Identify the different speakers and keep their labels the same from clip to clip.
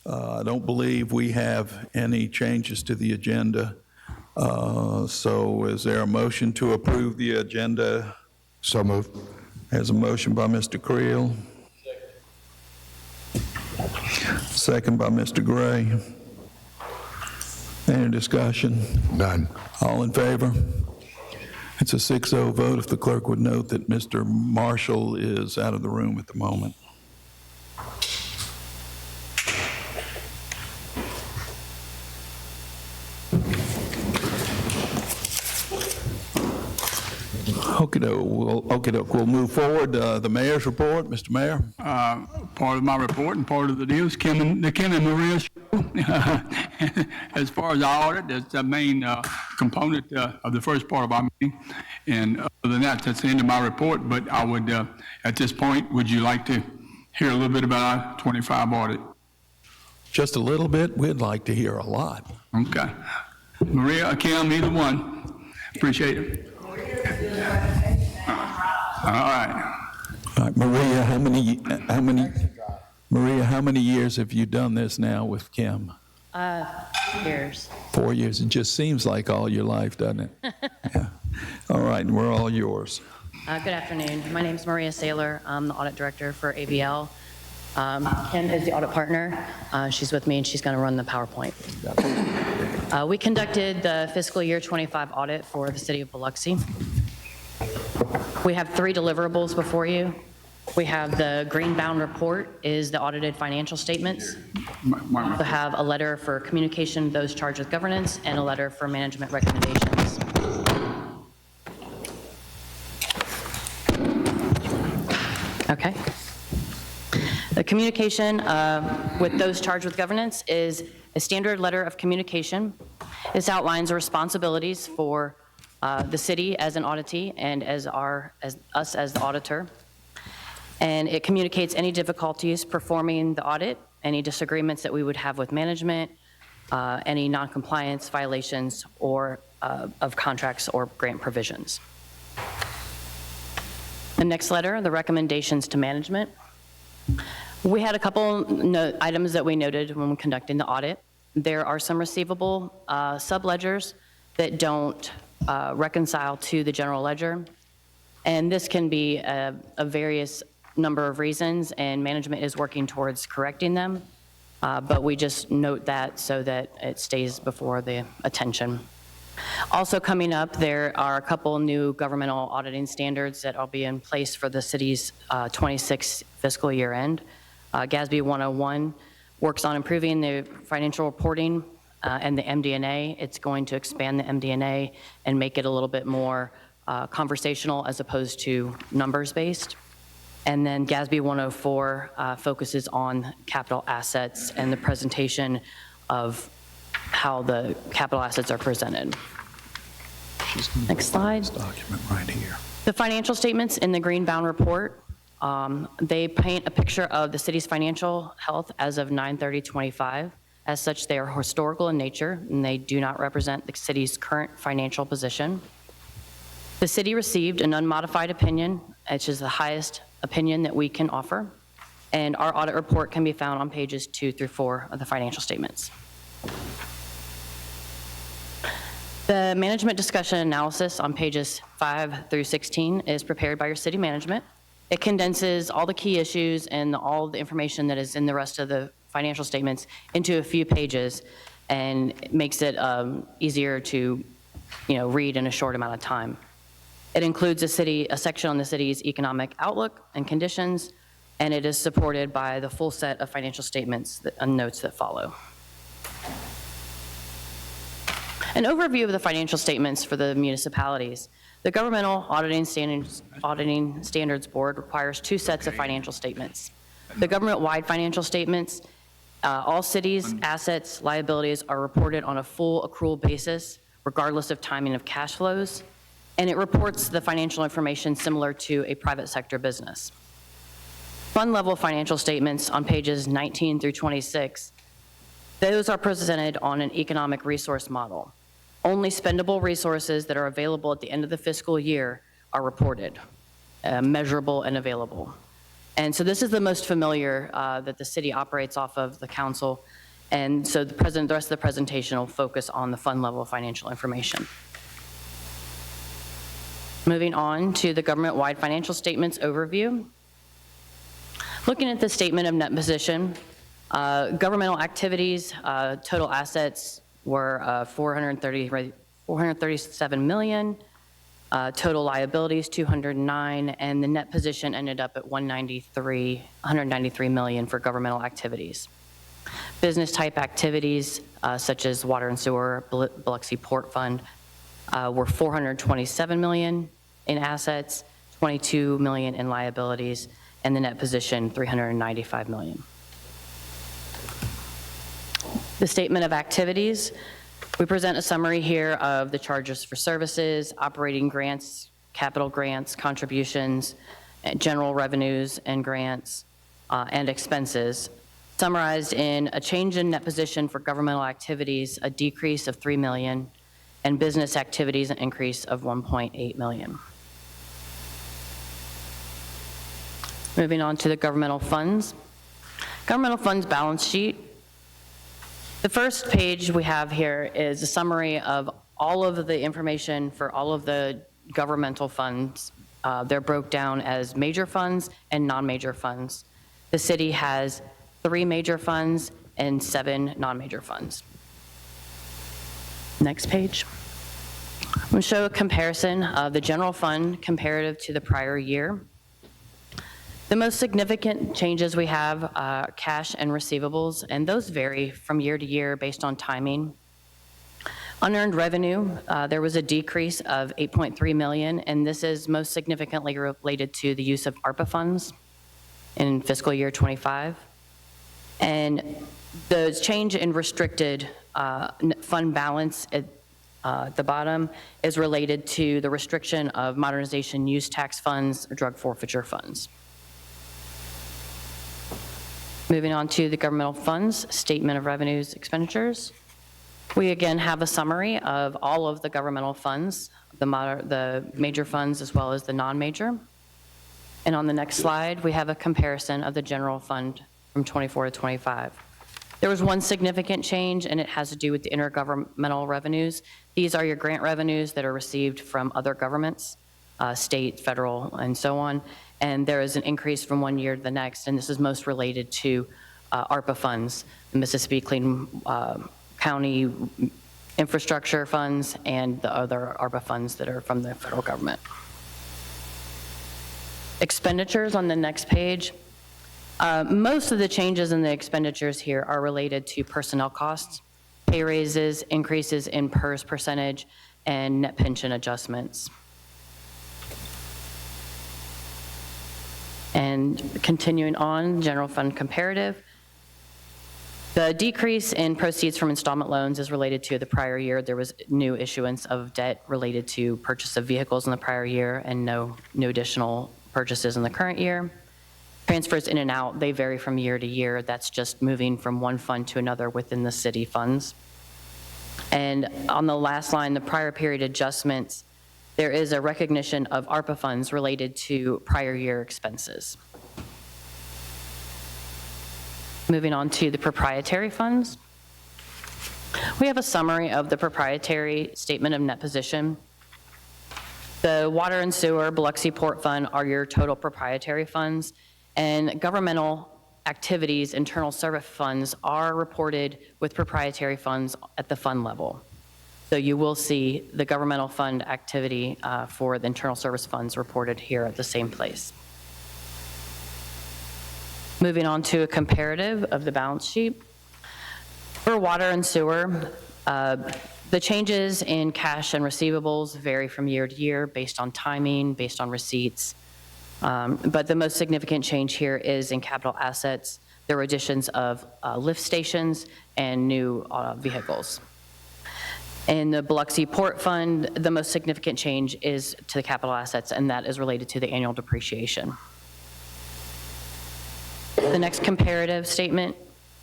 Speaker 1: I don't believe we have any changes to the agenda. So is there a motion to approve the agenda?
Speaker 2: So moved.
Speaker 1: There's a motion by Mr. Creel. Second by Mr. Gray. Any discussion?
Speaker 2: None.
Speaker 1: All in favor? It's a 6-0 vote. If the clerk would note that Mr. Marshall is out of the room at the moment. We'll move forward. The mayor's report, Mr. Mayor.
Speaker 3: Part of my report and part of the deal is Kim and Maria show. As far as our audit, that's the main component of the first part of our meeting. And other than that, that's the end of my report. But I would, at this point, would you like to hear a little bit about our 25 audit?
Speaker 1: Just a little bit. We'd like to hear a lot.
Speaker 3: Okay. Maria or Kim, either one. Appreciate it. All right.
Speaker 1: All right, Maria, how many years have you done this now with Kim?
Speaker 4: Years.
Speaker 1: 4 years. It just seems like all your life, doesn't it? Yeah. All right, we're all yours.
Speaker 4: Good afternoon. My name is Maria Saylor. I'm the audit director for ABL. Kim is the audit partner. She's with me and she's going to run the PowerPoint. We conducted the fiscal year 25 audit for the city of Biloxi. We have 3 deliverables before you. We have the green-bound report is the audited financial statements. We also have a letter for communication of those charged with governance and a letter for management recommendations. Okay. The communication with those charged with governance is a standard letter of communication. This outlines the responsibilities for the city as an auditee and as us as the auditor. And it communicates any difficulties performing the audit, any disagreements that we would have with management, any non-compliance violations or of contracts or grant provisions. The next letter, the recommendations to management. We had a couple items that we noted when conducting the audit. There are some receivable subledgers that don't reconcile to the general ledger. And this can be a various number of reasons, and management is working towards correcting them. But we just note that so that it stays before the attention. Also coming up, there are a couple new governmental auditing standards that will be in place for the city's 26 fiscal year end. GASB 101 works on improving the financial reporting and the MD&A. It's going to expand the MD&A and make it a little bit more conversational as opposed to numbers-based. And then GASB 104 focuses on capital assets and the presentation of how the capital assets are presented. Next slide.
Speaker 1: Document right here.
Speaker 4: The financial statements in the green-bound report, they paint a picture of the city's financial health as of 9/30/25. As such, they are historical in nature, and they do not represent the city's current financial position. The city received an unmodified opinion, which is the highest opinion that we can offer, and our audit report can be found on pages 2 through 4 of the financial statements. The management discussion analysis on pages 5 through 16 is prepared by your city management. It condenses all the key issues and all the information that is in the rest of the financial statements into a few pages, and it makes it easier to read in a short amount of time. It includes a section on the city's economic outlook and conditions, and it is supported by the full set of financial statements and notes that follow. An overview of the financial statements for the municipalities. The Governmental Auditing Standards Board requires 2 sets of financial statements. The government-wide financial statements, all cities' assets, liabilities are reported on a full accrual basis, regardless of timing of cash flows, and it reports the financial information similar to a private sector business. Fund-level financial statements on pages 19 through 26, those are presented on an economic resource model. Only spendable resources that are available at the end of the fiscal year are reported, measurable and available. And so this is the most familiar that the city operates off of, the council. And so the rest of the presentation will focus on the fund level financial information. Moving on to the government-wide financial statements overview. Looking at the statement of net position, governmental activities, total assets were 437 million, total liabilities 209, and the net position ended up at 193 million for governmental activities. Business type activities such as water and sewer, Biloxi Port Fund were 427 million in assets, 22 million in liabilities, and the net position 395 million. The statement of activities, we present a summary here of the charges for services, operating grants, capital grants, contributions, general revenues and grants, and expenses. Summarized in a change in net position for governmental activities, a decrease of 3 million, and business activities, an increase of 1.8 million. Moving on to the governmental funds. Governmental funds balance sheet. The first page we have here is a summary of all of the information for all of the governmental funds. They're broke down as major funds and non-major funds. The city has 3 major funds and 7 non-major funds. Next page. I'm going to show a comparison of the general fund comparative to the prior year. The most significant changes we have are cash and receivables, and those vary from year to year based on timing. Unearned revenue, there was a decrease of 8.3 million, and this is most significantly related to the use of ARPA funds in fiscal year 25. And the change in restricted fund balance at the bottom is related to the restriction of modernization use tax funds or drug forfeiture funds. Moving on to the governmental funds, statement of revenues, expenditures. We again have a summary of all of the governmental funds, the major funds as well as the non-major. And on the next slide, we have a comparison of the general fund from 24 to 25. There was one significant change, and it has to do with the intergovernmental revenues. These are your grant revenues that are received from other governments, state, federal, and so on. And there is an increase from one year to the next, and this is most related to ARPA funds, the Mississippi Clean County Infrastructure Funds, and the other ARPA funds that are from the federal government. Expenditures on the next page. Most of the changes in the expenditures here are related to personnel costs, pay raises, increases in PERS percentage, and net pension adjustments. And continuing on, general fund comparative. The decrease in proceeds from installment loans is related to the prior year. There was new issuance of debt related to purchase of vehicles in the prior year and no additional purchases in the current year. Transfers in and out, they vary from year to year. That's just moving from one fund to another within the city funds. And on the last line, the prior period adjustments, there is a recognition of ARPA funds related to prior year expenses. Moving on to the proprietary funds. We have a summary of the proprietary statement of net position. The water and sewer, Biloxi Port Fund are your total proprietary funds, and governmental activities, internal service funds are reported with proprietary funds at the fund level. So you will see the governmental fund activity for the internal service funds reported here at the same place. Moving on to a comparative of the balance sheet. For water and sewer, the changes in cash and receivables vary from year to year based on timing, based on receipts. But the most significant change here is in capital assets. There were additions of lift stations and new vehicles. In the Biloxi Port Fund, the most significant change is to the capital assets, and that is related to the annual depreciation. The next comparative statement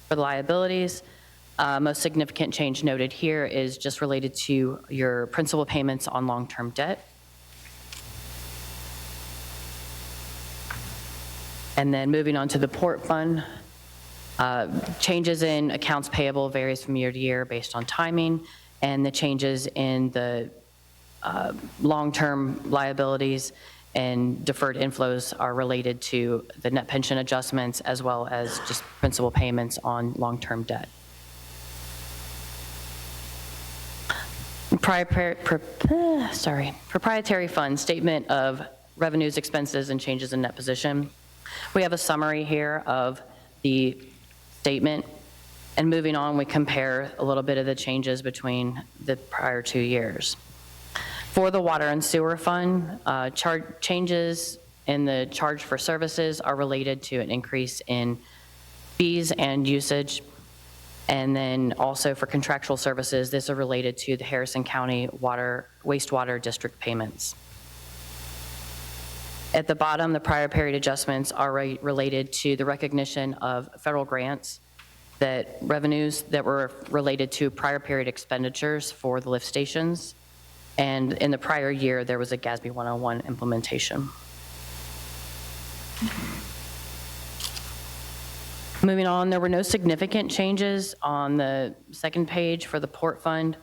Speaker 4: for the liabilities, most significant change noted here is just related to your principal payments on long-term debt. And then moving on to the port fund, changes in accounts payable varies from year to year based on timing, and the changes in the long-term liabilities and deferred inflows are related to the net pension adjustments as well as just principal payments on long-term debt. Proprietary fund, statement of revenues, expenses, and changes in net position. We have a summary here of the statement, and moving on, we compare a little bit of the changes between the prior 2 years. For the water and sewer fund, changes in the charge for services are related to an increase in fees and usage. And then also for contractual services, this is related to the Harrison County wastewater district payments. At the bottom, the prior period adjustments are related to the recognition of federal grants, that revenues that were related to prior period expenditures for the lift stations. And in the prior year, there was a GASB 101 implementation. Moving on, there were no significant changes on the second page for the port fund.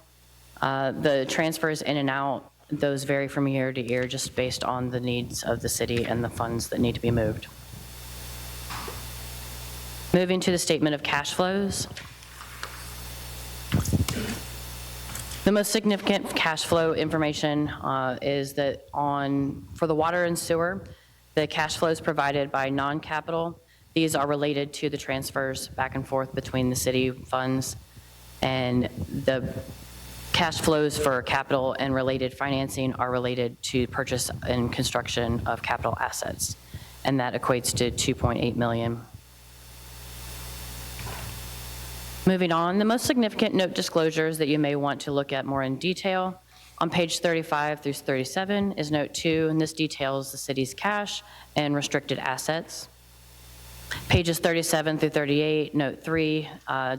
Speaker 4: The transfers in and out, those vary from year to year just based on the needs of the city and the funds that need to be moved. Moving to the statement of cash flows. The most significant cash flow information is that for the water and sewer, the cash flows provided by non-capital, these are related to the transfers back and forth between the city funds, and the cash flows for capital and related financing are related to purchase and construction of capital assets, and that equates to $2.8 million. Moving on, the most significant note disclosures that you may want to look at more in detail. On page 35 through 37 is note 2, and this details the city's cash and restricted assets. Pages 37 through 38, note 3,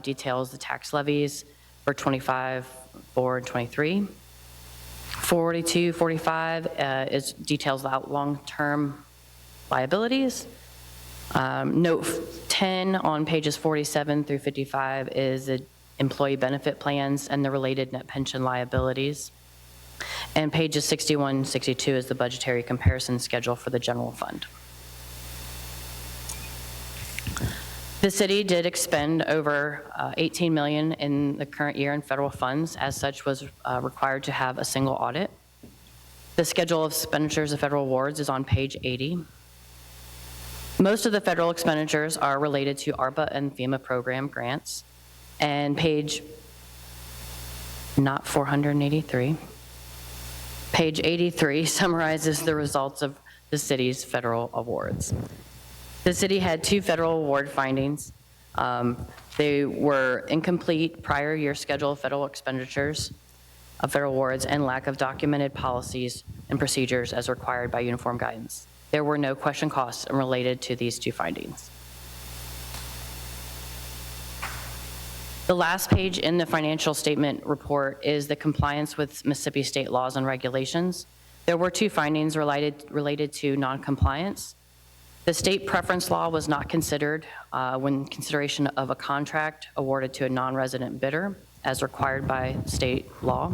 Speaker 4: details the tax levies for 25, 4, and 23. 42, 45 details the long-term liabilities. Note 10 on pages 47 through 55 is the employee benefit plans and the related net pension liabilities. And pages 61 and 62 is the budgetary comparison schedule for the general fund. The city did expend over $18 million in the current year in federal funds. As such, was required to have a single audit. The schedule of expenditures of federal awards is on page 80. Most of the federal expenditures are related to ARPA and FEMA program grants. And page, not 483, page 83 summarizes the results of the city's federal awards. The city had 2 federal award findings. They were incomplete prior year schedule of federal expenditures of federal awards and lack of documented policies and procedures as required by uniform guidance. There were no question costs related to these 2 findings. The last page in the financial statement report is the compliance with Mississippi state laws and regulations. There were 2 findings related to non-compliance. The state preference law was not considered when consideration of a contract awarded to a non-resident bidder as required by state law,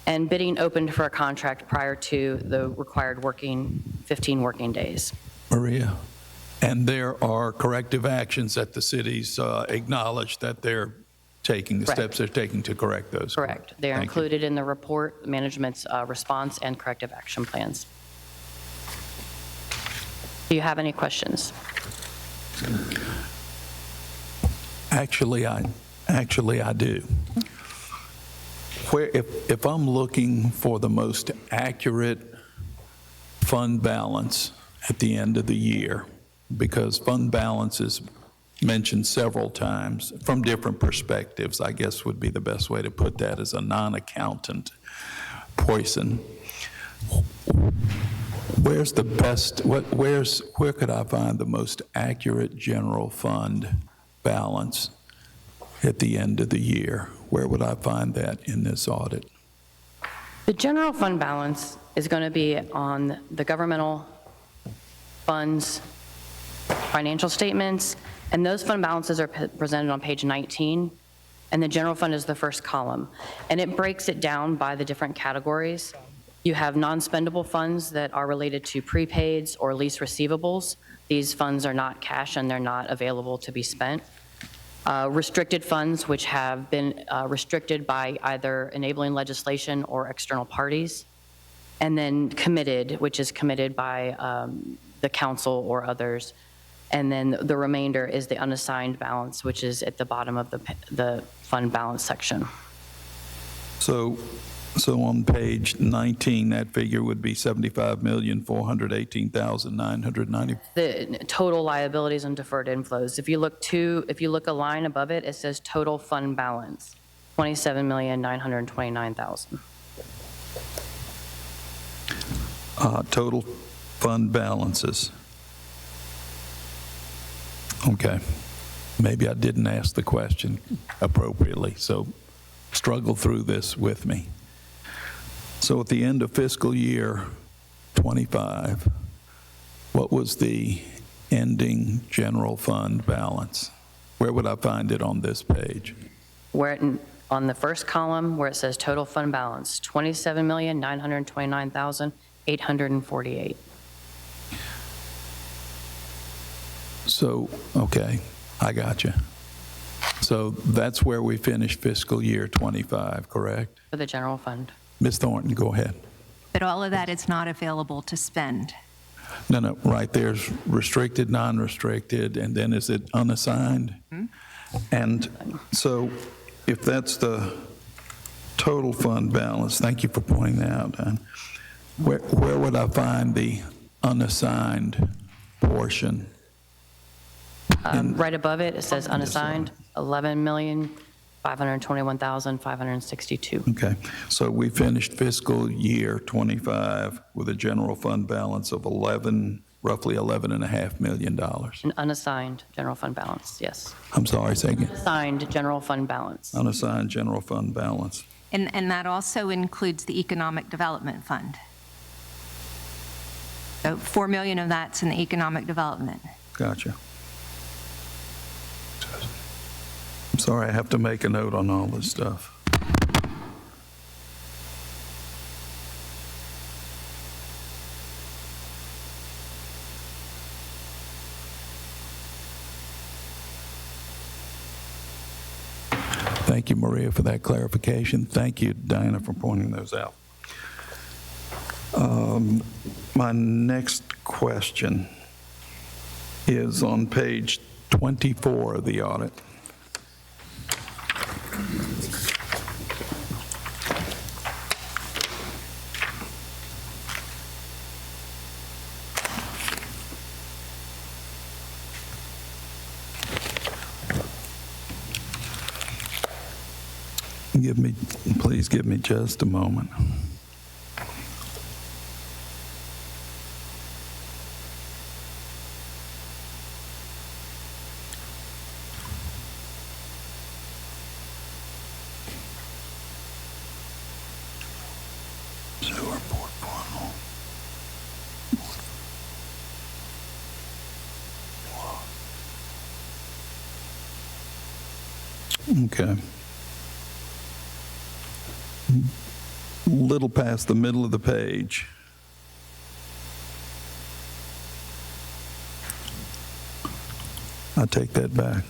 Speaker 4: and bidding opened for a contract prior to the required 15 working days.
Speaker 1: Maria, and there are corrective actions that the cities acknowledge that they're taking, the steps they're taking to correct those.
Speaker 4: Correct. They are included in the report, management's response and corrective action plans. Do you have any questions?
Speaker 1: Actually, I do. If I'm looking for the most accurate fund balance at the end of the year, because fund balance is mentioned several times from different perspectives, I guess would be the best way to put that as a non-accountant person. Where's the best, where could I find the most accurate general fund balance at the end of the year? Where would I find that in this audit?
Speaker 4: The general fund balance is going to be on the governmental funds financial statements, and those fund balances are presented on page 19, and the general fund is the first column. And it breaks it down by the different categories. You have non-spendable funds that are related to prepaids or lease receivables. These funds are not cash and they're not available to be spent. Restricted funds, which have been restricted by either enabling legislation or external parties. And then committed, which is committed by the council or others. And then the remainder is the unassigned balance, which is at the bottom of the fund balance section.
Speaker 1: So on page 19, that figure would be $75,418,990.
Speaker 4: The total liabilities and deferred inflows. If you look a line above it, it says total fund balance, $27,929,000.
Speaker 1: Total fund balances. Okay. Maybe I didn't ask the question appropriately, so struggle through this with me. So at the end of fiscal year 25, what was the ending general fund balance? Where would I find it on this page?
Speaker 4: On the first column where it says total fund balance, $27,929,848.
Speaker 1: So, okay, I got you. So that's where we finished fiscal year 25, correct?
Speaker 4: For the general fund.
Speaker 1: Ms. Thornton, go ahead.
Speaker 2: But all of that is not available to spend.
Speaker 1: No, right there's restricted, non-restricted, and then is it unassigned? And so if that's the total fund balance, thank you for pointing that out, Don. Where would I find the unassigned portion?
Speaker 4: Right above it, it says unassigned, $11,521,562.
Speaker 1: Okay, so we finished fiscal year 25 with a general fund balance of roughly $11.5 million.
Speaker 4: An unassigned general fund balance, yes.
Speaker 1: I'm sorry, say again.
Speaker 4: Unassigned general fund balance.
Speaker 1: Unassigned general fund balance.
Speaker 2: And that also includes the Economic Development Fund. So $4 million of that's in the Economic Development.
Speaker 1: Gotcha. I'm sorry, I have to make a note on all this stuff. Thank you, Maria, for that clarification. Thank you, Diana, for pointing those out. My next question is on page 24 of the audit. Please give me just a moment. Sewer board formal. Okay. Little past the middle of the page. I take that back.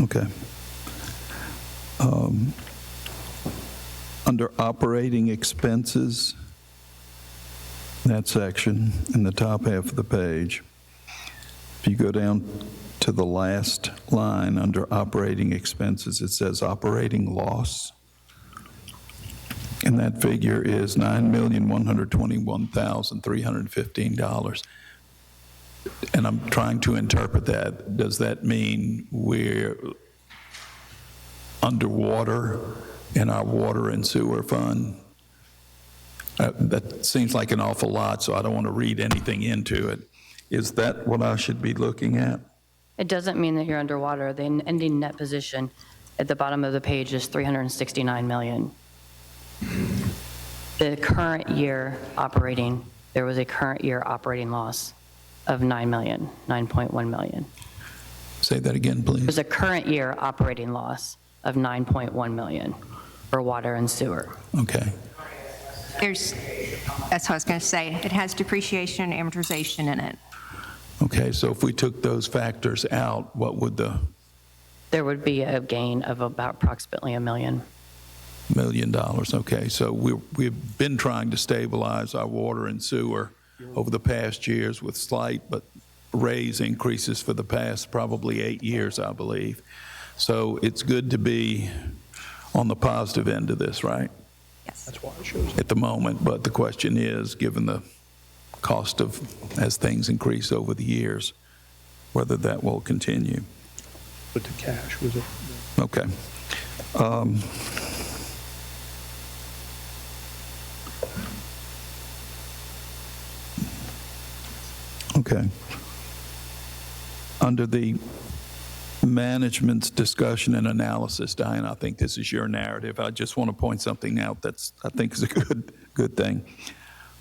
Speaker 1: Okay. Under operating expenses, that section in the top half of the page, if you go down to the last line under operating expenses, it says operating loss. And that figure is $9,121,315. And I'm trying to interpret that. Does that mean we're underwater in our water and sewer fund? That seems like an awful lot, so I don't want to read anything into it. Is that what I should be looking at?
Speaker 4: It doesn't mean that you're underwater. The ending net position at the bottom of the page is 369 million. The current year operating, there was a current year operating loss of 9 million, 9.1 million.
Speaker 1: Say that again, please.
Speaker 4: There's a current year operating loss of 9.1 million for water and sewer.
Speaker 1: Okay.
Speaker 2: That's what I was going to say. It has depreciation and amortization in it.
Speaker 1: Okay, so if we took those factors out, what would the
Speaker 4: There would be a gain of about approximately $1 million.
Speaker 1: $1 million? Okay, so we've been trying to stabilize our water and sewer over the past years with slight but raise increases for the past probably 8 years, I believe. So it's good to be on the positive end of this, right?
Speaker 2: Yes.
Speaker 5: That's why it shows.
Speaker 1: At the moment, but the question is, given the cost of, as things increase over the years, whether that will continue.
Speaker 5: But the cash was it?
Speaker 1: Okay. Okay. Under the management's discussion and analysis, Diane, I think this is your narrative. I just want to point something out that's, I think, is a good thing.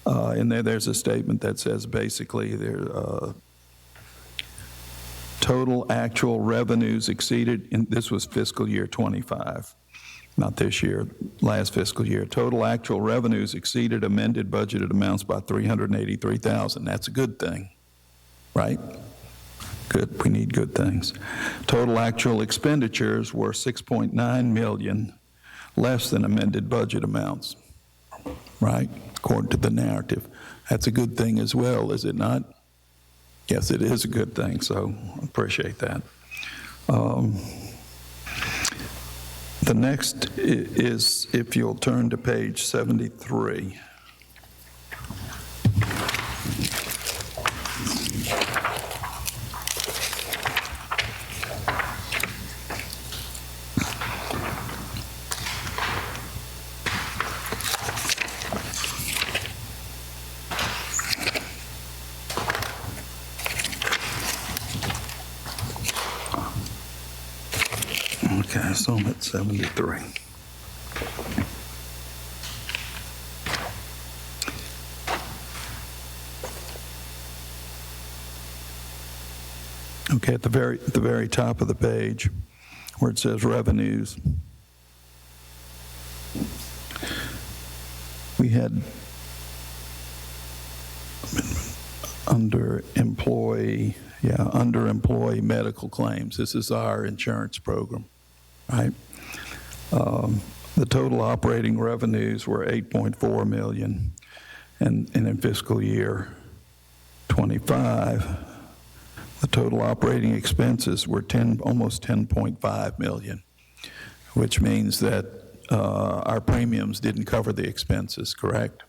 Speaker 1: In there's a statement that says basically total actual revenues exceeded, and this was fiscal year 25, not this year, last fiscal year. Total actual revenues exceeded amended budgeted amounts by $383,000. That's a good thing, right? Good, we need good things. Total actual expenditures were 6.9 million less than amended budget amounts, right? According to the narrative. That's a good thing as well, is it not? Yes, it is a good thing, so I appreciate that. The next is, if you'll turn to page 73. Okay, so I'm at 73. Okay, at the very top of the page, where it says revenues, we had under employee medical claims. This is our insurance program, right? The total operating revenues were 8.4 million, and in fiscal year 25, the total operating expenses were almost 10.5 million, which means that our premiums didn't cover the expenses, correct?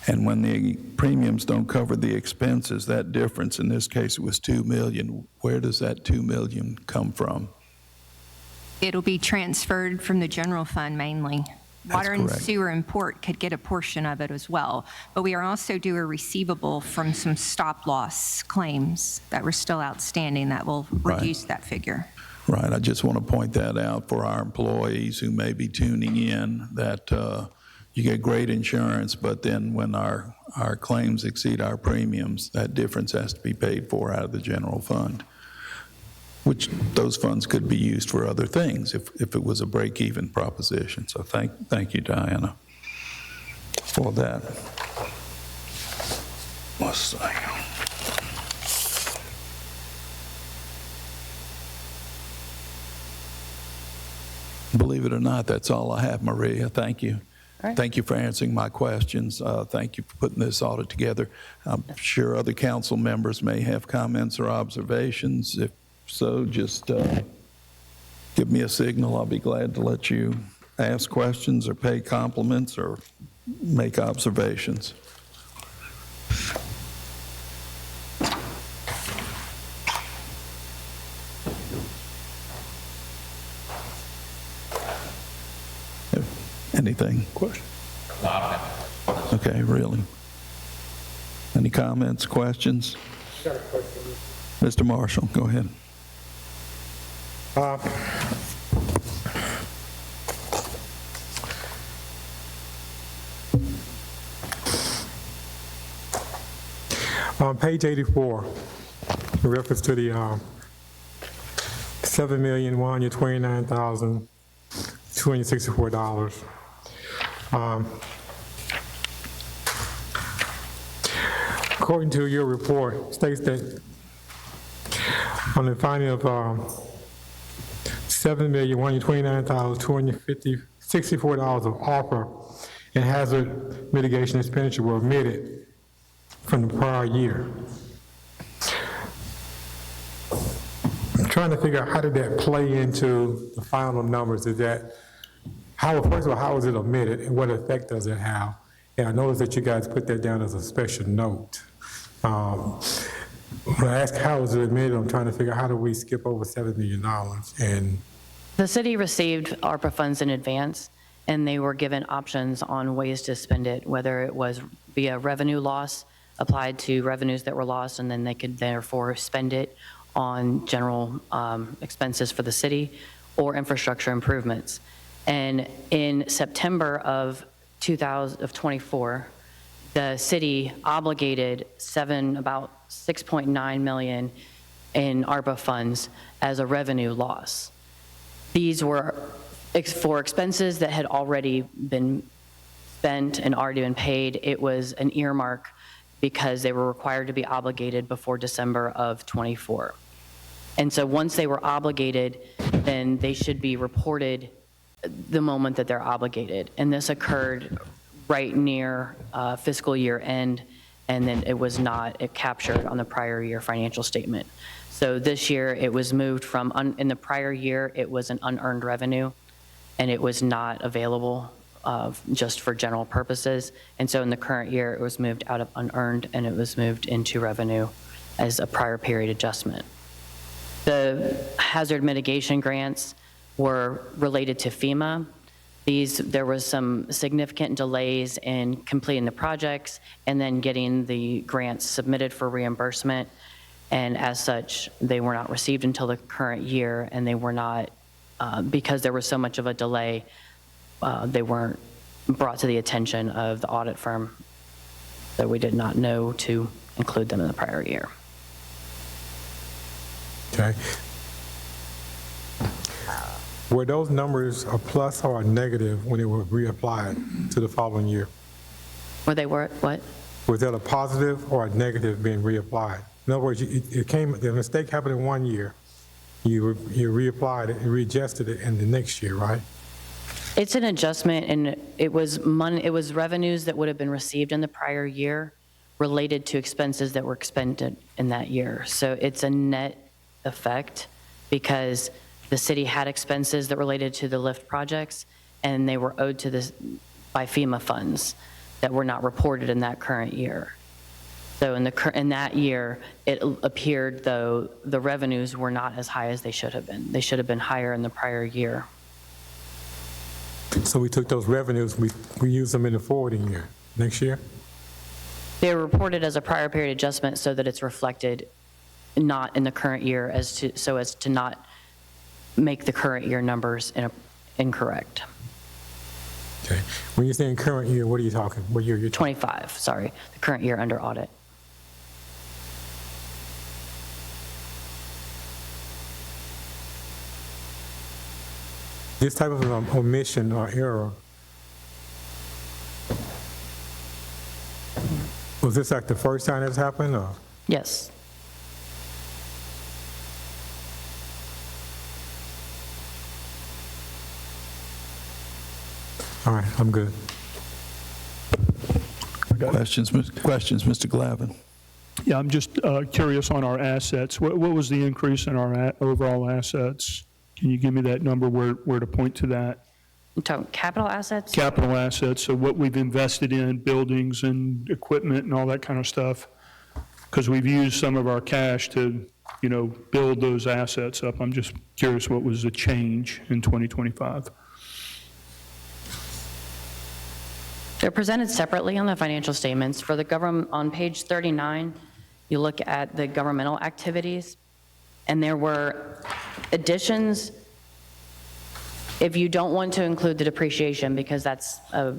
Speaker 1: And when the premiums don't cover the expenses, that difference, in this case it was 2 million, where does that 2 million come from?
Speaker 2: It'll be transferred from the general fund mainly. Water and
Speaker 1: correct.
Speaker 2: sewer and port could get a portion of it as well. But we are also due a receivable from some stop loss claims that were still outstanding that will
Speaker 1: Right.
Speaker 2: reduce that figure.
Speaker 1: Right, I just want to point that out for our employees who may be tuning in, that you get great insurance, but then when our claims exceed our premiums, that difference has to be paid for out of the general fund, which those funds could be used for other things if it was a break-even proposition. So thank you, Diana, for that. Let's see. Believe it or not, that's all I have, Maria. Thank you.
Speaker 4: All right.
Speaker 1: Thank you for answering my questions. Thank you for putting this audit together. I'm sure other council members may have comments or observations. If so, just give me a signal. I'll be glad to let you ask questions or pay compliments or make observations. Anything?
Speaker 5: Question.
Speaker 1: Okay, really? Any comments, questions?
Speaker 6: Got a question.
Speaker 1: Mr. Marshall, go ahead.
Speaker 6: On page 84, in reference to the $7,129,264. According to your report, it states that on the finding of $7,129,264 of ARPA and hazard mitigation expenditure were omitted from the prior year. I'm trying to figure out how did that play into the final numbers? Is that, first of all, how is it omitted and what effect does it have? And I noticed that you guys put that down as a special note. When I ask how is it omitted, I'm trying to figure out how do we skip over $7 million? And
Speaker 4: The city received ARPA funds in advance, and they were given options on ways to spend it, whether it was via revenue loss applied to revenues that were lost, and then they could therefore spend it on general expenses for the city or infrastructure improvements. And in September of 2024, the city obligated about $6.9 million in ARPA funds as a revenue loss. These were for expenses that had already been spent and already been paid. It was an earmark because they were required to be obligated before December of '24. And so once they were obligated, then they should be reported the moment that they're obligated. And this occurred right near fiscal year end, and then it was not captured on the prior year financial statement. So this year, it was moved from, in the prior year, it was an unearned revenue, and it was not available just for general purposes. And so in the current year, it was moved out of unearned, and it was moved into revenue as a prior period adjustment. The hazard mitigation grants were related to FEMA. There was some significant delays in completing the projects and then getting the grants submitted for reimbursement. And as such, they were not received until the current year, and they were not, because there was so much of a delay, they weren't brought to the attention of the audit firm, so we did not know to include them in the prior year.
Speaker 6: okay. Were those numbers a plus or a negative when they were reapplied to the following year?
Speaker 4: Were they what?
Speaker 6: Was that a positive or a negative being reapplied? In other words, the mistake happened in 1 year. You reapplied it and readjusted it in the next year, right?
Speaker 4: It's an adjustment, and it was money. It was revenues that would have been received in the prior year related to expenses that were expended in that year. So it's a net effect because the city had expenses that related to the lift projects, and they were owed to this by FEMA funds that were not reported in that current year. So in that year, it appeared though the revenues were not as high as they should have been. They should have been higher in the prior year.
Speaker 6: So we took those revenues, we used them in the forwarding year, next year?
Speaker 4: They were reported as a prior period adjustment so that it's reflected not in the current year so as to not make the current year numbers incorrect.
Speaker 6: Okay. When you're saying current year, what are you talking? What year you're talking?
Speaker 4: 25, sorry, the current year under audit.
Speaker 6: This type of omission or error, was this like the first time it's happened, or?
Speaker 4: Yes.
Speaker 6: All right, I'm good.
Speaker 1: Questions, Mr. Glavin?
Speaker 5: Yeah, I'm just curious on our assets. What was the increase in our overall assets? Can you give me that number, where to point to that?
Speaker 4: You're talking capital assets?
Speaker 5: Capital assets, so what we've invested in, buildings and equipment and all that kind of stuff, because we've used some of our cash to, build those assets up. I'm just curious what was the change in 2025?
Speaker 4: They're presented separately on the financial statements. For the government, on page 39, you look at the governmental activities, and there were additions. If you don't want to include the depreciation, because that's a,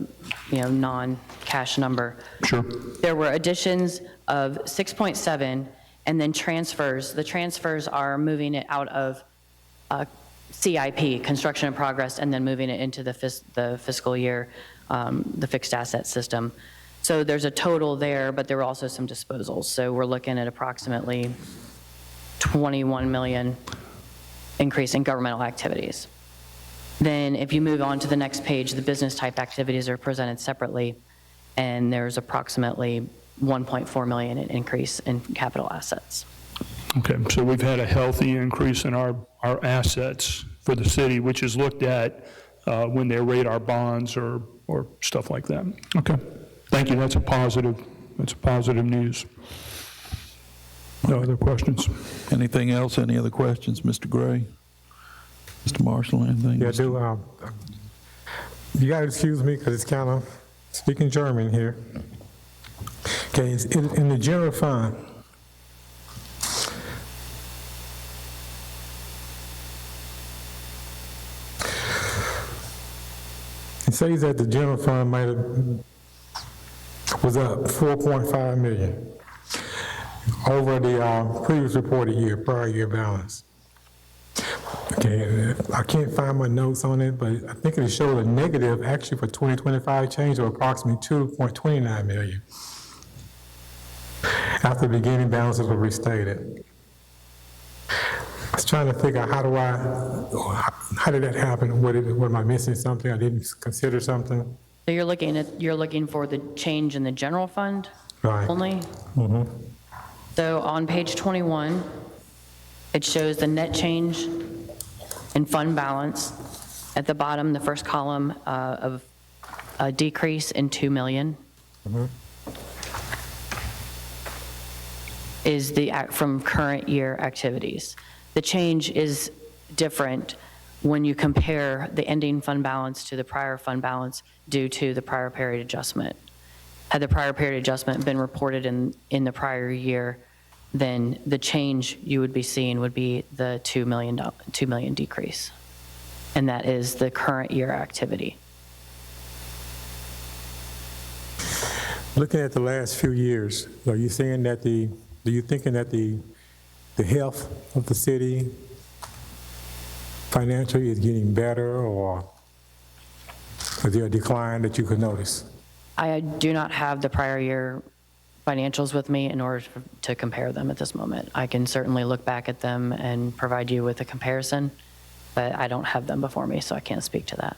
Speaker 4: non-cash number.
Speaker 5: Sure.
Speaker 4: There were additions of 6.7, and then transfers. The transfers are moving it out of CIP, construction in progress, and then moving it into the fiscal year, the fixed asset system. So there's a total there, but there were also some disposals. So we're looking at approximately 21 million increase in governmental activities. Then if you move on to the next page, the business type activities are presented separately, and there's approximately 1.4 million in increase in capital assets.
Speaker 5: Okay, so we've had a healthy increase in our assets for the city, which is looked at when they rate our bonds or stuff like that. Okay, thank you, that's a positive news. No other questions?
Speaker 1: Anything else? Any other questions, Mr. Gray? Mr. Marshall, anything?
Speaker 6: Yeah, I do. You got to excuse me because it's kind of speaking German here. Okay, it's in the general fund. It says that the general fund was up 4.5 million over the previous reported year, prior year balance. Okay, I can't find my notes on it, but I think it showed a negative actually for 2025 change of approximately 2.29 million after the beginning balances were restated. I was trying to figure out how did that happen? What am I missing something? I didn't consider something?
Speaker 4: So you're looking for the change in the general fund
Speaker 6: Right.
Speaker 4: only?
Speaker 6: Mm-hmm.
Speaker 4: So on page 21, it shows the net change in fund balance. At the bottom, the first column of a decrease in 2 million is from current year activities. The change is different when you compare the ending fund balance to the prior fund balance due to the prior period adjustment. Had the prior period adjustment been reported in the prior year, then the change you would be seeing would be the 2 million decrease. And that is the current year activity.
Speaker 6: Looking at the last few years, are you saying that are you thinking that the health of the city financially is getting better, or is there a decline that you could notice?
Speaker 4: I do not have the prior year financials with me in order to compare them at this moment. I can certainly look back at them and provide you with a comparison, but I don't have them before me, so I can't speak to that.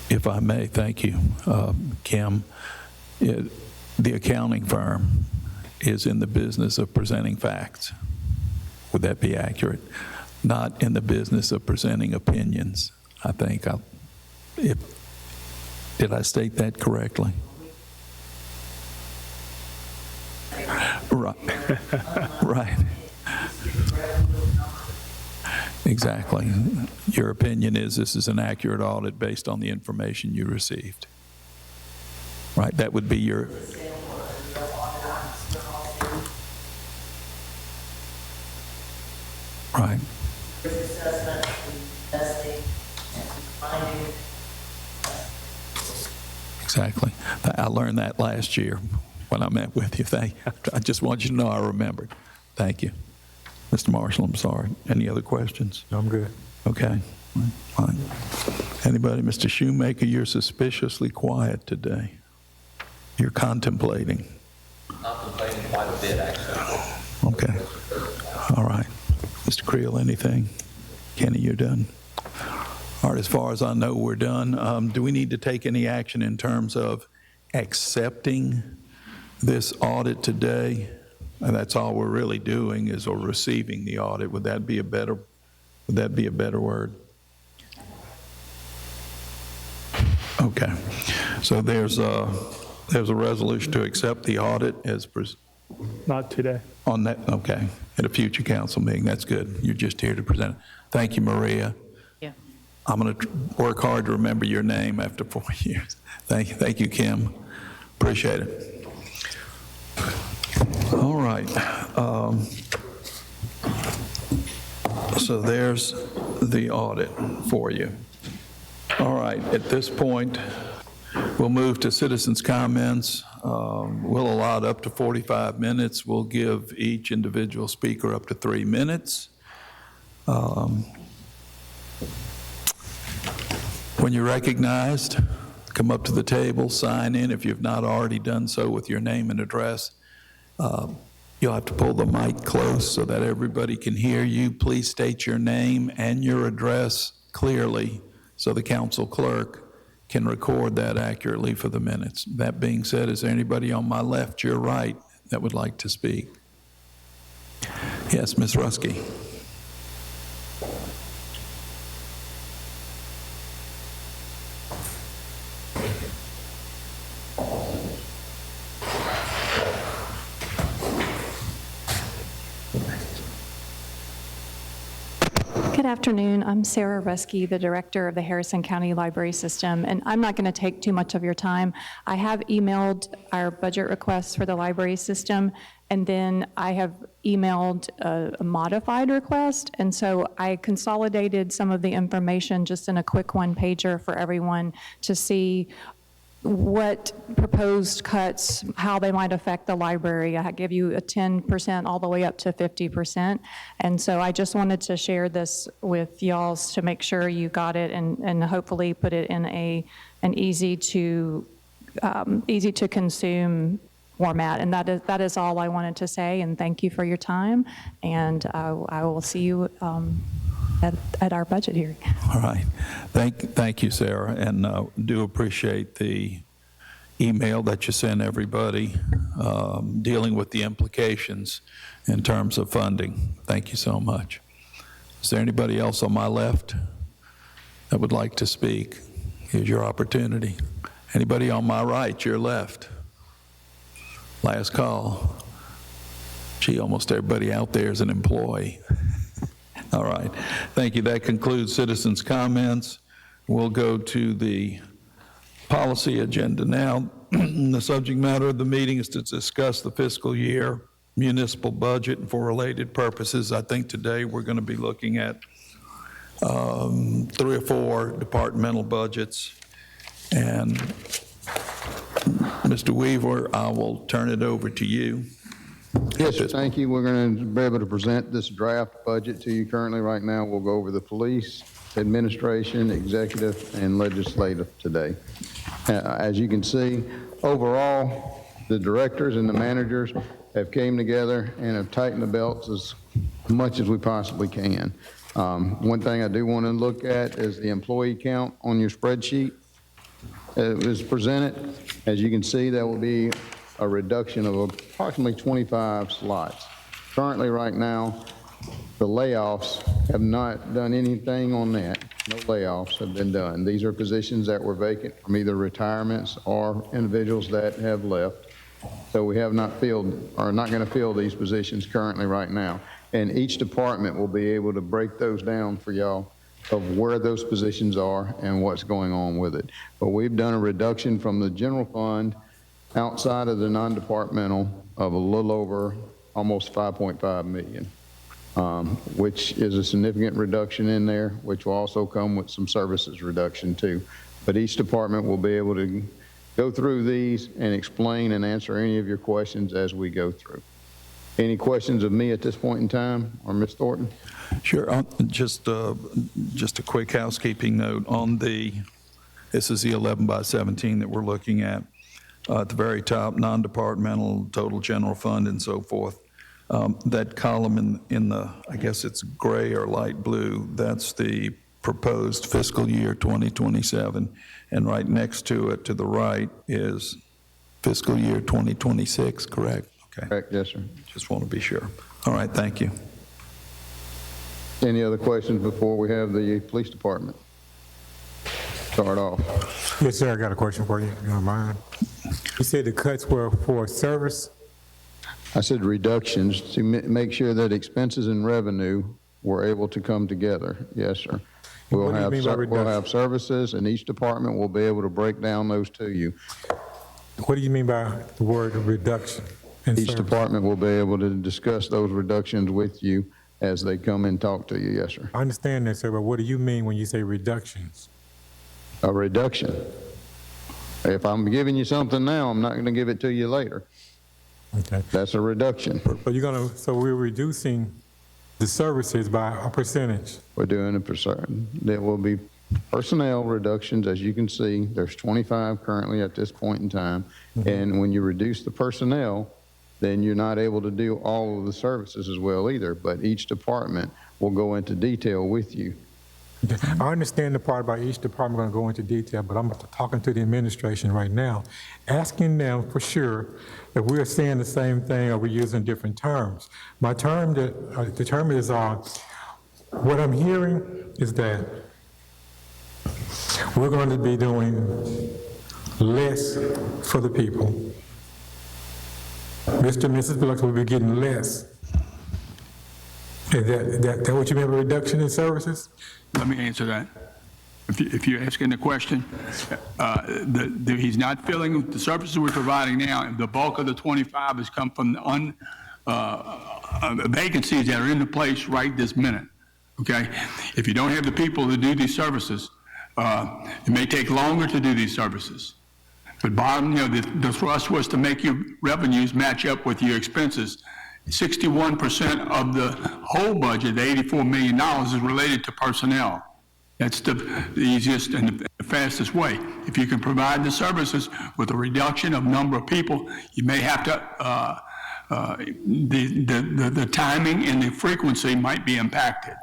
Speaker 1: If I may, thank you, Kim. The accounting firm is in the business of presenting facts. Would that be accurate? Not in the business of presenting opinions, I think. Did I state that correctly? Right. Right. Exactly. Your opinion is this is an accurate audit based on the information you received. Right, that would be your... Right. Exactly. I learned that last year when I met with you. I just want you to know I remembered. Thank you. Mr. Marshall, I'm sorry. Any other questions?
Speaker 6: I'm good.
Speaker 1: Okay, fine. Anybody? Mr. Shoemaker, you're suspiciously quiet today. You're contemplating.
Speaker 7: Contemplating quite a bit, actually.
Speaker 1: Okay. All right. Mr. Creel, anything? Kenny, you're done? All right, as far as I know, we're done. Do we need to take any action in terms of accepting this audit today? And that's all we're really doing is or receiving the audit. Would that be a better word? Okay. So there's a resolution to accept the audit as
Speaker 5: Not today.
Speaker 1: on that, okay, at a future council meeting. That's good. You're just here to present it. Thank you, Maria.
Speaker 4: Yeah.
Speaker 1: I'm going to work hard to remember your name after 4 years. Thank you, Kim. Appreciate it. All right. So there's the audit for you. All right, at this point, we'll move to citizens' comments. We'll allot up to 45 minutes. We'll give each individual speaker up to 3 minutes. When you're recognized, come up to the table, sign in if you've not already done so with your name and address. You'll have to pull the mic close so that everybody can hear you. Please state your name and your address clearly so the council clerk can record that accurately for the minutes. That being said, is there anybody on my left, your right, that would like to speak? Yes, Ms. Ruski.
Speaker 8: Good afternoon. I'm Sarah Ruski, the director of the Harrison County Library System, and I'm not going to take too much of your time. I have emailed our budget requests for the library system, and then I have emailed a modified request, and so I consolidated some of the information just in a quick one-pager for everyone to see what proposed cuts, how they might affect the library. I give you a 10% all the way up to 50%. And so I just wanted to share this with y'all to make sure you got it and hopefully put it in an easy to consume format. And that is all I wanted to say. And thank you for your time. And I will see you at our budget hearing.
Speaker 1: All right. Thank you, Sarah, and do appreciate the email that you sent everybody dealing with the implications in terms of funding. Thank you so much. Is there anybody else on my left that would like to speak? Here's your opportunity. Anybody on my right, your left? Last call. Gee, almost everybody out there is an employee. All right. Thank you. That concludes citizens' comments. We'll go to the policy agenda now. The subject matter of the meeting is to discuss the fiscal year municipal budget and for related purposes. I think today we're going to be looking at 3 or 4 departmental budgets. And Mr. Weaver, I will turn it over to you.
Speaker 9: Yes, thank you. We're going to be able to present this draft budget to you currently. Right now, we'll go over the police, administration, executive, and legislative today. As you can see, overall, the directors and the managers have came together and have tightened the belts as much as we possibly can. One thing I do want to look at is the employee count on your spreadsheet. It was presented. As you can see, that will be a reduction of approximately 25 slots. Currently, right now, the layoffs have not done anything on that. No layoffs have been done. These are positions that were vacant from either retirements or individuals that have left. So we have not filled, or not going to fill these positions currently right now. And each department will be able to break those down for y'all of where those positions are and what's going on with it. But we've done a reduction from the general fund outside of the non-departmental of a little over almost 5.5 million, which is a significant reduction in there, which will also come with some services reduction too. But each department will be able to go through these and explain and answer any of your questions as we go through. Any questions of me at this point in time, or Ms. Thornton?
Speaker 1: Sure. Just a quick housekeeping note on this is the 11 by 17 that we're looking at. At the very top, non-departmental, total general fund, and so forth. That column in the, I guess it's gray or light blue, that's the proposed fiscal year 2027. And right next to it, to the right, is fiscal year 2026, correct? Okay.
Speaker 9: Correct, yes, sir.
Speaker 1: Just want to be sure. All right, thank you.
Speaker 9: Any other questions before we have the police department? start off.
Speaker 6: Yes, sir, I got a question for you, if you don't mind. You said the cuts were for service?
Speaker 9: I said reductions to make sure that expenses and revenue were able to come together. Yes, sir.
Speaker 6: What do you mean by
Speaker 9: We'll
Speaker 6: reduction?
Speaker 9: have services, and each department will be able to break down those to you.
Speaker 6: What do you mean by the word reduction in
Speaker 9: Each
Speaker 6: service?
Speaker 9: department will be able to discuss those reductions with you as they come and talk to you. Yes, sir.
Speaker 6: I understand that, sir, but what do you mean when you say reductions?
Speaker 9: A reduction. If I'm giving you something now, I'm not going to give it to you later.
Speaker 6: Okay.
Speaker 9: That's a reduction.
Speaker 6: So we're reducing the services by a percentage.
Speaker 9: We're doing it for certain. There will be personnel reductions, as you can see. There's 25 currently at this point in time. And when you reduce the personnel, then you're not able to do all of the services as well either. But each department will go into detail with you.
Speaker 6: I understand the part about each department going to go into detail, but I'm talking to the administration right now, asking them for sure if we're saying the same thing or we're using different terms. My term, the term is, what I'm hearing is that we're going to be doing less for the people. Mr. and Mrs. Biloxi will be getting less. Is that what you mean by reduction in services?
Speaker 3: Let me answer that. If you're asking the question, he's not filling the services we're providing now. The bulk of the 25 has come from the vacancies that are in the place right this minute. Okay, if you don't have the people to do these services, it may take longer to do these services. But bottom, the thrust was to make your revenues match up with your expenses. 61% of the whole budget, the $84 million, is related to personnel. That's the easiest and the fastest way. If you can provide the services with a reduction of number of people, you may have to, the timing and the frequency might be impacted.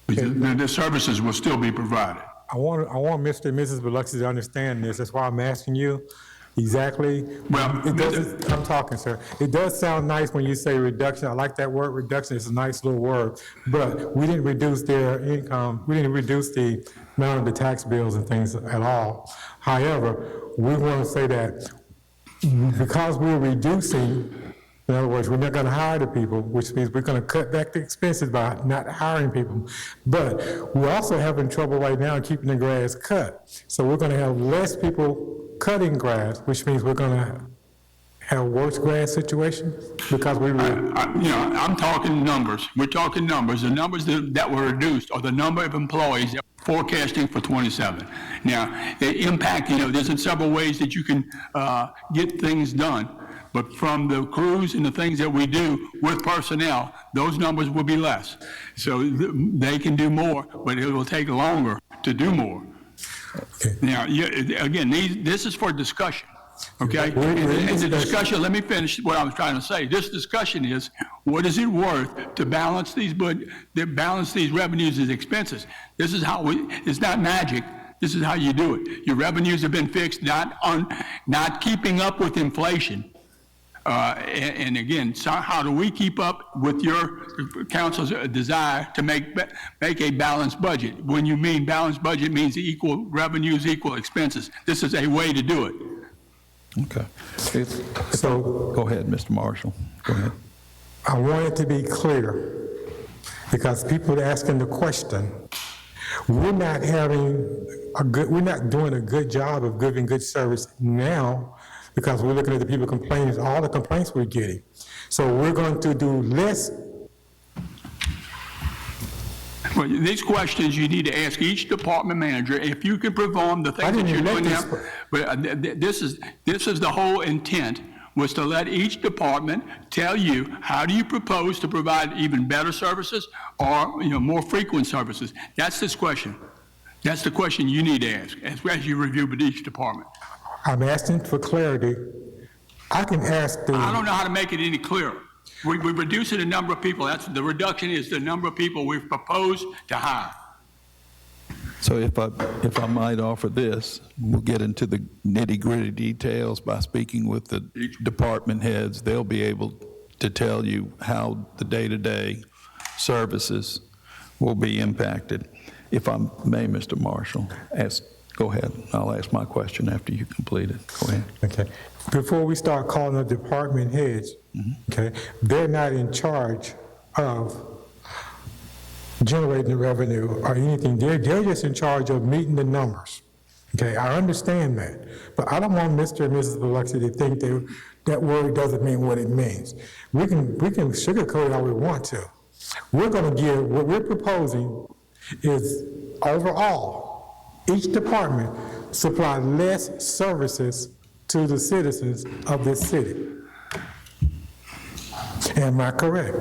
Speaker 3: The services will still be provided.
Speaker 6: I want Mr. and Mrs. Biloxi to understand this. That's why I'm asking you exactly.
Speaker 3: Well,
Speaker 6: I'm talking, sir. It does sound nice when you say reduction. I like that word reduction. It's a nice little word. But we didn't reduce their income. We didn't reduce the amount of the tax bills and things at all. However, we want to say that because we're reducing, in other words, we're not going to hire the people, which means we're going to cut back the expenses by not hiring people. But we're also having trouble right now keeping the grass cut. So we're going to have less people cutting grass, which means we're going to have worse grass situation because we were...
Speaker 3: I'm talking numbers. We're talking numbers. The numbers that were reduced are the number of employees that we're forecasting for 27. Now, the impact, there's several ways that you can get things done. But from the crews and the things that we do with personnel, those numbers will be less. So they can do more, but it will take longer to do more.
Speaker 6: Okay.
Speaker 3: Now, again, this is for discussion, okay? And the discussion, let me finish what I was trying to say. This discussion is, what is it worth to balance these revenues as expenses? This is how it's not magic. This is how you do it. Your revenues have been fixed, not keeping up with inflation. And again, so how do we keep up with your council's desire to make a balanced budget? When you mean balanced budget means equal revenues, equal expenses. This is a way to do it.
Speaker 1: Okay.
Speaker 6: So
Speaker 1: Go ahead, Mr. Marshall. Go ahead.
Speaker 6: I want it to be clear because people are asking the question. We're not doing a good job of giving good service now because we're looking at the people complaining, all the complaints we're getting. So we're going to do less.
Speaker 3: Well, these questions you need to ask each department manager if you can perform the things that you're doing now. But this is the whole intent, was to let each department tell you how do you propose to provide even better services or more frequent services. That's this question. That's the question you need to ask as you review with each department.
Speaker 6: I'm asking for clarity. I can ask
Speaker 3: I don't know how to make it any clearer. We're reducing the number of people. That's the reduction is the number of people we've proposed to hire.
Speaker 1: So if I might offer this, we'll get into the nitty-gritty details by speaking with the department heads. They'll be able to tell you how the day-to-day services will be impacted. If I may, Mr. Marshall, ask Go ahead. I'll ask my question after you complete it. Go ahead.
Speaker 6: Okay. Before we start calling the department heads, okay, they're not in charge of generating the revenue or anything. They're just in charge of meeting the numbers. Okay, I understand that, but I don't want Mr. and Mrs. Biloxi to think that word doesn't mean what it means. We can sugarcoat it all we want to. We're going to give, what we're proposing is overall, each department supply less services to the citizens of this city. Am I correct?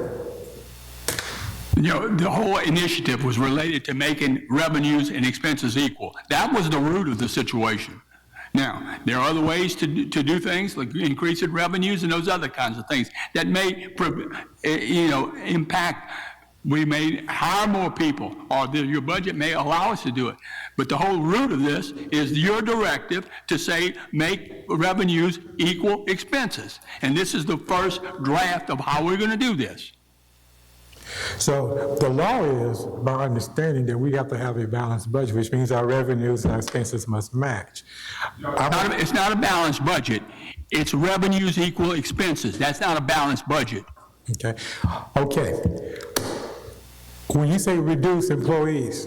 Speaker 3: You know, the whole initiative was related to making revenues and expenses equal. That was the root of the situation. Now, there are other ways to do things, like increasing revenues and those other kinds of things that may, impact. We may hire more people, or your budget may allow us to do it. But the whole root of this is your directive to say, make revenues equal expenses. And this is the first draft of how we're going to do this.
Speaker 6: So the law is, by understanding, that we have to have a balanced budget, which means our revenues and our expenses must match.
Speaker 3: It's not a balanced budget. It's revenues equal expenses. That's not a balanced budget.
Speaker 6: Okay. Okay. When you say reduce employees,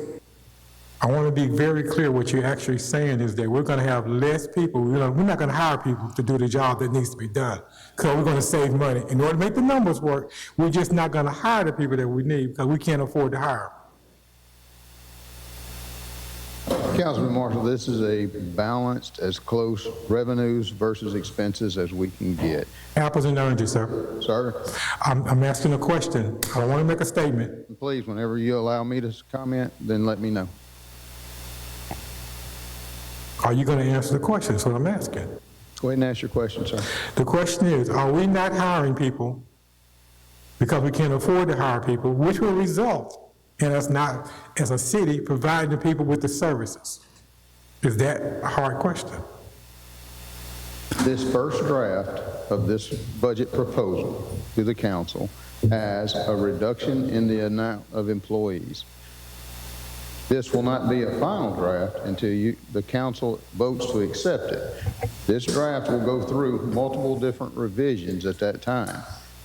Speaker 6: I want to be very clear what you're actually saying is that we're going to have less people. We're not going to hire people to do the job that needs to be done because we're going to save money. In order to make the numbers work, we're just not going to hire the people that we need because we can't afford to hire them.
Speaker 9: Councilman Marshall, this is a balanced, as close revenues versus expenses as we can get.
Speaker 6: Apples and oranges, sir.
Speaker 9: Sir?
Speaker 6: I'm asking a question. I don't want to make a statement.
Speaker 9: Please, whenever you allow me to comment, then let me know.
Speaker 6: Are you going to answer the question? That's what I'm asking.
Speaker 9: Go ahead and ask your question, sir.
Speaker 6: The question is, are we not hiring people because we can't afford to hire people, which will result in us not, as a city, providing the people with the services? Is that a hard question?
Speaker 9: This first draft of this budget proposal to the council has a reduction in the amount of employees. This will not be a final draft until the council votes to accept it. This draft will go through multiple different revisions at that time.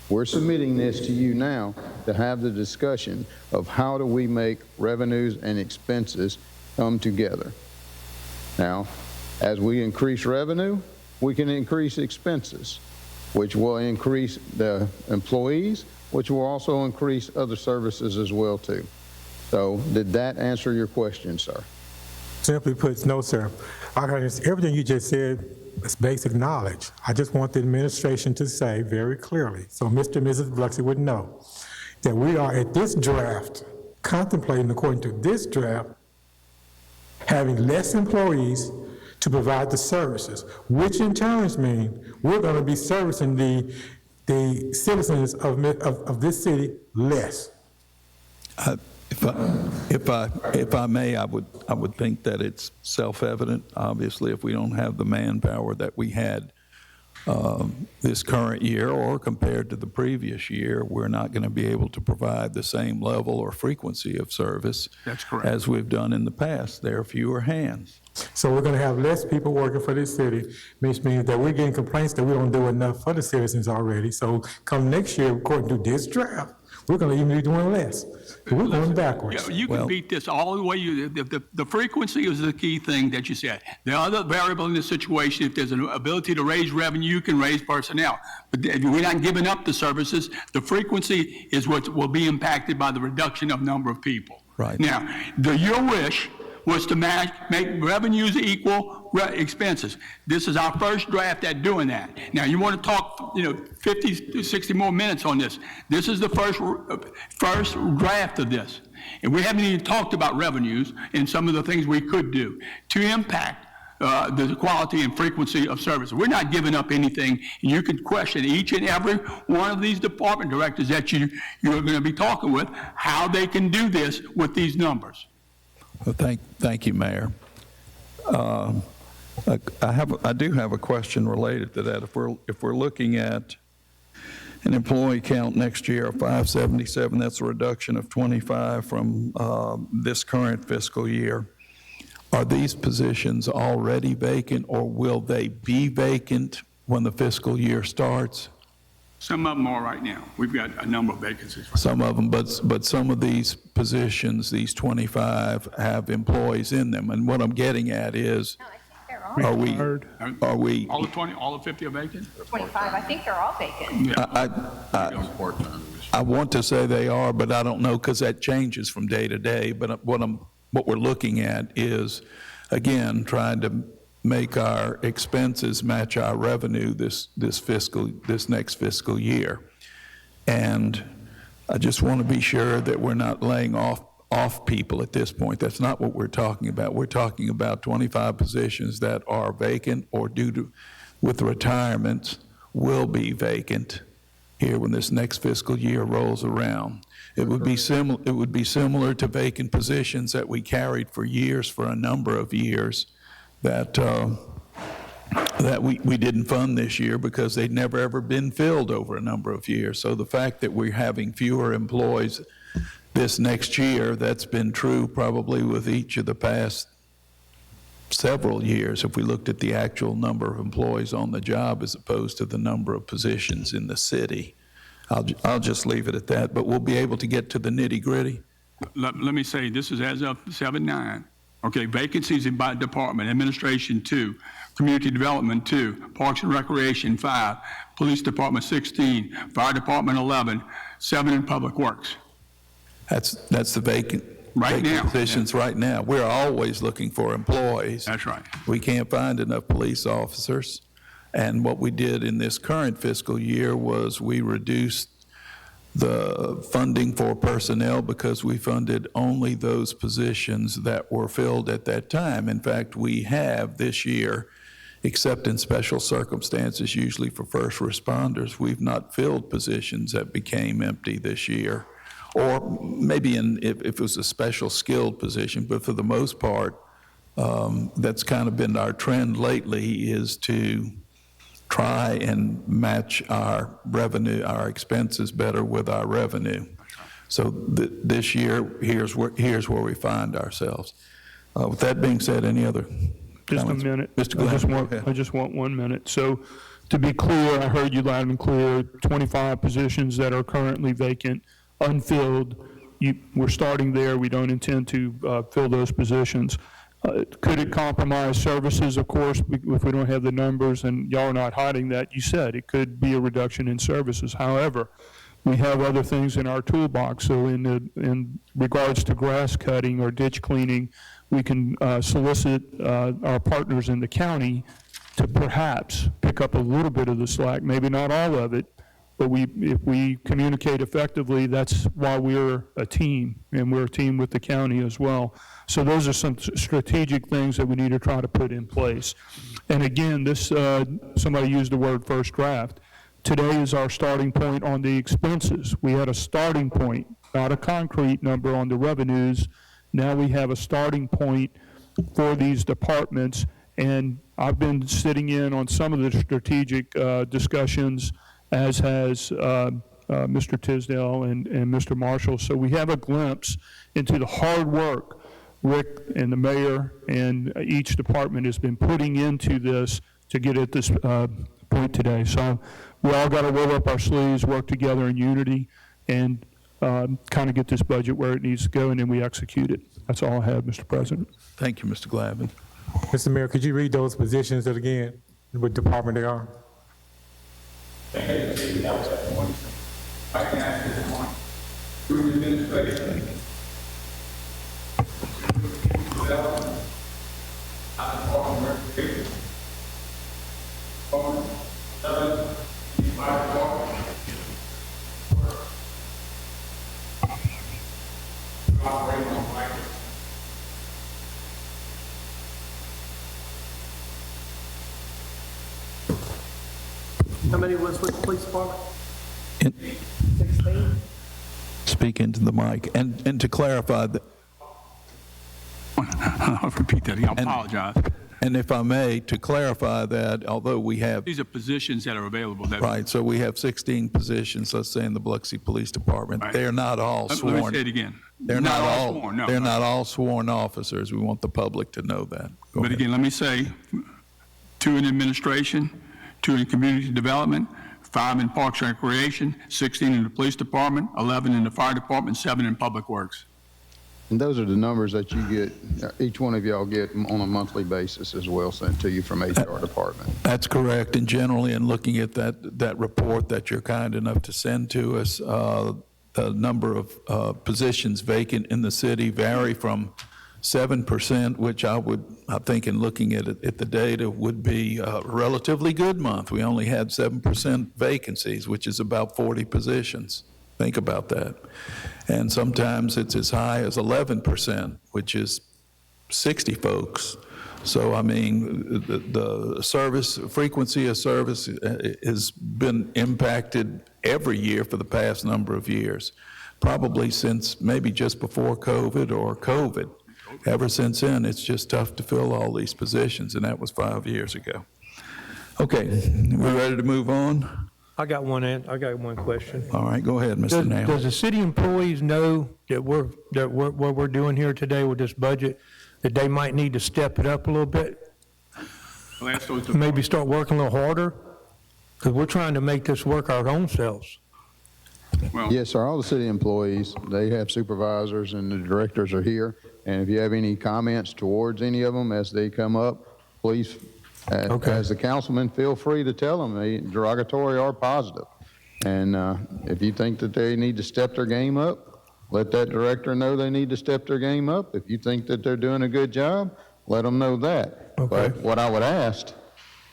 Speaker 9: We're submitting this to you now to have the discussion of how do we make revenues and expenses come together. Now, as we increase revenue, we can increase expenses, which will increase the employees, which will also increase other services as well too. So did that answer your question, sir?
Speaker 6: Simply put, no, sir. Everything you just said is basic knowledge. I just want the administration to say very clearly, so Mr. and Mrs. Biloxi would know, that we are at this draft, contemplating, according to this draft, having less employees to provide the services, which in turn means we're going to be servicing the citizens of this city less.
Speaker 1: If I may, I would think that it's self-evident. Obviously, if we don't have the manpower that we had this current year or compared to the previous year, we're not going to be able to provide the same level or frequency of service.
Speaker 3: That's correct.
Speaker 1: As we've done in the past. There are fewer hands.
Speaker 6: So we're going to have less people working for this city, which means that we're getting complaints that we don't do enough for the citizens already. So come next year, according to this draft, we're going to even be doing less. We're going backwards.
Speaker 3: You can beat this all the way. The frequency is the key thing that you said. The other variable in this situation, if there's an ability to raise revenue, you can raise personnel. But if we're not giving up the services, the frequency is what will be impacted by the reduction of number of people.
Speaker 1: Right.
Speaker 3: Now, your wish was to make revenues equal expenses. This is our first draft at doing that. Now, you want to talk, 50 to 60 more minutes on this. This is the first draft of this. And we haven't even talked about revenues and some of the things we could do to impact the quality and frequency of service. We're not giving up anything. And you can question each and every one of these department directors that you're going to be talking with, how they can do this with these numbers.
Speaker 1: Well, thank you, Mayor. I do have a question related to that. If we're looking at an employee count next year of 577, that's a reduction of 25 from this current fiscal year. are these positions already vacant, or will they be vacant when the fiscal year starts?
Speaker 3: Some of them are right now. We've got a number of vacancies.
Speaker 1: Some of them, but some of these positions, these 25, have employees in them. And what I'm getting at is, are we,
Speaker 3: All the 20, all the 50 are vacant?
Speaker 2: 25, I think they're all vacant.
Speaker 1: I want to say they are, but I don't know, because that changes from day to day. But what we're looking at is, again, trying to make our expenses match our revenue this next fiscal year. And I just want to be sure that we're not laying off people at this point. That's not what we're talking about. We're talking about 25 positions that are vacant or with retirements will be vacant here when this next fiscal year rolls around. It would be similar to vacant positions that we carried for years, for a number of years, that we didn't fund this year because they'd never ever been filled over a number of years. So the fact that we're having fewer employees this next year, that's been true probably with each of the past several years, if we looked at the actual number of employees on the job as opposed to the number of positions in the city. I'll just leave it at that, but we'll be able to get to the nitty-gritty.
Speaker 3: Let me say, this is as of 7/9. Okay, vacancies in by department: administration 2, community development 2, parks and recreation 5, police department 16, fire department 11, 7 in public works.
Speaker 1: That's the vacant positions right now. We're always looking for employees.
Speaker 3: That's right.
Speaker 1: We can't find enough police officers. And what we did in this current fiscal year was we reduced the funding for personnel because we funded only those positions that were filled at that time. In fact, we have this year, except in special circumstances, usually for first responders, we've not filled positions that became empty this year. Or maybe if it was a special skilled position, but for the most part, that's kind of been our trend lately, is to try and match our revenue, our expenses better with our revenue. So this year, here's where we find ourselves. With that being said, any other comments?
Speaker 5: Just a minute.
Speaker 1: Mr. Glenn,
Speaker 5: I just want 1 minute. So to be clear, I heard you loud and clear, 25 positions that are currently vacant, unfilled. We're starting there. We don't intend to fill those positions. Could it compromise services? Of course, if we don't have the numbers, and y'all are not hiding that. You said it could be a reduction in services. However, we have other things in our toolbox. So in regards to grass cutting or ditch cleaning, we can solicit our partners in the county to perhaps pick up a little bit of the slack, maybe not all of it, but if we communicate effectively, that's why we're a team, and we're a team with the county as well. So those are some strategic things that we need to try to put in place. And again, this somebody used the word first draft. Today is our starting point on the expenses. We had a starting point, not a concrete number on the revenues. Now we have a starting point for these departments, and I've been sitting in on some of the strategic discussions, as has Mr. Tisdale and Mr. Marshall. So we have a glimpse into the hard work Rick and the mayor and each department has been putting into this to get at this point today. So we all got to roll up our sleeves, work together in unity, and kind of get this budget where it needs to go, and then we execute it. That's all I have, Mr. President.
Speaker 1: thank you, Mr. Glavin.
Speaker 6: Mr. Mayor, could you read those positions again, what department they are?
Speaker 3: I can ask you this one. Through the administration. Development. Recreation.
Speaker 7: How many was with the police department?
Speaker 1: Speak into the mic. And to clarify,
Speaker 3: I'll repeat that again. I apologize.
Speaker 1: And if I may, to clarify that, although we have,
Speaker 3: These are positions that are available. That-
Speaker 1: right, so we have 16 positions, let's say, in the Biloxi Police Department.
Speaker 3: Right.
Speaker 1: They're not all
Speaker 3: Let
Speaker 1: sworn.
Speaker 3: me say it again.
Speaker 1: They're not all
Speaker 3: sworn, no.
Speaker 1: They're not all sworn officers. We want the public to know that. Go
Speaker 3: But
Speaker 1: ahead.
Speaker 3: again, let me say, 2 in administration, 2 in community development, 5 in Parks and Recreation, 16 in the police department, 11 in the fire department, 7 in public works.
Speaker 9: And those are the numbers that you get, each one of y'all get on a monthly basis as well, sent to you from HR department.
Speaker 1: That's correct. And generally, in looking at that report that you're kind enough to send to us, the number of positions vacant in the city vary from 7%, which I think in looking at it, at the data, would be a relatively good month. We only had 7% vacancies, which is about 40 positions. Think about that. And sometimes it's as high as 11%, which is 60 folks. So, I mean, the service, frequency of service has been impacted every year for the past number of years, probably since maybe just before COVID or COVID. Ever since then, it's just tough to fill all these positions, and that was 5 years ago. Okay, we're ready to move on?
Speaker 10: I got one question.
Speaker 1: All right, go ahead, Mr. Nail.
Speaker 10: Does the city employees know that what we're doing here today with this budget, that they might need to step it up a little bit?
Speaker 3: I'll ask those
Speaker 10: Maybe start working a little harder? Because we're trying to make this work our own selves.
Speaker 3: Well,
Speaker 9: Yes, sir, all the city employees, they have supervisors and the directors are here. And if you have any comments towards any of them as they come up, please,
Speaker 10: Okay.
Speaker 9: as the councilman, feel free to tell them, derogatory or positive. And if you think that they need to step their game up, let that director know they need to step their game up. If you think that they're doing a good job, let them know that.
Speaker 10: Okay.
Speaker 9: But what I would ask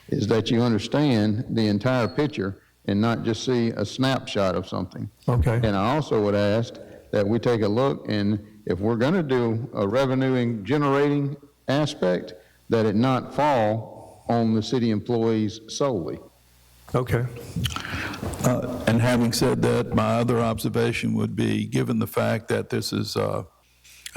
Speaker 9: is that you understand the entire picture and not just see a snapshot of something.
Speaker 10: Okay.
Speaker 9: And I also would ask that we take a look, and if we're going to do a revenue generating aspect, that it not fall on the city employees solely.
Speaker 10: Okay.
Speaker 1: And having said that, my other observation would be, given the fact that this is a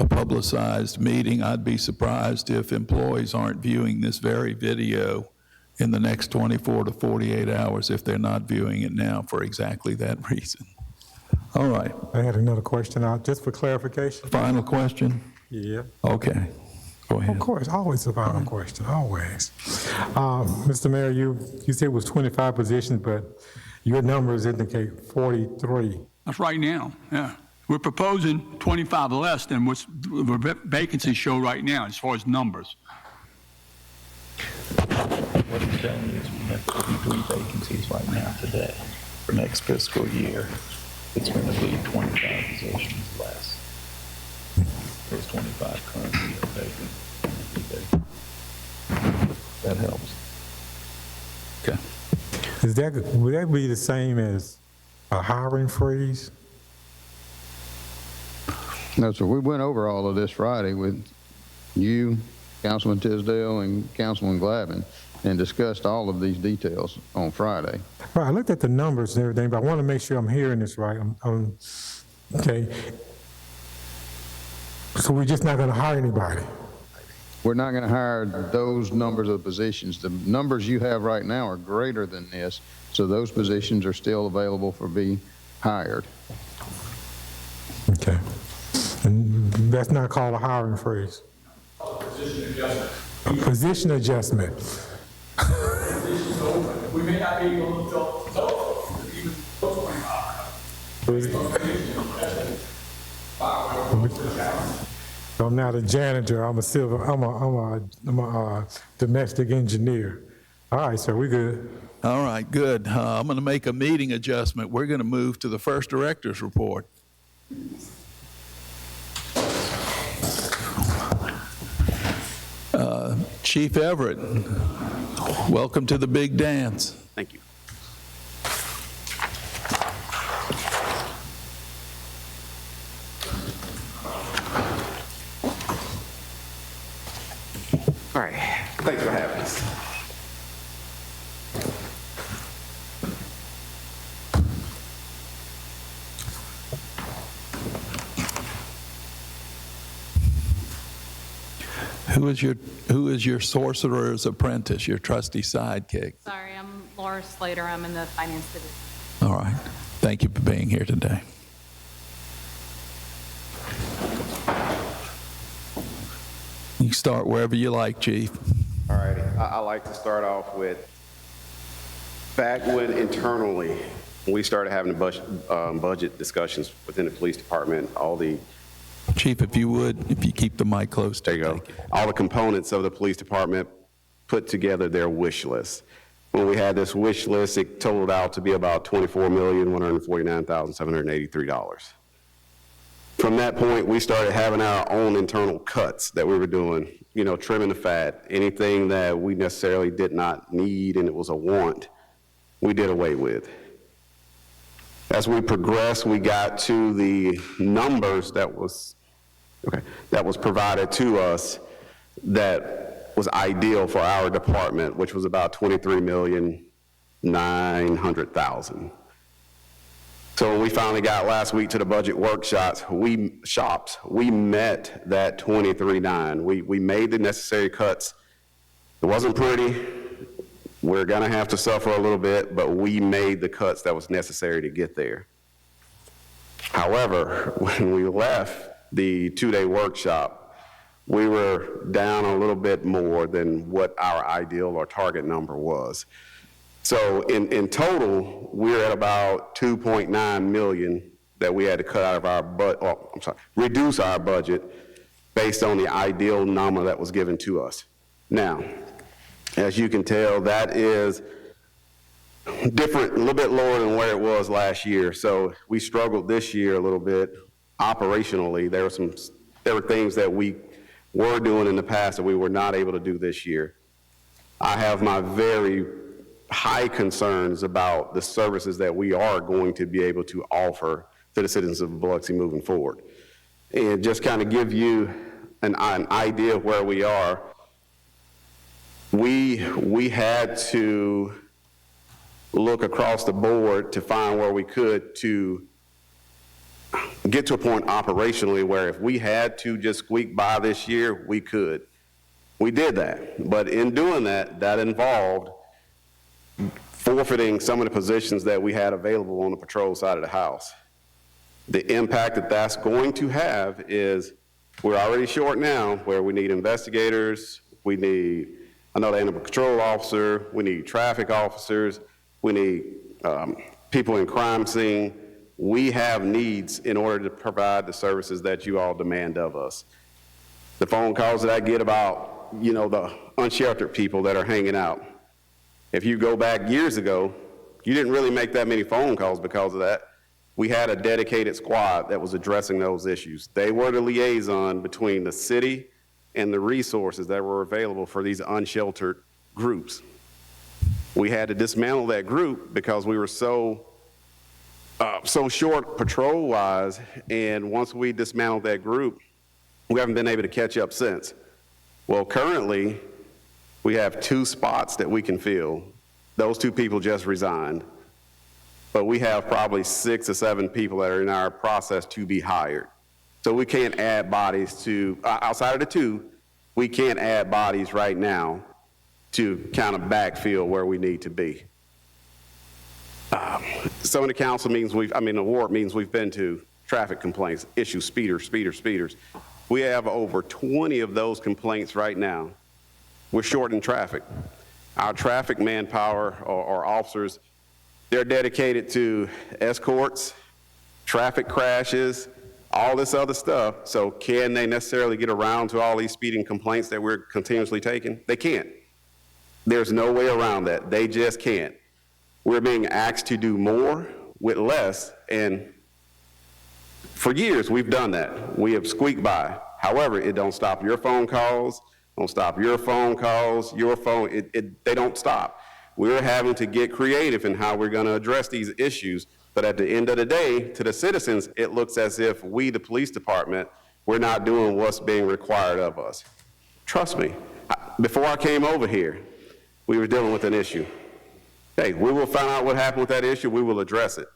Speaker 1: publicized meeting, I'd be surprised if employees aren't viewing this very video in the next 24 to 48 hours if they're not viewing it now for exactly that reason. All right,
Speaker 6: I had another question out, just for clarification.
Speaker 1: final question?
Speaker 6: Yeah.
Speaker 1: Okay, go ahead.
Speaker 6: Of course, always a final question, always. Mr. Mayor, you said it was 25 positions, but your numbers indicate 43.
Speaker 3: that's right now, yeah. We're proposing 25 less than what's the vacancies show right now as far as numbers.
Speaker 1: What I'm telling you is we have 43 vacancies right now today. For next fiscal year, it's going to be 25 positions less. There's 25 currently vacant. That helps. Okay.
Speaker 6: Would that be the same as a hiring freeze?
Speaker 9: No, sir, we went over all of this Friday with you, Councilman Tisdale, and Councilman Glavin, and discussed all of these details on Friday.
Speaker 6: Right, I looked at the numbers and everything, but I want to make sure I'm hearing this right. Okay. So we're just not going to hire anybody?
Speaker 9: We're not going to hire those numbers of positions. The numbers you have right now are greater than this, so those positions are still available for being hired.
Speaker 6: Okay. And that's not called a hiring freeze?
Speaker 3: Position adjustment.
Speaker 6: Position adjustment.
Speaker 3: We may not be able to fill even 25.
Speaker 6: So I'm not a janitor, I'm a domestic engineer. All right, sir, we good.
Speaker 1: All right, good. I'm going to make a meeting adjustment. We're going to move to the first director's report. Chief Everett, welcome to the big dance.
Speaker 11: Thank you. All right, thanks for having us.
Speaker 1: Who is your sorcerer's apprentice, your trusty sidekick?
Speaker 12: Sorry, I'm Laura Slater. I'm in the finance division.
Speaker 1: All right. Thank you for being here today. You can start wherever you like, Chief.
Speaker 11: All righty. I like to start off with, back when internally, we started having budget discussions within the police department, all the,
Speaker 1: Chief, if you keep the mic close.
Speaker 11: there you go, all the components of the police department put together their wish list. When we had this wish list, it totaled out to be about $24,149,783. From that point, we started having our own internal cuts that we were doing, you know, trimming the fat. Anything that we necessarily did not need and it was a want, we did away with. As we progressed, we got to the numbers that was provided to us that was ideal for our department, which was about $23,900,000. So when we finally got last week to the budget workshops, we met that 23.9. We made the necessary cuts. It wasn't pretty. We're gonna have to suffer a little bit, but we made the cuts that was necessary to get there. However, when we left the two-day workshop, we were down a little bit more than what our ideal or target number was. So in total, we're at about 2.9 million that we had to cut out of our reduce our budget based on the ideal number that was given to us. Now, as you can tell, that is different, a little bit lower than where it was last year. So we struggled this year a little bit operationally. There were things that we were doing in the past that we were not able to do this year. I have my very high concerns about the services that we are going to be able to offer to the citizens of Biloxi moving forward. And just kind of give you an idea of where we are, we had to look across the board to find where we could to get to a point operationally where if we had to just squeak by this year, we could. We did that, but in doing that, that involved forfeiting some of the positions that we had available on the patrol side of the house. The impact that that's going to have is we're already short now where we need investigators, we need another animal control officer, we need traffic officers, we need people in crime scene. We have needs in order to provide the services that you all demand of us. The phone calls that I get about, you know, the unsheltered people that are hanging out. If you go back years ago, you didn't really make that many phone calls because of that. We had a dedicated squad that was addressing those issues. They were the liaison between the city and the resources that were available for these unsheltered groups. We had to dismantle that group because we were so short patrol-wise, and once we dismantled that group, we haven't been able to catch up since. Well, currently, we have 2 spots that we can fill. Those 2 people just resigned. But we have probably 6 or 7 people that are in our process to be hired. So we can't add bodies to, outside of the 2, we can't add bodies right now to kind of backfill where we need to be. Some of the council meetings the ward meetings we've been to, traffic complaints, issues, speeders. We have over 20 of those complaints right now. We're short in traffic. Our traffic manpower or officers, they're dedicated to escorts, traffic crashes, all this other stuff. So can they necessarily get around to all these speeding complaints that we're continuously taking? They can't. There's no way around that. They just can't. We're being asked to do more with less, and for years we've done that. We have squeaked by. However, it don't stop your phone calls, your phone, they don't stop. We're having to get creative in how we're gonna address these issues, but at the end of the day, to the citizens, it looks as if we, the police department, we're not doing what's being required of us. Trust me, before I came over here, we were dealing with an issue. Hey, we will find out what happened with that issue, we will address it.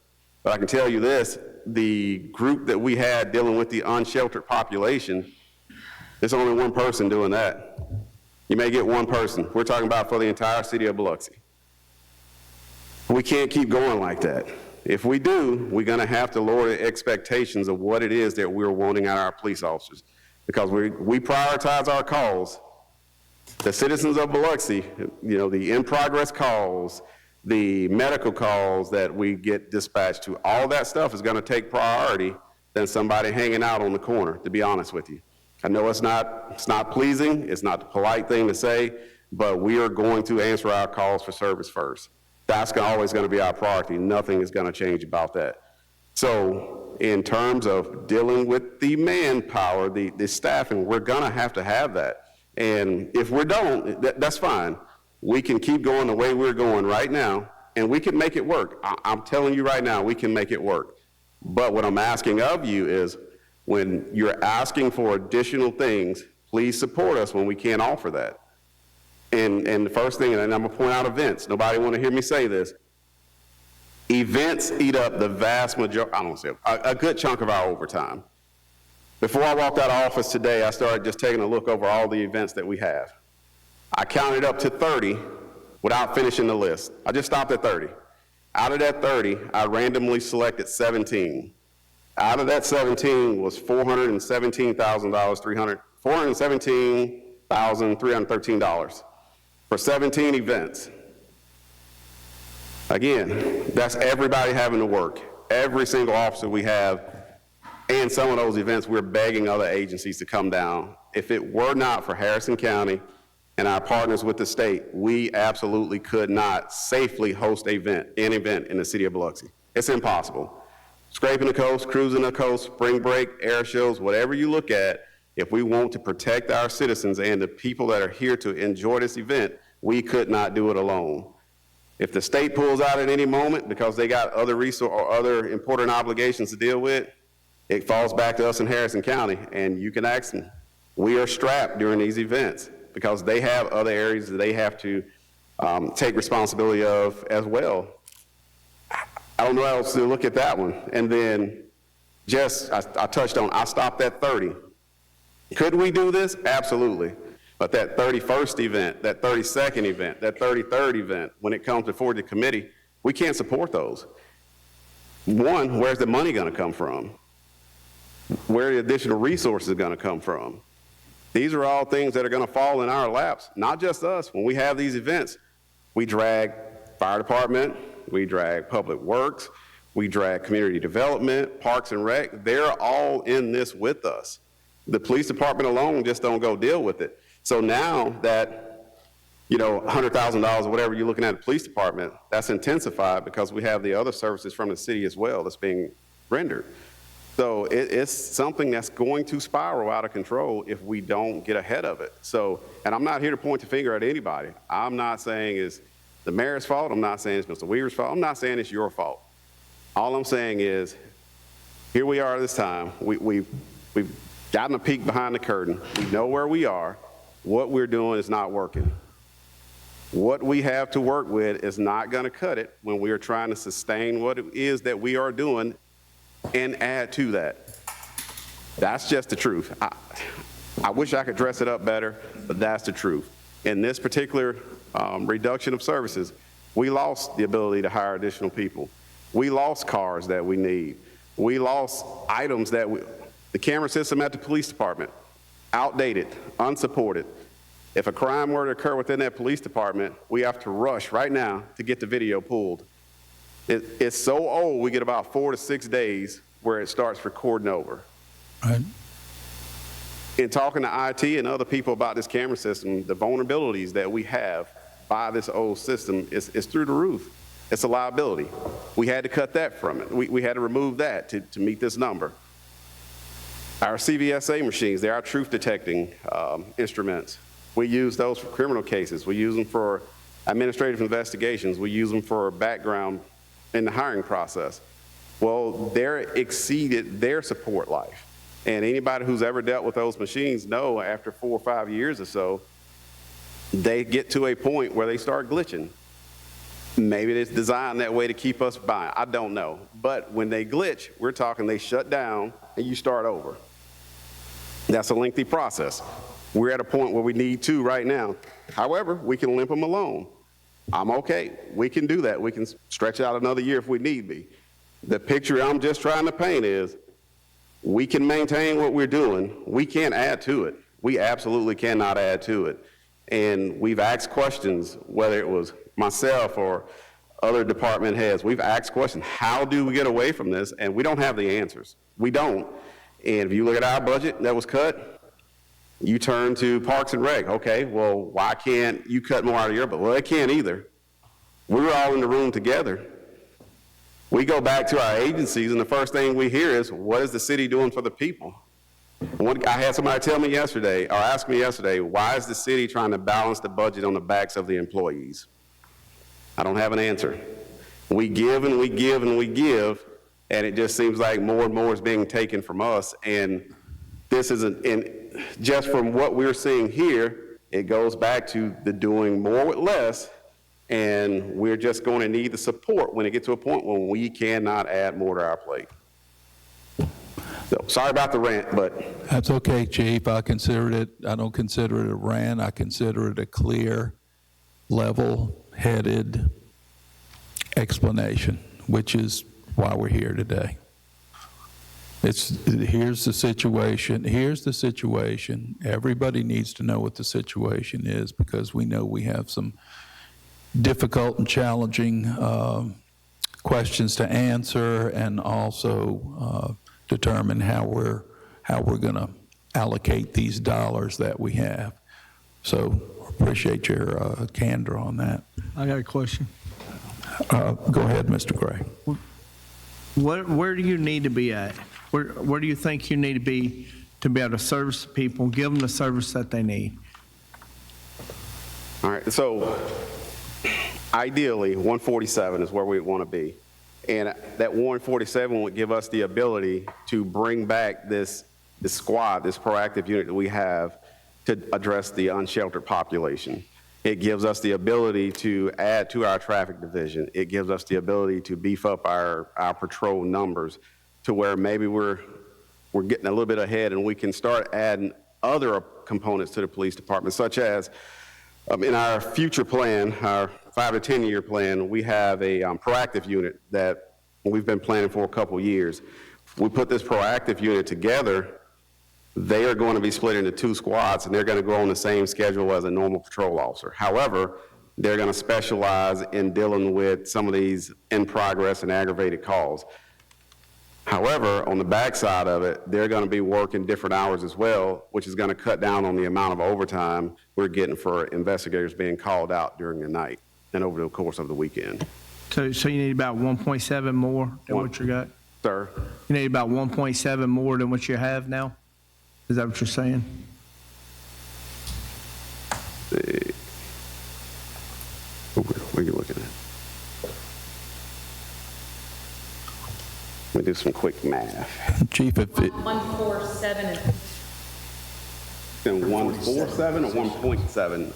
Speaker 11: But I can tell you this, the group that we had dealing with the unsheltered population, There's only one person doing that. You may get one person. We're talking about for the entire city of Biloxi. We can't keep going like that. If we do, we're going to have to lower the expectations of what it is that we're wanting out of our police officers, because we prioritize our calls. The citizens of Biloxi, you know, the in-progress calls, the medical calls that we get dispatched to, all that stuff is going to take priority than somebody hanging out on the corner, to be honest with you. I know it's not pleasing, it's not the polite thing to say, but we are going to answer our calls for service first. That's always going to be our priority. Nothing is going to change about that. So in terms of dealing with the manpower, the staffing, we're going to have that. And if we don't, that's fine. We can keep going the way we're going right now, and we can make it work. I'm telling you right now, we can make it work. But what I'm asking of you is, when you're asking for additional things, please support us when we can't offer that. And the first thing, and I'm going to point out events. Nobody want to hear me say this. Events eat up the vast majority, I don't say a good chunk of our overtime. Before I walked out of office today, I started just taking a look over all the events that we have. I counted up to 30 without finishing the list. I just stopped at 30. Out of that 30, I randomly selected 17. Out of that 17 was $417,313 for 17 events. Again, that's everybody having to work. Every single officer we have, and some of those events we're begging other agencies to come down. If it were not for Harrison County and our partners with the state, we absolutely could not safely host an event in the city of Biloxi. It's impossible. Scraping the coast, cruising the coast, spring break, air shows, whatever you look at, if we want to protect our citizens and the people that are here to enjoy this event, we could not do it alone. If the state pulls out at any moment because they got other resources or other important obligations to deal with, it falls back to us in Harrison County, and you can ask them. We are strapped during these events because they have other areas that they have to take responsibility of as well. I don't know how else to look at that one. And then I touched on, I stopped at 30. Could we do this? Absolutely. But that 31st event, that 32nd event, that 33rd event, when it comes before the committee, we can't support those. One, where's the money going to come from? Where are the additional resources going to come from? These are all things that are going to fall in our laps, not just us. When we have these events, we drag fire department, we drag public works, we drag community development, parks and rec. They're all in this with us. The police department alone just don't go deal with it. So now that, you know, $100,000 or whatever you're looking at the police department, that's intensified because we have the other services from the city as well that's being rendered. So it's something that's going to spiral out of control if we don't get ahead of it. So, and I'm not here to point the finger at anybody. I'm not saying it's the mayor's fault. I'm not saying it's Mr. Weaver's fault. I'm not saying it's your fault. All I'm saying is, here we are this time. We've gotten a peek behind the curtain. We know where we are. What we're doing is not working. What we have to work with is not going to cut it when we are trying to sustain what it is that we are doing and add to that. That's just the truth. I wish I could dress it up better, but that's the truth. In this particular reduction of services, we lost the ability to hire additional people. We lost cars that we need. We lost items that the camera system at the police department, outdated, unsupported. If a crime were to occur within that police department, we have to rush right now to get the video pulled. It's so old, we get about 4 to 6 days where it starts recording over.
Speaker 1: Right.
Speaker 11: In talking to IT and other people about this camera system, the vulnerabilities that we have by this old system is through the roof. It's a liability. We had to cut that from it. We had to remove that to meet this number. Our CVSA machines, they are truth detecting instruments. We use those for criminal cases. We use them for administrative investigations. We use them for background in the hiring process. Well, they're exceeded their support life. And anybody who's ever dealt with those machines know after 4 or 5 years or so, they get to a point where they start glitching. Maybe it's designed that way to keep us by. I don't know. But when they glitch, we're talking they shut down and you start over. That's a lengthy process. We're at a point where we need 2 right now. However, we can limp them along. I'm okay. We can do that. We can stretch it out another year if we need be. The picture I'm just trying to paint is we can maintain what we're doing. We can't add to it. We absolutely cannot add to it. And we've asked questions, whether it was myself or other department heads, we've asked questions, how do we get away from this? And we don't have the answers. We don't. And if you look at our budget that was cut, you turn to Parks and Rec. Okay, well, why can't you cut more out of your budget? Well, they can't either. We were all in the room together. We go back to our agencies, and the first thing we hear is, what is the city doing for the people? I had somebody tell me yesterday, or ask me yesterday, why is the city trying to balance the budget on the backs of the employees? I don't have an answer. We give and we give and we give, and it just seems like more and more is being taken from us. And this isn't, and just from what we're seeing here, it goes back to the doing more with less, and we're just going to need the support when it gets to a point when we cannot add more to our plate. So, sorry about the rant, but.
Speaker 1: That's okay, Chief. I don't consider it a rant. I consider it a clear, level-headed explanation, which is why we're here today. Here's the situation. Everybody needs to know what the situation is, because we know we have some difficult and challenging questions to answer, and also determine how we're going to allocate these dollars that we have. So appreciate your candor on that.
Speaker 13: I got a question.
Speaker 1: Go ahead, Mr. Gray.
Speaker 13: Where do you need to be at? Where do you think you need to be able to service the people, give them the service that they need?
Speaker 11: All right, so ideally, 147 is where we want to be. And that 147 would give us the ability to bring back this squad, this proactive unit that we have to address the unsheltered population. It gives us the ability to add to our traffic division. It gives us the ability to beef up our patrol numbers to where maybe we're getting a little bit ahead, and we can start adding other components to the police department, such as in our future plan, our 5 to 10 year plan, we have a proactive unit that we've been planning for a couple years. We put this proactive unit together. They are going to be split into 2 squads, and they're going to go on the same schedule as a normal patrol officer. However, they're going to specialize in dealing with some of these in progress and aggravated calls. However, on the backside of it, they're going to be working different hours as well, which is going to cut down on the amount of overtime we're getting for investigators being called out during the night and over the course of the weekend.
Speaker 13: So you need about 1.7 more than what you got?
Speaker 11: Sir?
Speaker 13: You need about 1.7 more than what you have now? Is that what you're saying?
Speaker 11: What are you looking at? Let me do some quick math.
Speaker 1: Chief, if it,
Speaker 12: 147 is
Speaker 11: Then 147 or 1.7?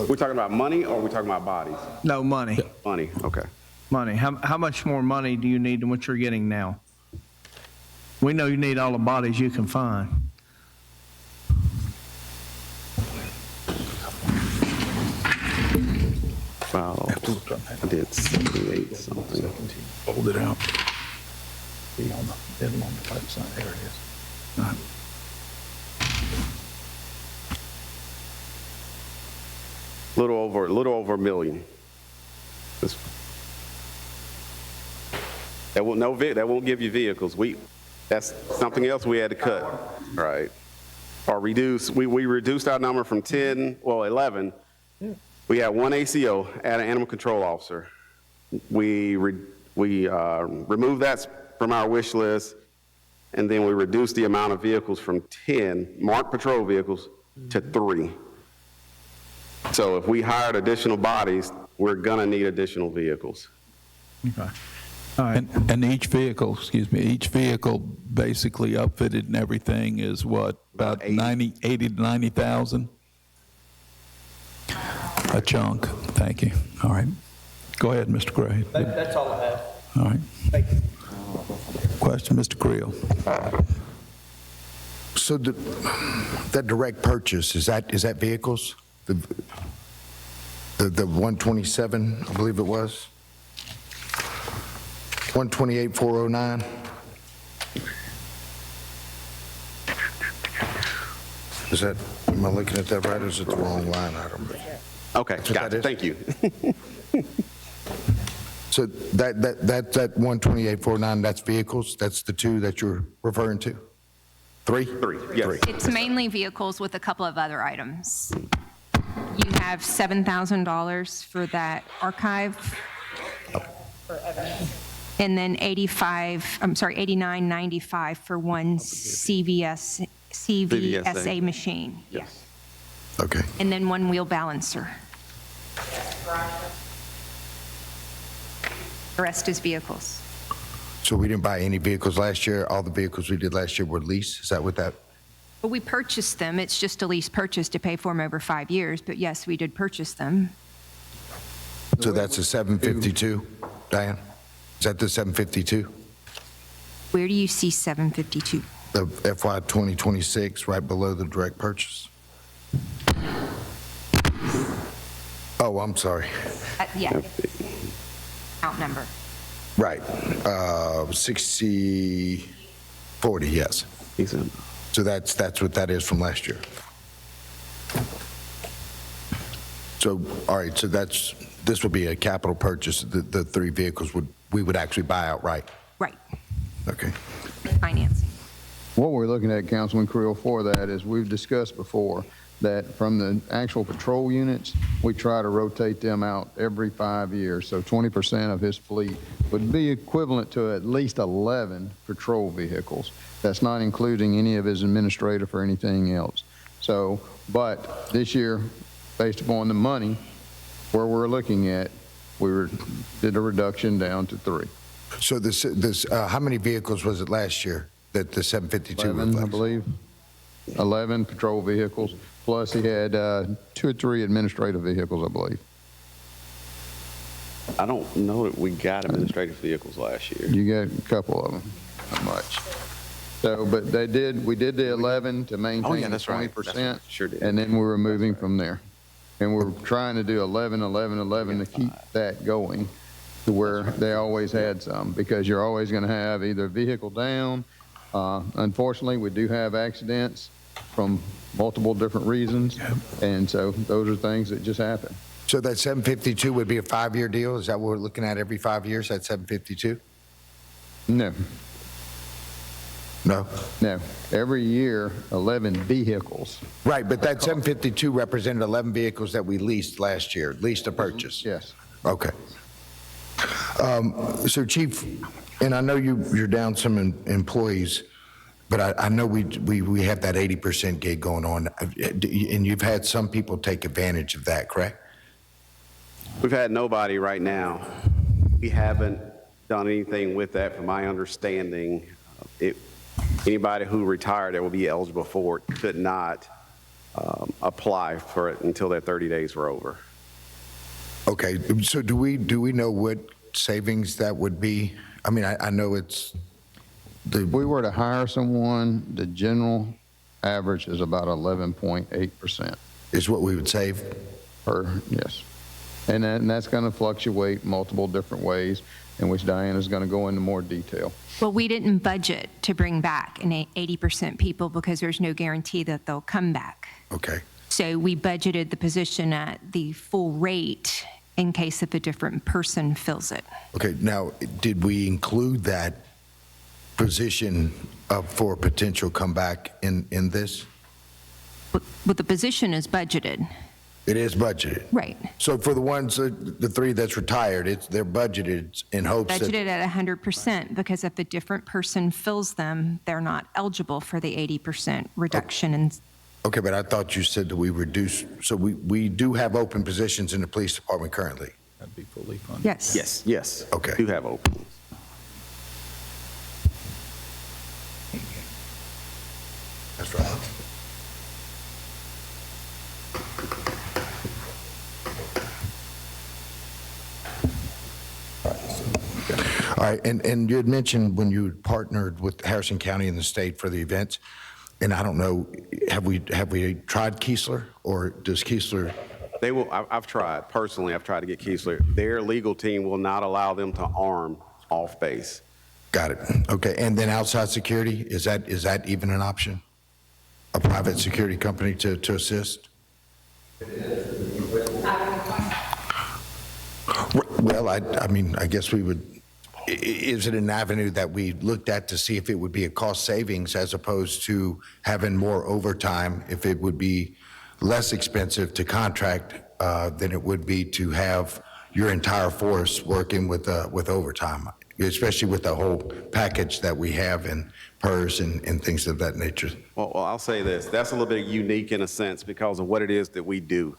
Speaker 11: We're talking about money, or are we talking about bodies?
Speaker 13: No, money.
Speaker 11: Money, okay.
Speaker 13: Money. How much more money do you need than what you're getting now? We know you need all the bodies you can find.
Speaker 11: Wow, I did 78 something.
Speaker 1: hold it out. Be on the website. There it is.
Speaker 11: Little over $1 million. That won't give you vehicles. That's something else we had to cut, right? Or reduce. We reduced our number from 11. We had 1 ACO, add an animal control officer. We removed that from our wish list, and then we reduced the amount of vehicles from 10 marked patrol vehicles to 3. So if we hired additional bodies, we're gonna need additional vehicles.
Speaker 13: Okay. All right.
Speaker 1: And each vehicle basically upfitted and everything is what, about 80 to 90,000? A chunk, thank you. All right. Go ahead, Mr. Gray.
Speaker 13: That's all I have.
Speaker 1: All right.
Speaker 13: Thank you.
Speaker 1: Question, Mr. Creel.
Speaker 14: So that direct purchase, is that vehicles? The 127, I believe it was? 128,409? Is that, am I looking at that right, or is it the wrong line item?
Speaker 11: Okay,
Speaker 14: That's what
Speaker 11: got
Speaker 14: that
Speaker 11: it.
Speaker 14: is?
Speaker 11: Thank you.
Speaker 14: So that 128,409, that's vehicles? That's the two that you're referring to? Three?
Speaker 11: Three, yes.
Speaker 14: Three.
Speaker 2: It's mainly vehicles with a couple of other items. You have $7,000 for that archive. And then $89.95 for one CVSA machine.
Speaker 11: Yes.
Speaker 14: Okay.
Speaker 2: And then one wheel balancer. The rest is vehicles.
Speaker 14: So we didn't buy any vehicles last year? All the vehicles we did last year were leased? Is that what that?
Speaker 2: But we purchased them. It's just a lease purchase to pay for them over 5 years. But yes, we did purchase them.
Speaker 14: So that's a 752, Diane? Is that the 752?
Speaker 2: Where do you see 752?
Speaker 14: The FY 2026, right below the direct purchase? Oh, I'm sorry.
Speaker 2: Yeah. Count number.
Speaker 14: Right. 6040, yes. So that's what that is from last year. So, all right, so this would be a capital purchase. The three vehicles we would actually buy outright.
Speaker 2: Right.
Speaker 14: Okay.
Speaker 2: Financing.
Speaker 9: What we're looking at, Councilman Creel, for that is we've discussed before that from the actual patrol units, we try to rotate them out every 5 years. So 20% of his fleet would be equivalent to at least 11 patrol vehicles. That's not including any of his administrative or anything else. So, but this year, based upon the money, where we're looking at, did a reduction down to 3.
Speaker 14: So this how many vehicles was it last year that the 752
Speaker 9: 11,
Speaker 14: reflects?
Speaker 9: I believe. 11 patrol vehicles, plus he had 2 or 3 administrative vehicles, I believe.
Speaker 11: I don't know that we got administrative vehicles last year.
Speaker 9: You got a couple of them, not much. So, but we did the 11 to maintain the
Speaker 11: that's right.
Speaker 9: 20%.
Speaker 11: Sure did.
Speaker 9: And then we're moving from there. And we're trying to do 11, 11, 11 to keep that going to where they always had some, because you're always going to have either vehicle down. Unfortunately, we do have accidents from multiple different reasons. And so those are things that just happen.
Speaker 14: So that 752 would be a 5-year deal? Is that what we're looking at every 5 years, that 752?
Speaker 9: No.
Speaker 14: No?
Speaker 9: No. Every year, 11 vehicles.
Speaker 14: Right, but that 752 represented 11 vehicles that we leased last year, leased a purchase?
Speaker 9: Yes.
Speaker 14: Okay. So Chief, and I know you're down some employees, but I know we have that 80% gig going on, and you've had some people take advantage of that, correct?
Speaker 11: We've had nobody right now. We haven't done anything with that, from my understanding. Anybody who retired that will be eligible for it could not apply for it until their 30 days were over.
Speaker 14: Okay, so do we know what savings that would be? I mean, I know it's
Speaker 9: If we were to hire someone, the general average is about 11.8%.
Speaker 14: is what we would save?
Speaker 9: Yes. And that's going to fluctuate multiple different ways, in which Diane is going to go into more detail.
Speaker 2: Well, we didn't budget to bring back an 80% people because there's no guarantee that they'll come back.
Speaker 14: Okay.
Speaker 2: So we budgeted the position at the full rate in case if a different person fills it.
Speaker 14: Okay, now, did we include that position for a potential comeback in this?
Speaker 2: But the position is budgeted.
Speaker 14: It is budgeted?
Speaker 2: Right.
Speaker 14: So for the ones, the 3 that's retired, they're budgeted in hopes that...
Speaker 2: Budgeted at 100% because if a different person fills them, they're not eligible for the 80% reduction in.
Speaker 14: Okay, but I thought you said that we reduced, so we do have open positions in the police department currently?
Speaker 1: That'd be fully funded.
Speaker 2: Yes.
Speaker 11: Yes.
Speaker 14: Okay.
Speaker 11: Do have openings.
Speaker 14: That's right. All right, and you had mentioned when you partnered with Harrison County and the state for the events, And I don't know, have we tried Keesler, or does Keesler?
Speaker 11: They will, I've tried, personally, I've tried to get Keesler. Their legal team will not allow them to arm off base.
Speaker 14: Got it. Okay. And then outside security, is that even an option? A private security company to assist? Well, I mean, I guess we would, is it an avenue that we looked at to see if it would be a cost savings as opposed to having more overtime, if it would be less expensive to contract than it would be to have your entire force working with overtime, especially with the whole package that we have in PERS and things of that nature?
Speaker 11: Well, I'll say this, that's a little bit unique in a sense because of what it is that we do.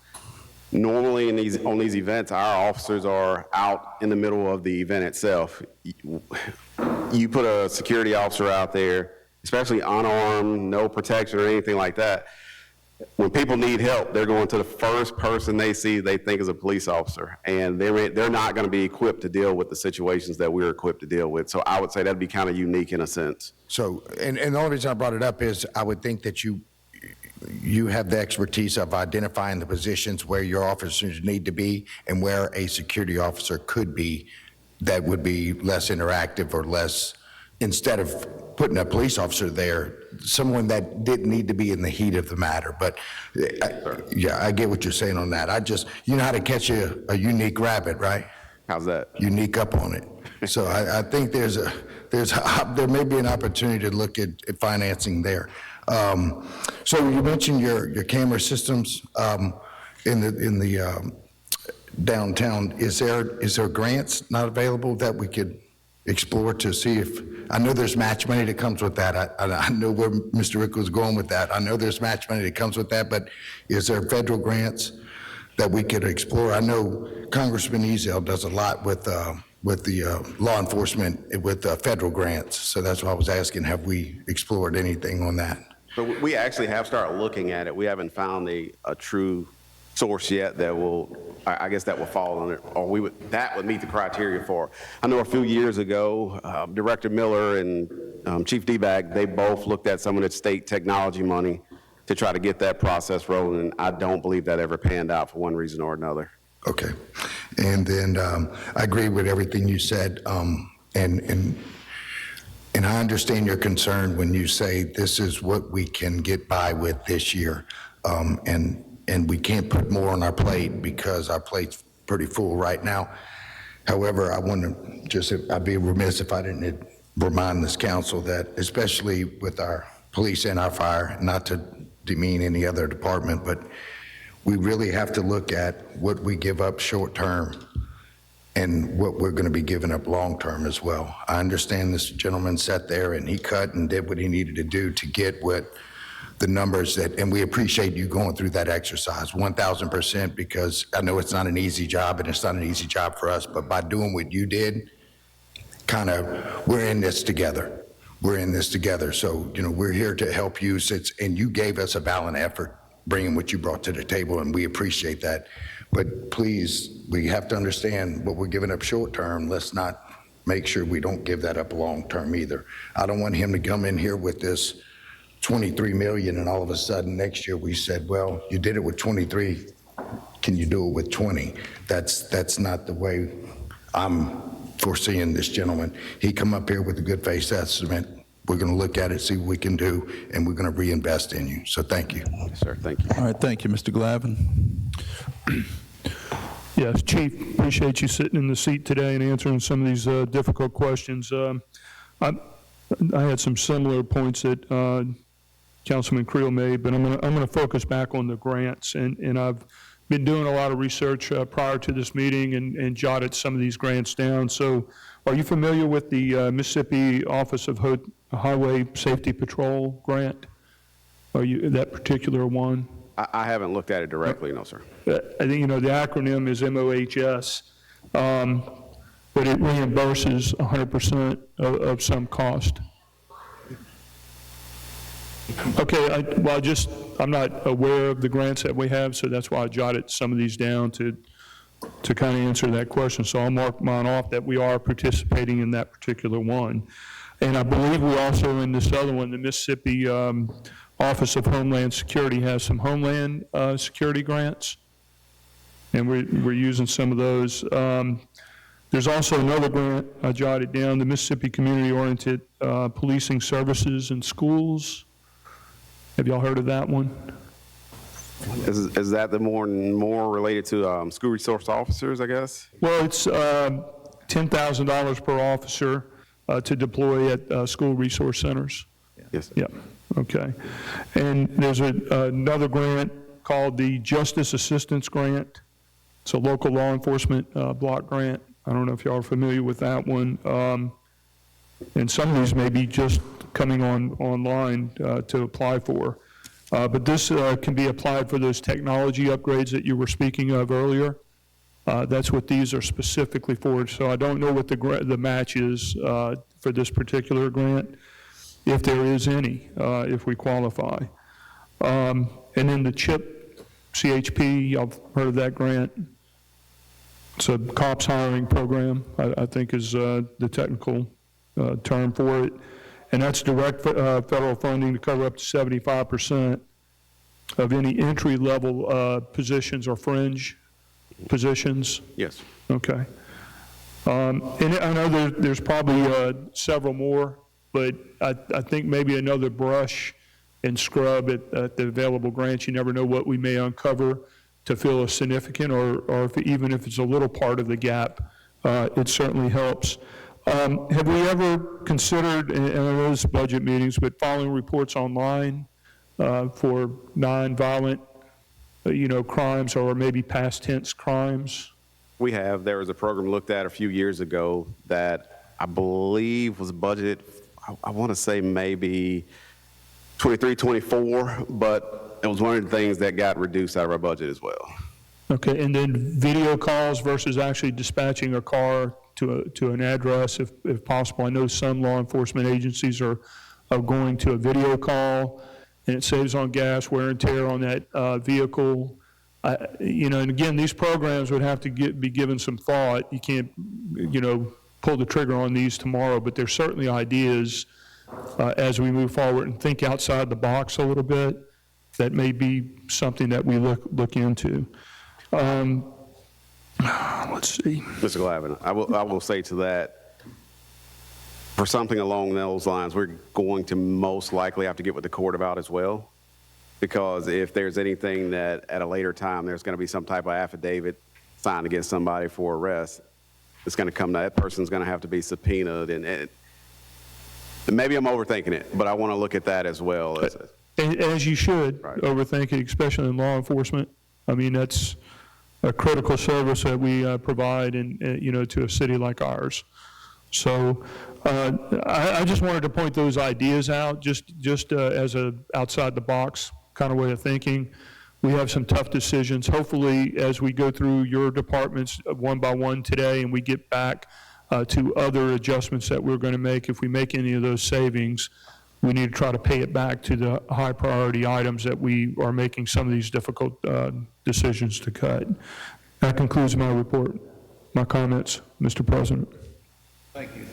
Speaker 11: Normally on these events, our officers are out in the middle of the event itself. You put a security officer out there, especially unarmed, no protection or anything like that. When people need help, they're going to the first person they see they think is a police officer, and they're not going to be equipped to deal with the situations that we're equipped to deal with. So I would say that'd be kind of unique in a sense.
Speaker 14: So, and the only reason I brought it up is I would think that you have the expertise of identifying the positions where your officers need to be and where a security officer could be that would be less interactive or less, instead of putting a police officer there, someone that didn't need to be in the heat of the matter. But yeah, I get what you're saying on that. You know how to catch a unique rabbit, right?
Speaker 11: How's that?
Speaker 14: Unique up on it. So I think there may be an opportunity to look at financing there. So you mentioned your camera systems in the downtown. Is there grants not available that we could explore to see if, I know there's match money that comes with that. I know where Mr. Rick was going with that. I know there's match money that comes with that, but is there federal grants that we could explore? I know Congressman Ezell does a lot with the law enforcement with federal grants. So that's why I was asking, have we explored anything on that?
Speaker 11: But we actually have started looking at it. We haven't found a true source yet that will, I guess that will fall on it, or that would meet the criteria for. I know a few years ago, Director Miller and Chief D-Bag, they both looked at some of the state technology money to try to get that process rolling, and I don't believe that ever panned out for one reason or another.
Speaker 14: Okay. And then I agree with everything you said, and I understand your concern when you say this is what we can get by with this year, and we can't put more on our plate because our plate's pretty full right now. However, I want to I'd be remiss if I didn't remind this council that, especially with our police and our fire, not to demean any other department, but we really have to look at what we give up short term and what we're going to be giving up long term as well. I understand this gentleman sat there and he cut and did what he needed to do to get what the numbers that, and we appreciate you going through that exercise 1,000%, because I know it's not an easy job and it's not an easy job for us, but by doing what you did, kind of, we're in this together. We're in this together. So, we're here to help you, and you gave us a valiant effort bringing what you brought to the table, and we appreciate that. But please, we have to understand what we're giving up short term. Let's not make sure we don't give that up long term either. I don't want him to come in here with this 23 million and all of a sudden next year we said, well, you did it with 23, can you do it with 20? That's not the way I'm foreseeing this gentleman. He come up here with a good faith estimate. We're going to look at it, see what we can do, and we're going to reinvest in you. So thank you.
Speaker 11: Yes, sir. Thank you.
Speaker 1: All right, thank you, Mr. Glavin.
Speaker 5: Yes, Chief, appreciate you sitting in the seat today and answering some of these difficult questions. I had some similar points that Councilman Creel made, but I'm going to focus back on the grants, and I've been doing a lot of research prior to this meeting and jotted some of these grants down. So are you familiar with the Mississippi Office of Highway Safety Patrol grant? Are you that particular one?
Speaker 11: I haven't looked at it directly, no, sir.
Speaker 5: I think, the acronym is MOHS, but it reimburses 100% of some cost. Okay, I'm not aware of the grants that we have, so that's why I jotted some of these down to kind of answer that question. So I'll mark mine off that we are participating in that particular one. And I believe we're also in this other one, the Mississippi Office of Homeland Security has some Homeland Security grants, and we're using some of those. There's also another grant, I jotted down, the Mississippi Community-Oriented Policing Services in Schools. Have y'all heard of that one?
Speaker 11: Is that the more related to school resource officers, I guess?
Speaker 5: Well, it's $10,000 per officer to deploy at school resource centers.
Speaker 11: Yes.
Speaker 5: Yeah, okay. And there's another grant called the Justice Assistance Grant. It's a local law enforcement block grant. I don't know if y'all are familiar with that one. And some of these may be just coming online to apply for. But this can be applied for those technology upgrades that you were speaking of earlier. That's what these are specifically for. So I don't know what the match is for this particular grant, if there is any, if we qualify. And then the CHIP, CHP, y'all heard of that grant? It's a cops hiring program, I think is the technical term for it. And that's direct federal funding to cover up to 75% of any entry-level positions or fringe positions.
Speaker 11: Yes.
Speaker 5: Okay. And I know there's probably several more, but I think maybe another brush and scrub at the available grants. You never know what we may uncover to fill a significant, or even if it's a little part of the gap, it certainly helps. Have we ever considered, and I know this is budget meetings, but following reports online for non-violent, crimes, or maybe past tense crimes?
Speaker 11: We have. There was a program looked at a few years ago that I believe was budgeted, I want to say maybe 23, 24, but it was one of the things that got reduced out of our budget as well.
Speaker 5: Okay, and then video calls versus actually dispatching a car to an address if possible. I know some law enforcement agencies are going to a video call, and it saves on gas, wear and tear on that vehicle. And again, these programs would have to be given some thought. You can't, pull the trigger on these tomorrow, but there's certainly ideas as we move forward and think outside the box a little bit. That may be something that we look into. Let's see.
Speaker 11: Mr. Glavin, I will say to that, for something along those lines, we're going to most likely have to get with the court about as well, because if there's anything that at a later time there's going to be some type of affidavit signed against somebody for arrest, it's going to come, that person's going to have to be subpoenaed, and maybe I'm overthinking it, but I want to look at that as well.
Speaker 5: As you should, right. Overthink it, especially in law enforcement. I mean, that's a critical service that we provide to a city like ours. So I just wanted to point those ideas out, just as a outside the box kind of way of thinking. We have some tough decisions. Hopefully, as we go through your departments one by one today, and we get back to other adjustments that we're going to make, if we make any of those savings, we need to try to pay it back to the high priority items that we are making some of these difficult decisions to cut. That concludes my report, my comments, Mr. President.
Speaker 13: Thank you.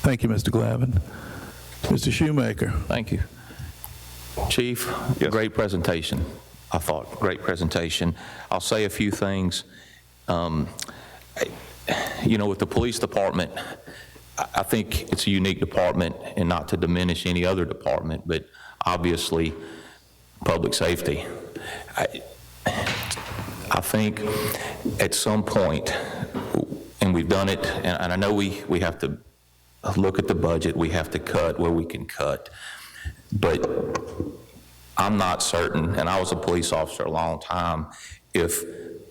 Speaker 1: Thank you, Mr. Glavin. Mr. Shoemaker.
Speaker 15: Thank you. Chief,
Speaker 11: yes.
Speaker 15: Great presentation. I thought, great presentation. I'll say a few things. With the police department, I think it's a unique department, and not to diminish any other department, but obviously public safety. I think at some point, and we've done it, and I know we have to look at the budget, we have to cut where we can cut, but I'm not certain, and I was a police officer a long time, if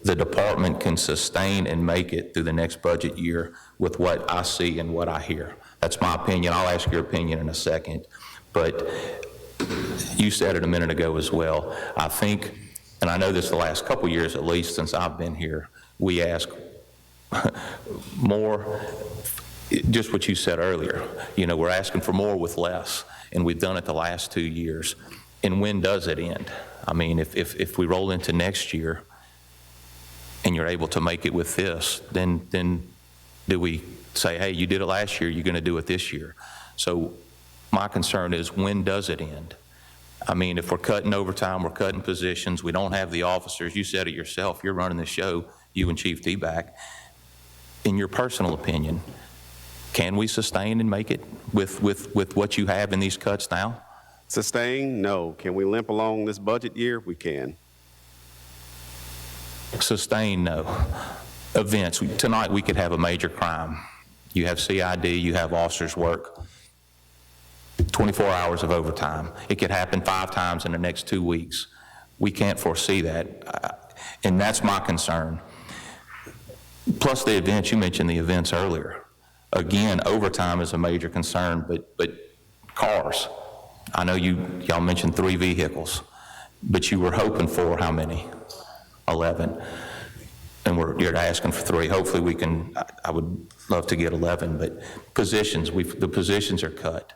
Speaker 15: the department can sustain and make it through the next budget year with what I see and what I hear. That's my opinion. I'll ask your opinion in a second. But you said it a minute ago as well. I think, and I know this the last couple years at least since I've been here, we ask more, just what you said earlier. We're asking for more with less, and we've done it the last 2 years. And when does it end? I mean, if we roll into next year, and you're able to make it with this, then do we say, hey, you did it last year, you're going to do it this year? So My concern is, when does it end? I mean, if we're cutting overtime, we're cutting positions, we don't have the officers, you said it yourself, you're running the show, you and Chief D-Back. In your personal opinion, can we sustain and make it with what you have in these cuts now?
Speaker 11: Sustain? No. Can we limp along this budget year? We can.
Speaker 15: Sustain, no. Events, tonight we could have a major crime. You have CID, you have officers work 24 hours of overtime. It could happen 5 times in the next 2 weeks. We can't foresee that, and that's my concern. Plus the events, you mentioned the events earlier. Again, overtime is a major concern, but cars. I know y'all mentioned 3 vehicles, but you were hoping for how many? 11. And you're asking for 3. Hopefully we can, I would love to get 11, but positions, the positions are cut.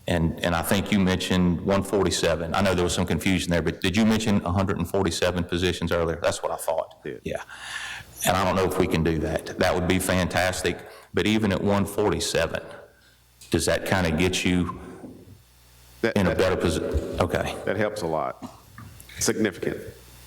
Speaker 15: And I think you mentioned 147. I know there was some confusion there, but did you mention 147 positions earlier? That's what I thought. Yeah. And I don't know if we can do that. That would be fantastic. But even at 147, does that kind of get you in a better position? Okay.
Speaker 11: That helps a lot. Significant.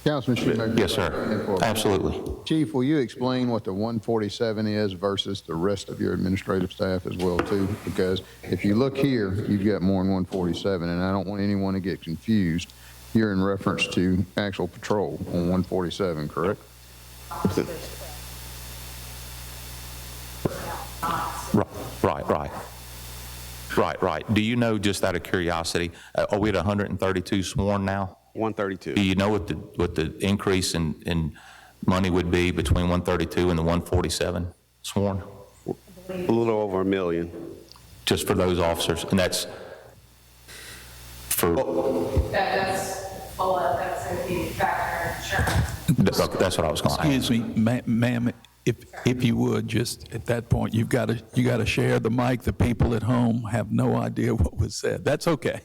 Speaker 9: Councilman Shoemaker.
Speaker 15: Yes, sir. Absolutely.
Speaker 9: Chief, will you explain what the 147 is versus the rest of your administrative staff as well, too? Because if you look here, you've got more than 147, and I don't want anyone to get confused. You're in reference to actual patrol on 147, correct?
Speaker 15: Right. Do you know, just out of curiosity, are we at 132 sworn now?
Speaker 11: 132.
Speaker 15: Do you know what the increase in money would be between 132 and the 147 sworn?
Speaker 11: A little over $1 million.
Speaker 15: Just for those officers, and that's for...
Speaker 12: That's full of, that's a factor insurance.
Speaker 15: That's what I was going to ask.
Speaker 1: Excuse me, ma'am, if you would, just at that point, you got to share the mic. The people at home have no idea what was said. That's okay.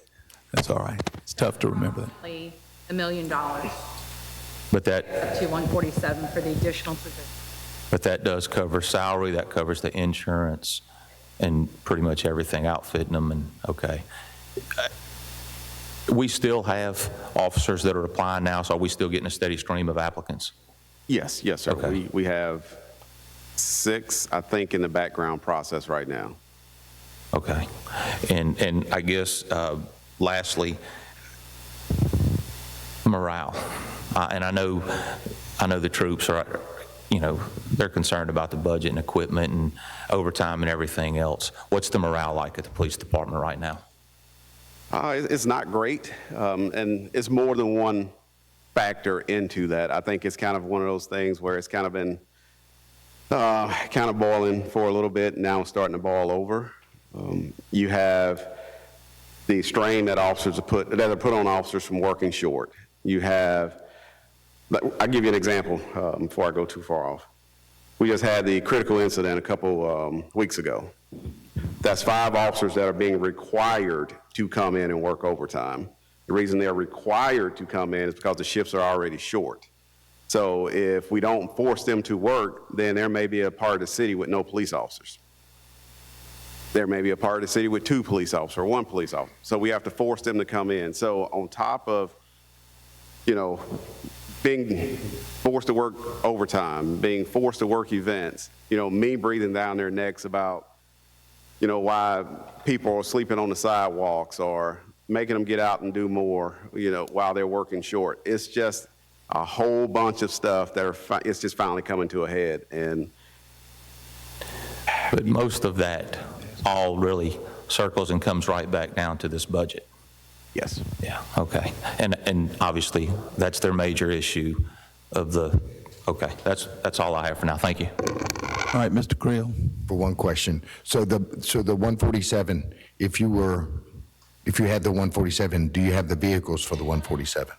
Speaker 1: That's all right. It's tough to remember that.
Speaker 12: $1 million
Speaker 15: But that...
Speaker 12: up to 147 for the additional position.
Speaker 15: But that does cover salary, that covers the insurance, and pretty much everything, outfitting them, and okay. We still have officers that are applying now, so are we still getting a steady stream of applicants?
Speaker 11: Yes, sir.
Speaker 15: Okay.
Speaker 11: We have 6, I think, in the background process right now.
Speaker 15: Okay. And I guess, lastly, morale. And I know the troops are, they're concerned about the budget and equipment and overtime and everything else. What's the morale like at the police department right now?
Speaker 11: It's not great, and it's more than one factor into that. I think it's kind of one of those things where it's kind of been kind of boiling for a little bit, now starting to boil over. You have the strain that officers are put on officers from working short. You have, I'll give you an example before I go too far off. We just had the critical incident a couple weeks ago. That's 5 officers that are being required to come in and work overtime. The reason they're required to come in is because the shifts are already short. So if we don't force them to work, then there may be a part of the city with no police officers. There may be a part of the city with 2 police officers or 1 police officer. So we have to force them to come in. So on top of, being forced to work overtime, being forced to work events, me breathing down their necks about, why people are sleeping on the sidewalks or making them get out and do more, while they're working short. It's just a whole bunch of stuff that it's just finally coming to a head.
Speaker 15: But most of that all really circles and comes right back down to this budget.
Speaker 11: Yes.
Speaker 15: Yeah, okay. And obviously, that's their major issue okay, that's all I have for now. Thank you.
Speaker 1: All right, Mr. Creel.
Speaker 14: For one question. So the 147, if you had the 147, do you have the vehicles for the 147?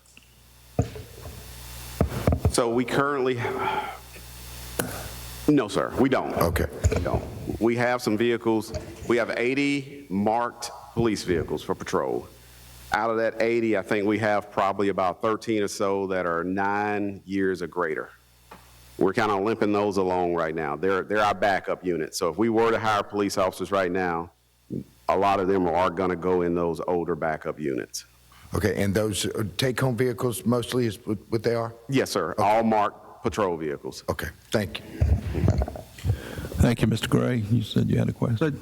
Speaker 11: So we currently, no, sir, we don't.
Speaker 14: Okay.
Speaker 11: We don't. We have some vehicles. We have 80 marked police vehicles for patrol. Out of that 80, I think we have probably about 13 or so that are 9 years or greater. We're kind of limping those along right now. They're our backup unit. So if we were to hire police officers right now, a lot of them are going to go in those older backup units.
Speaker 14: Okay, and those take-home vehicles mostly is what they are?
Speaker 11: Yes, sir. All marked patrol vehicles.
Speaker 14: Okay, thank you.
Speaker 1: Thank you, Mr. Gray. You said you had a question.
Speaker 13: So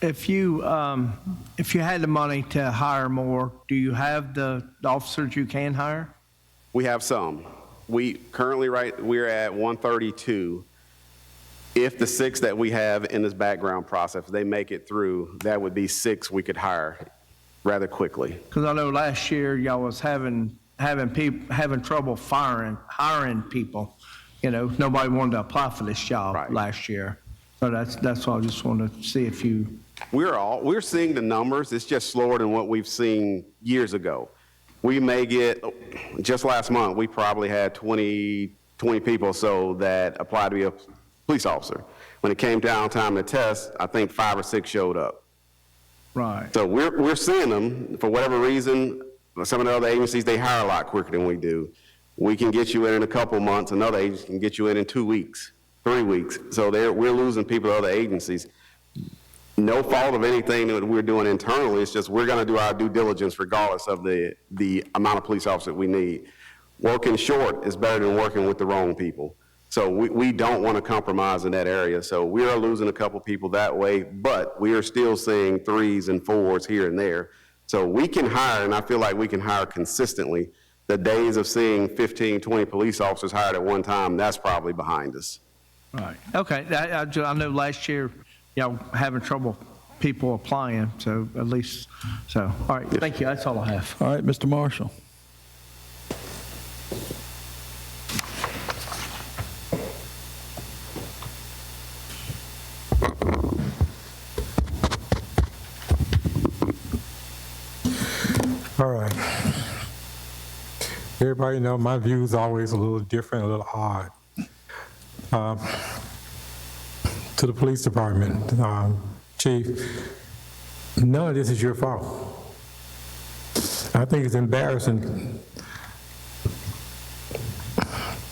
Speaker 13: if you had the money to hire more, do you have the officers you can hire?
Speaker 11: We have some. We currently, we're at 132. If the 6 that we have in this background process, if they make it through, that would be 6 we could hire rather quickly.
Speaker 13: Because I know last year y'all was having trouble hiring people. You know, nobody wanted to apply for this job last year. So that's why I just wanted to see if you.
Speaker 11: We're seeing the numbers. It's just slower than what we've seen years ago. We may get, just last month, we probably had 20 people or so that applied to be a police officer. When it came down time to test, I think 5 or 6 showed up.
Speaker 13: Right.
Speaker 11: So we're seeing them. For whatever reason, some of the other agencies, they hire a lot quicker than we do. We can get you in a couple months. Another agency can get you in 2 weeks, 3 weeks. So we're losing people to other agencies. No fault of anything that we're doing internally. It's just we're going to do our due diligence regardless of the amount of police officers we need. Working short is better than working with the wrong people. So we don't want to compromise in that area. So we are losing a couple people that way, but we are still seeing 3s and 4s here and there. So we can hire, and I feel like we can hire consistently. The days of seeing 15, 20 police officers hired at one time, that's probably behind us.
Speaker 13: Right. Okay. I know last year y'all having trouble people applying, so at least, so, all right, thank you, that's all I have.
Speaker 1: All right, Mr. Marshall.
Speaker 6: All right. Everybody know my view is always a little different, a little odd. To the police department, Chief, none of this is your fault. I think it's embarrassing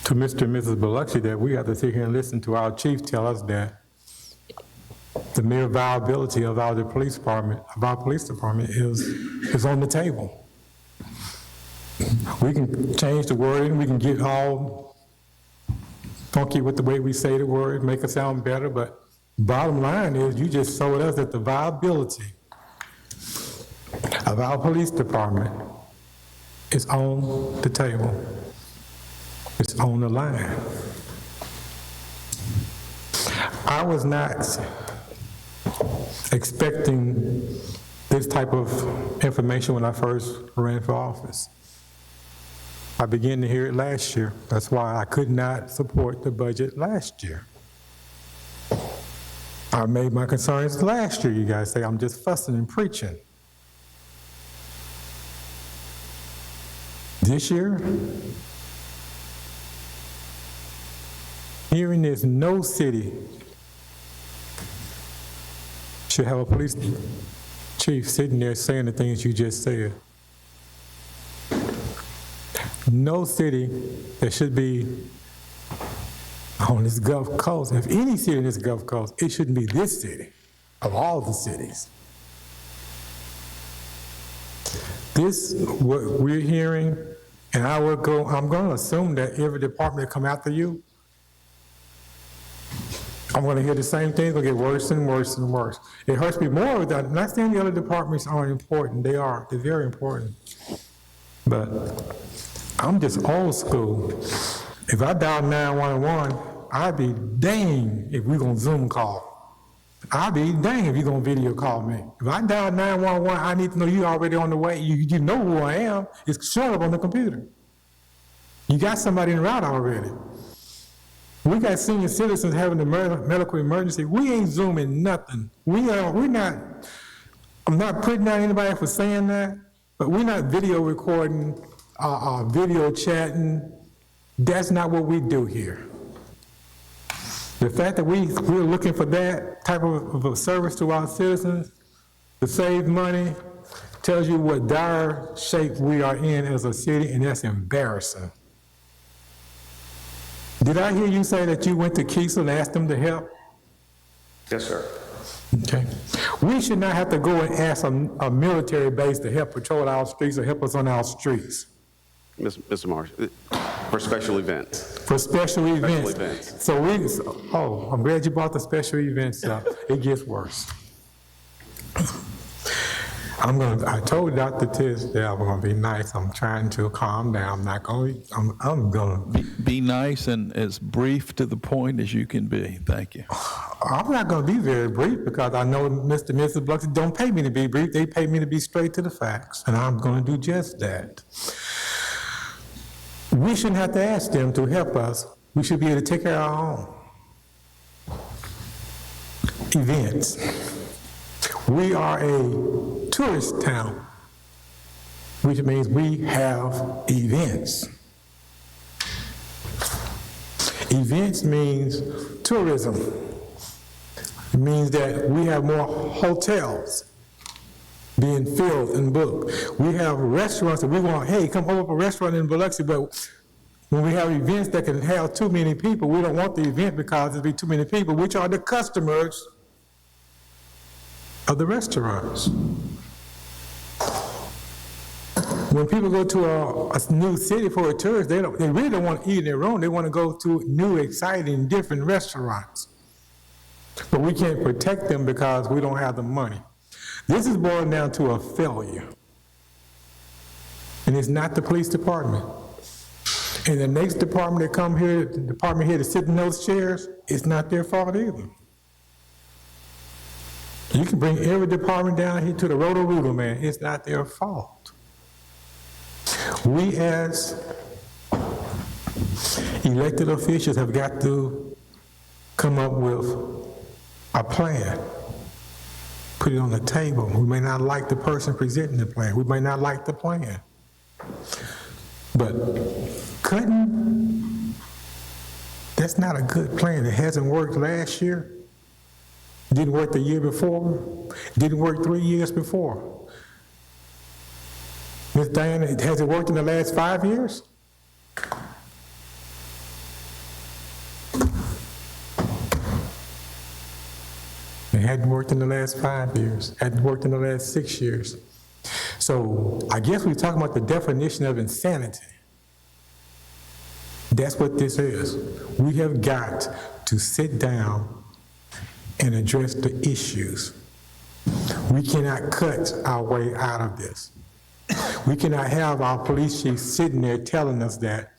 Speaker 6: to Mr. and Mrs. Biloxi that we have to sit here and listen to our chief tell us that the mere viability of our police department is on the table. We can change the wording, we can get all funky with the way we say the word, make it sound better, but bottom line is you just showed us that the viability of our police department is on the table. It's on the line. I was not expecting this type of information when I first ran for office. I began to hear it last year. That's why I could not support the budget last year. I made my concerns last year. You guys say I'm just fussing and preaching. This year, hearing this, no city should have a police chief sitting there saying the things you just said. No city that should be on this Gulf Coast, if any city in this Gulf Coast, it shouldn't be this city, of all the cities. This, what we're hearing, and I'm going to assume that every department come after you, I'm going to hear the same thing. It's going to get worse and worse and worse. It hurts me more. Not saying the other departments aren't important. They are. They're very important. But I'm just old school. If I dial 911, I'd be dang if we're going to Zoom call. I'd be dang if you're going to video call me. If I dial 911, I need to know you already on the way. You know who I am. It's showing up on the computer. You got somebody en route already. We got senior citizens having a medical emergency. We ain't Zooming nothing. I'm not putting down anybody for saying that, but we're not video recording, video chatting. That's not what we do here. The fact that we're looking for that type of a service to our citizens to save money tells you what dire shape we are in as a city, and that's embarrassing. Did I hear you say that you went to Kiesel and asked them to help?
Speaker 11: Yes, sir.
Speaker 6: Okay. We should not have to go and ask a military base to help patrol our streets or help us on our streets.
Speaker 11: Mr. Marshall, for special events.
Speaker 6: For special events.
Speaker 11: events.
Speaker 6: So I'm glad you brought the special events up. It gets worse. I told Dr. Tish that I'm gonna be nice. I'm trying to calm down. I'm not gonna, I'm gonna.
Speaker 1: Be nice and as brief to the point as you can be. Thank you.
Speaker 6: I'm not gonna be very brief because I know Mr. and Mrs. Biloxi don't pay me to be brief. They pay me to be straight to the facts, and I'm gonna do just that. We shouldn't have to ask them to help us. We should be able to take care of our own events. We are a tourist town, which means we have events. Events means tourism. It means that we have more hotels being filled and booked. We have restaurants that we want, hey, come open up a restaurant in Biloxi, but when we have events that can have too many people, we don't want the event because there'll be too many people, which are the customers of the restaurants. When people go to a new city for a tourist, they really don't want to eat in their own. They want to go to new, exciting, different restaurants. But we can't protect them because we don't have the money. This is boiled down to a failure. And it's not the police department. And the next department that come here, the department here to sit in those chairs, it's not their fault either. You can bring every department down here to the Roto-Rooter, man. It's not their fault. We as elected officials have got to come up with a plan. Put it on the table. We may not like the person presenting the plan. We may not like the plan. But cutting, that's not a good plan. It hasn't worked last year. Didn't work the year before. Didn't work 3 years before. Ms. Diana, has it worked in the last 5 years? It hadn't worked in the last 5 years. Hadn't worked in the last 6 years. So I guess we're talking about the definition of insanity. That's what this is. We have got to sit down and address the issues. We cannot cut our way out of this. We cannot have our police chief sitting there telling us that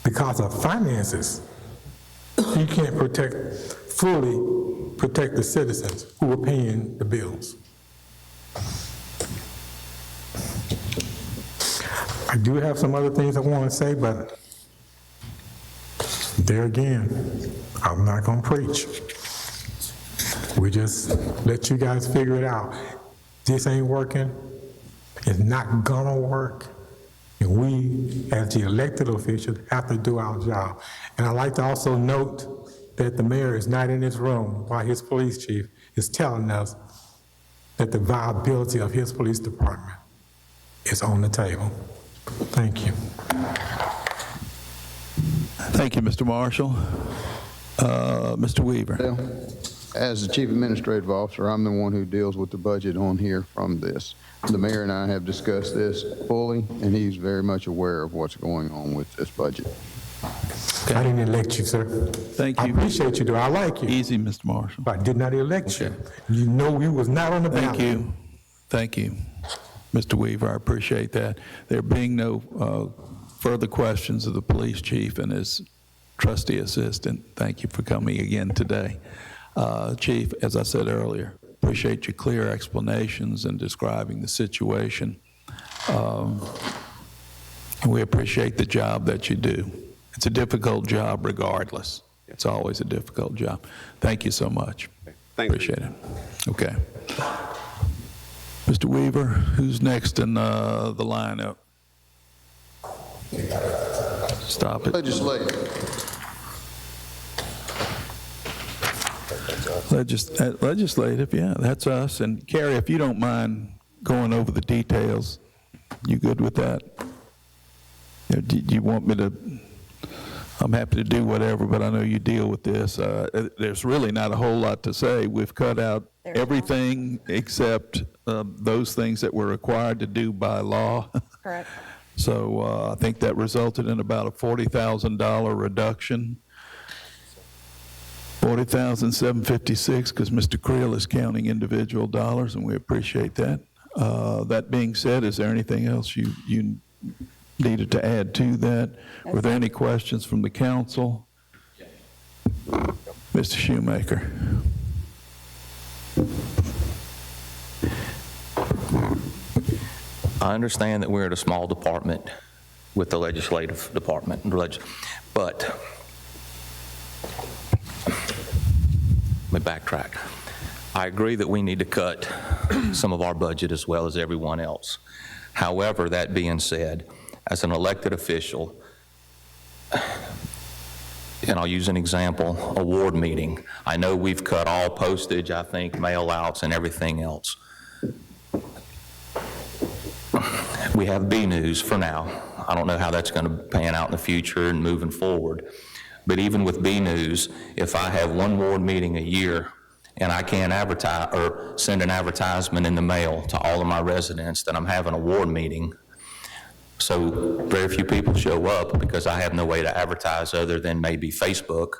Speaker 6: because of finances, he can't fully protect the citizens who are paying the bills. I do have some other things I want to say, but there again, I'm not going to preach. We just let you guys figure it out. This ain't working. It's not going to work. And we, as the elected officials, have to do our job. And I'd like to also note that the mayor is not in this room while his police chief is telling us that the viability of his police department is on the table. Thank you.
Speaker 1: Thank you, Mr. Marshall. Mr. Weaver.
Speaker 9: Well, as the Chief Administrative Officer, I'm the one who deals with the budget on here from this. The mayor and I have discussed this fully, and he's very much aware of what's going on with this budget.
Speaker 6: I didn't elect you, sir.
Speaker 1: Thank you.
Speaker 6: I appreciate you, though. I like you.
Speaker 1: Easy, Mr. Marshall.
Speaker 6: But I did not elect you. You know you was not on the ballot.
Speaker 1: Thank you. Thank you, Mr. Weaver. I appreciate that. There being no further questions of the police chief and his trustee assistant, thank you for coming again today. Chief, as I said earlier, appreciate your clear explanations and describing the situation. And we appreciate the job that you do. It's a difficult job regardless. It's always a difficult job. Thank you so much.
Speaker 11: Thank you.
Speaker 1: Appreciate it. Okay. Mr. Weaver, who's next in the lineup? Stop it. Legislative, yeah, that's us. And Carrie, if you don't mind going over the details, you good with that? Do you want me to? I'm happy to do whatever, but I know you deal with this. There's really not a whole lot to say. We've cut out everything except those things that we're required to do by law.
Speaker 12: Correct.
Speaker 1: So I think that resulted in about a $40,000 reduction. $40,756, because Mr. Creel is counting individual dollars, and we appreciate that. That being said, is there anything else you needed to add to that? Were there any questions from the council? Mr. Shoemaker.
Speaker 15: I understand that we're at a small department with the legislative department, but let me backtrack. I agree that we need to cut some of our budget as well as everyone else. However, that being said, as an elected official, and I'll use an example, a ward meeting. I know we've cut all postage, I think, mail-outs and everything else. We have B News for now. I don't know how that's going to pan out in the future and moving forward. But even with B News, if I have one ward meeting a year and I can't advertise or send an advertisement in the mail to all of my residents that I'm having a ward meeting, so very few people show up because I have no way to advertise other than maybe Facebook,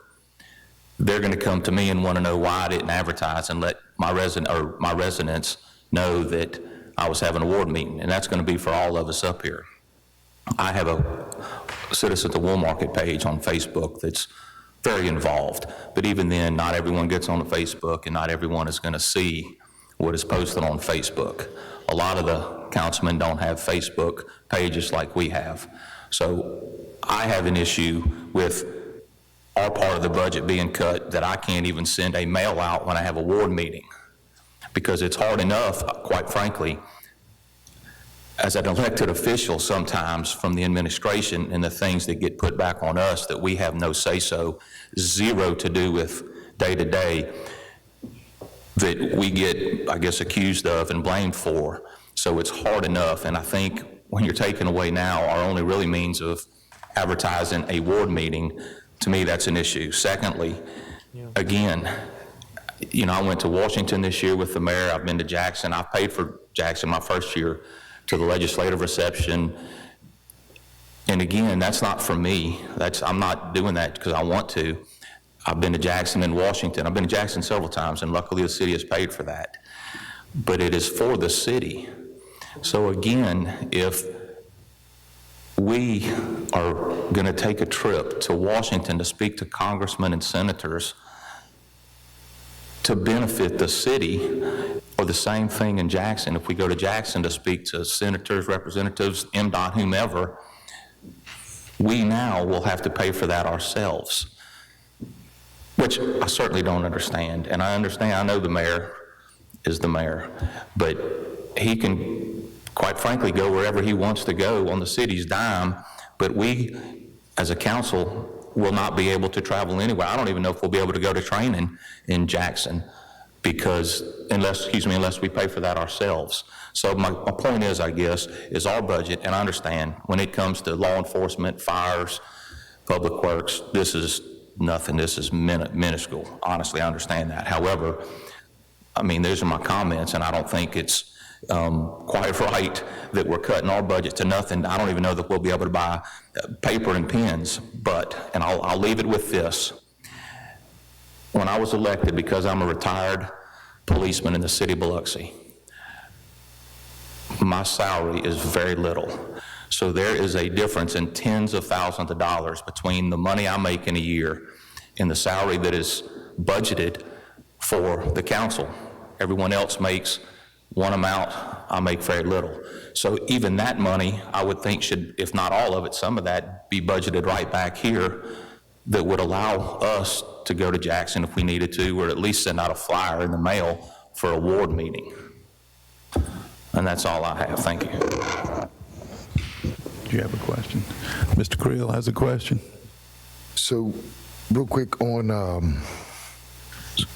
Speaker 15: they're going to come to me and want to know why I didn't advertise and let my residents know that I was having a ward meeting, and that's going to be for all of us up here. I have a Citizens of Wool Market page on Facebook that's very involved, but even then, not everyone gets on the Facebook, and not everyone is going to see what is posted on Facebook. A lot of the councilmen don't have Facebook pages like we have. So I have an issue with our part of the budget being cut that I can't even send a mail out when I have a ward meeting, because it's hard enough, quite frankly, as an elected official sometimes from the administration and the things that get put back on us that we have no say-so, zero to do with day-to-day, that we get, I guess, accused of and blamed for. So it's hard enough, and I think when you're taking away now our only really means of advertising a ward meeting, to me that's an issue. Secondly, again, you know, I went to Washington this year with the mayor. I've been to Jackson. I paid for Jackson my first year to the legislative reception. And again, that's not for me. I'm not doing that because I want to. I've been to Jackson and Washington. I've been to Jackson several times, and luckily the city has paid for that. But it is for the city. So again, if we are going to take a trip to Washington to speak to congressmen and senators to benefit the city, or the same thing in Jackson, if we go to Jackson to speak to senators, representatives, MDOT, whomever, we now will have to pay for that ourselves, which I certainly don't understand. And I know the mayor is the mayor, but he can, quite frankly, go wherever he wants to go on the city's dime, but we, as a council, will not be able to travel anywhere. I don't even know if we'll be able to go to training in Jackson, because unless we pay for that ourselves. So my point is, I guess, is our budget, and I understand when it comes to law enforcement, fires, public works, this is nothing, this is minuscule. Honestly, I understand that. However, I mean, those are my comments, and I don't think it's quite right that we're cutting our budget to nothing. I don't even know that we'll be able to buy paper and pens, but, and I'll leave it with this. When I was elected, because I'm a retired policeman in the city of Biloxi, my salary is very little. So there is a difference in tens of thousands of dollars between the money I make in a year and the salary that is budgeted for the council. Everyone else makes one amount, I make very little. So even that money, I would think should, if not all of it, some of that be budgeted right back here that would allow us to go to Jackson if we needed to, or at least send out a flyer in the mail for a ward meeting. And that's all I have. Thank you.
Speaker 1: Do you have a question? Mr. Creel has a question.
Speaker 14: So, real quick on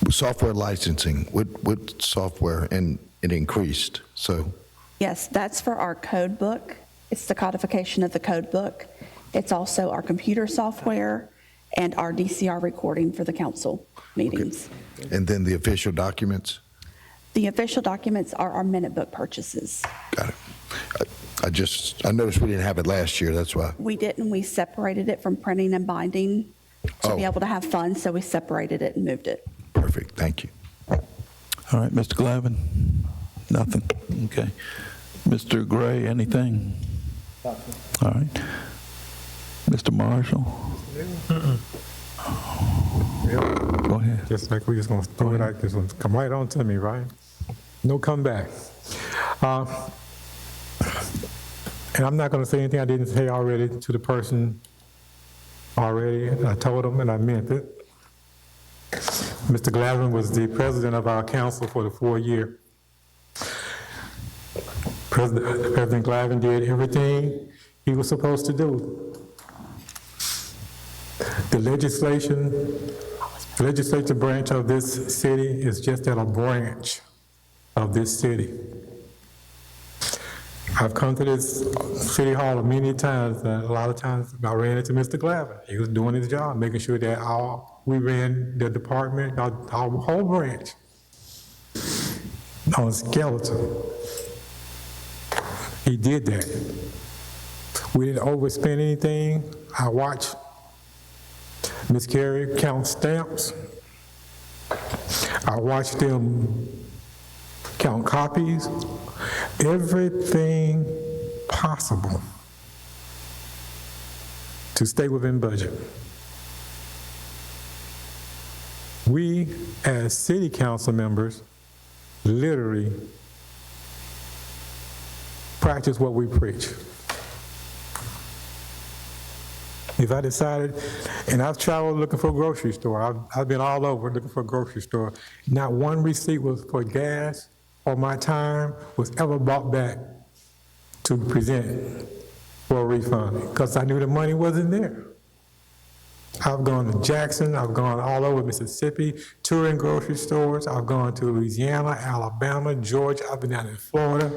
Speaker 14: software licensing, what software, and it increased, so.
Speaker 16: Yes, that's for our code book. It's the codification of the code book. It's also our computer software. and our DCR recording for the council meetings.
Speaker 14: And then the official documents?
Speaker 16: The official documents are our minute book purchases.
Speaker 14: Got it. I noticed we didn't have it last year, that's why.
Speaker 16: We didn't, we separated it from printing and binding to be
Speaker 14: Oh.
Speaker 16: able to have funds, so we separated it and moved it.
Speaker 14: Perfect, thank you.
Speaker 1: All right, Mr. Glavin? Nothing? Okay. Mr. Gray, anything? Nothing. All right. Mr. Marshall? Go ahead.
Speaker 6: Just like we just gonna throw it out, this one come right on to me, right? No comeback. And I'm not gonna say anything I didn't say already to the person already. I told him and I meant it. Mr. Glavin was the president of our council for the 4-year. President Glavin did everything he was supposed to do. The legislative branch of this city is just at a branch of this city. I've come to this city hall many times, a lot of times I ran into Mr. Glavin. He was doing his job, making sure that we ran the department, our whole branch, on skeleton. He did that. We didn't overspend anything. I watched Ms. Carey count stamps. I watched them count copies. Everything possible to stay within budget. We, as city council members, literally practice what we preach. If I decided, and I've traveled looking for a grocery store, I've been all over looking for a grocery store, not one receipt was for gas or my time was ever brought back to present for a refund, because I knew the money wasn't there. I've gone to Jackson, I've gone all over Mississippi, touring grocery stores, I've gone to Louisiana, Alabama, Georgia, I've been down in Florida,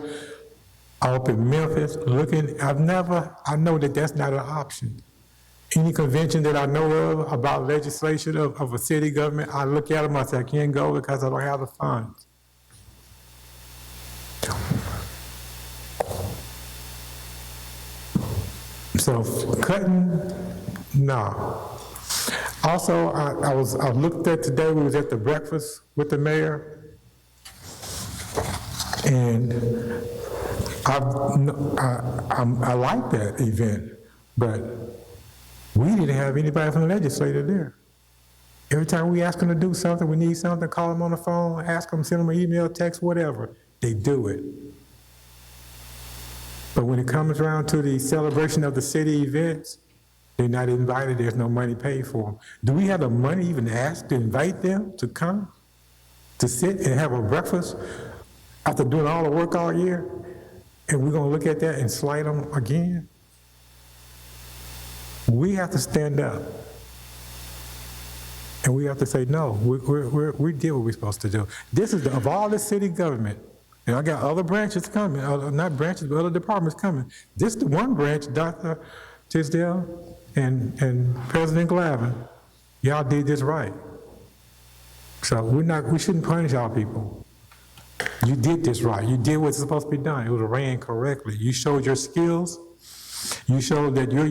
Speaker 6: up in Memphis, looking, I know that that's not an option. Any convention that I know of about legislation of a city government, I look at them, I say, I can't go because I don't have the funds. So cutting, no. Also, I looked at today, we was at the breakfast with the mayor, and I like that event, but we didn't have anybody from the legislature there. Every time we ask them to do something, we need something, call them on the phone, ask them, send them an email, text, whatever, they do it. But when it comes around to the celebration of the city events, they're not invited, there's no money paid for them. Do we have the money even to ask to invite them to come, to sit and have a breakfast after doing all the work all year? And we're gonna look at that and slight them again? We have to stand up. And we have to say, no, we did what we're supposed to do. This is, of all the city government, and I got other branches coming, not branches, but other departments coming. This is the one branch, Dr. Tisdale and President Glavin, y'all did this right. So we shouldn't punish our people. You did this right. You did what's supposed to be done. It was ran correctly. You showed your skills. You showed that your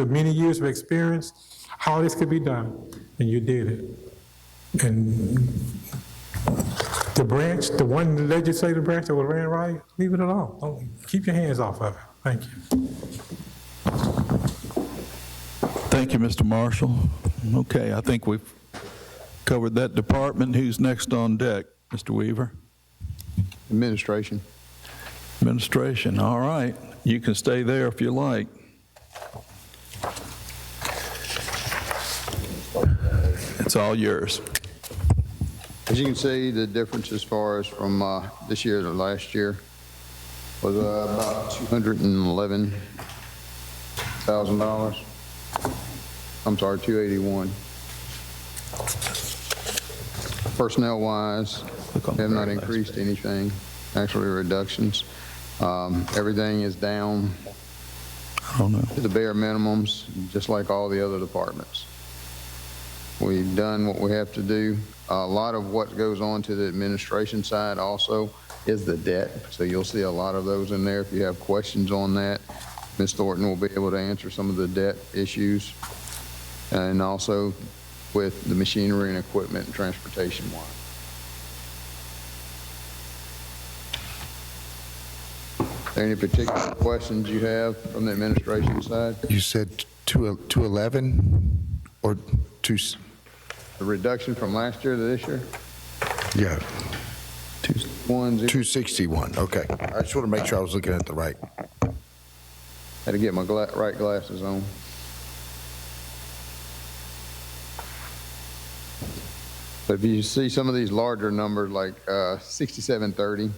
Speaker 6: many years of experience, how this could be done, and you did it. And the one legislative branch that was ran right, leave it alone. Don't, keep your hands off of it. Thank you.
Speaker 1: Thank you, Mr. Marshall. Okay, I think we've covered that department. Who's next on deck? Mr. Weaver?
Speaker 9: Administration.
Speaker 1: Administration, all right. You can stay there if you like. It's all yours.
Speaker 9: As you can see, the difference as far as from this year to last year was about $211,000. I'm sorry, 281. Personnel-wise, we have not increased anything, actually reductions. Everything is down
Speaker 1: I don't know.
Speaker 9: to the bare minimums, just like all the other departments. We've done what we have to do. A lot of what goes on to the administration side also is the debt. So you'll see a lot of those in there. If you have questions on that, Ms. Thornton will be able to answer some of the debt issues. And also with the machinery and equipment and transportation line. Any particular questions you have from the administration side?
Speaker 14: You said 211 or two?
Speaker 9: The reduction from last year to this year?
Speaker 14: Yeah.
Speaker 9: 261,
Speaker 14: okay. I just want to make sure I was looking at the right.
Speaker 9: Had to get my right glasses on. But if you see some of these larger numbers like 6730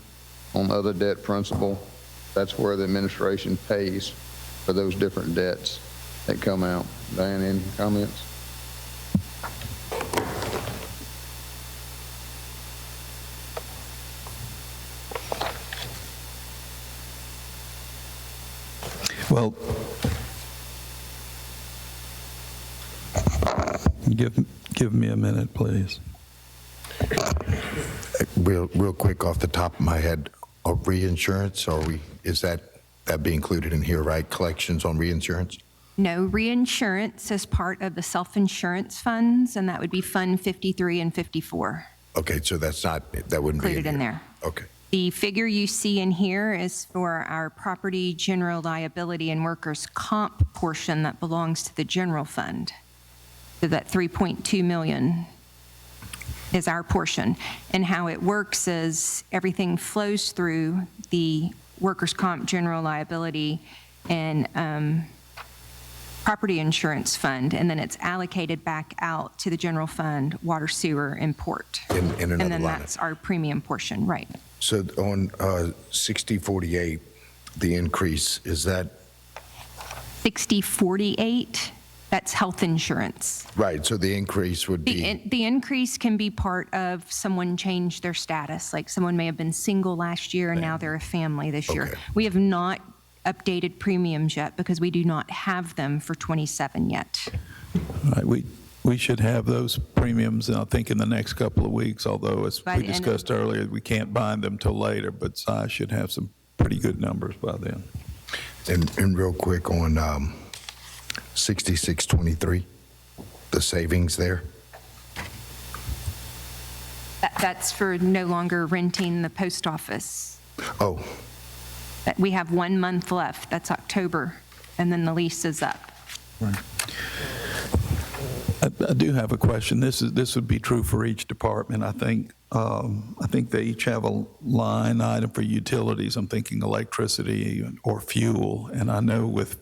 Speaker 9: on other debt principal, that's where the administration pays for those different debts that come out. Diane, any comments?
Speaker 1: Well, give me a minute, please.
Speaker 14: Real quick off the top of my head, reinsurance, is that be included in here, right? Collections on reinsurance?
Speaker 2: No, reinsurance is part of the self-insurance funds, and that would be Fund 53 and 54.
Speaker 14: Okay, so that wouldn't be
Speaker 2: included in there.
Speaker 14: Okay.
Speaker 2: The figure you see in here is for our property, general liability, and workers' comp portion that belongs to the general fund. So that 3.2 million is our portion. And how it works is everything flows through the workers' comp, general liability, and property insurance fund, and then it's allocated back out to the general fund, water, sewer, and port.
Speaker 14: In another
Speaker 2: and then
Speaker 14: line.
Speaker 2: that's our premium portion, right.
Speaker 14: So on 6048, the increase, is that?
Speaker 2: 6048, that's health insurance.
Speaker 14: Right, so the increase would be?
Speaker 2: The increase can be part of someone changed their status, like someone may have been single last year and now they're a family this year.
Speaker 14: Okay.
Speaker 2: We have not updated premiums yet because we do not have them for 27 yet.
Speaker 1: Right, we should have those premiums, I think, in the next couple of weeks, although, as
Speaker 2: By
Speaker 1: we
Speaker 2: the end of-
Speaker 1: discussed earlier, we can't bind them till later, but I should have some pretty good numbers by then.
Speaker 14: And real quick on 6623, the savings there?
Speaker 2: That's for no longer renting the post office.
Speaker 14: Oh,
Speaker 2: We have 1 month left, that's October, and then the lease is up.
Speaker 1: I do have a question. This would be true for each department, I think. I think they each have a line item for utilities. I'm thinking electricity or fuel, and I know with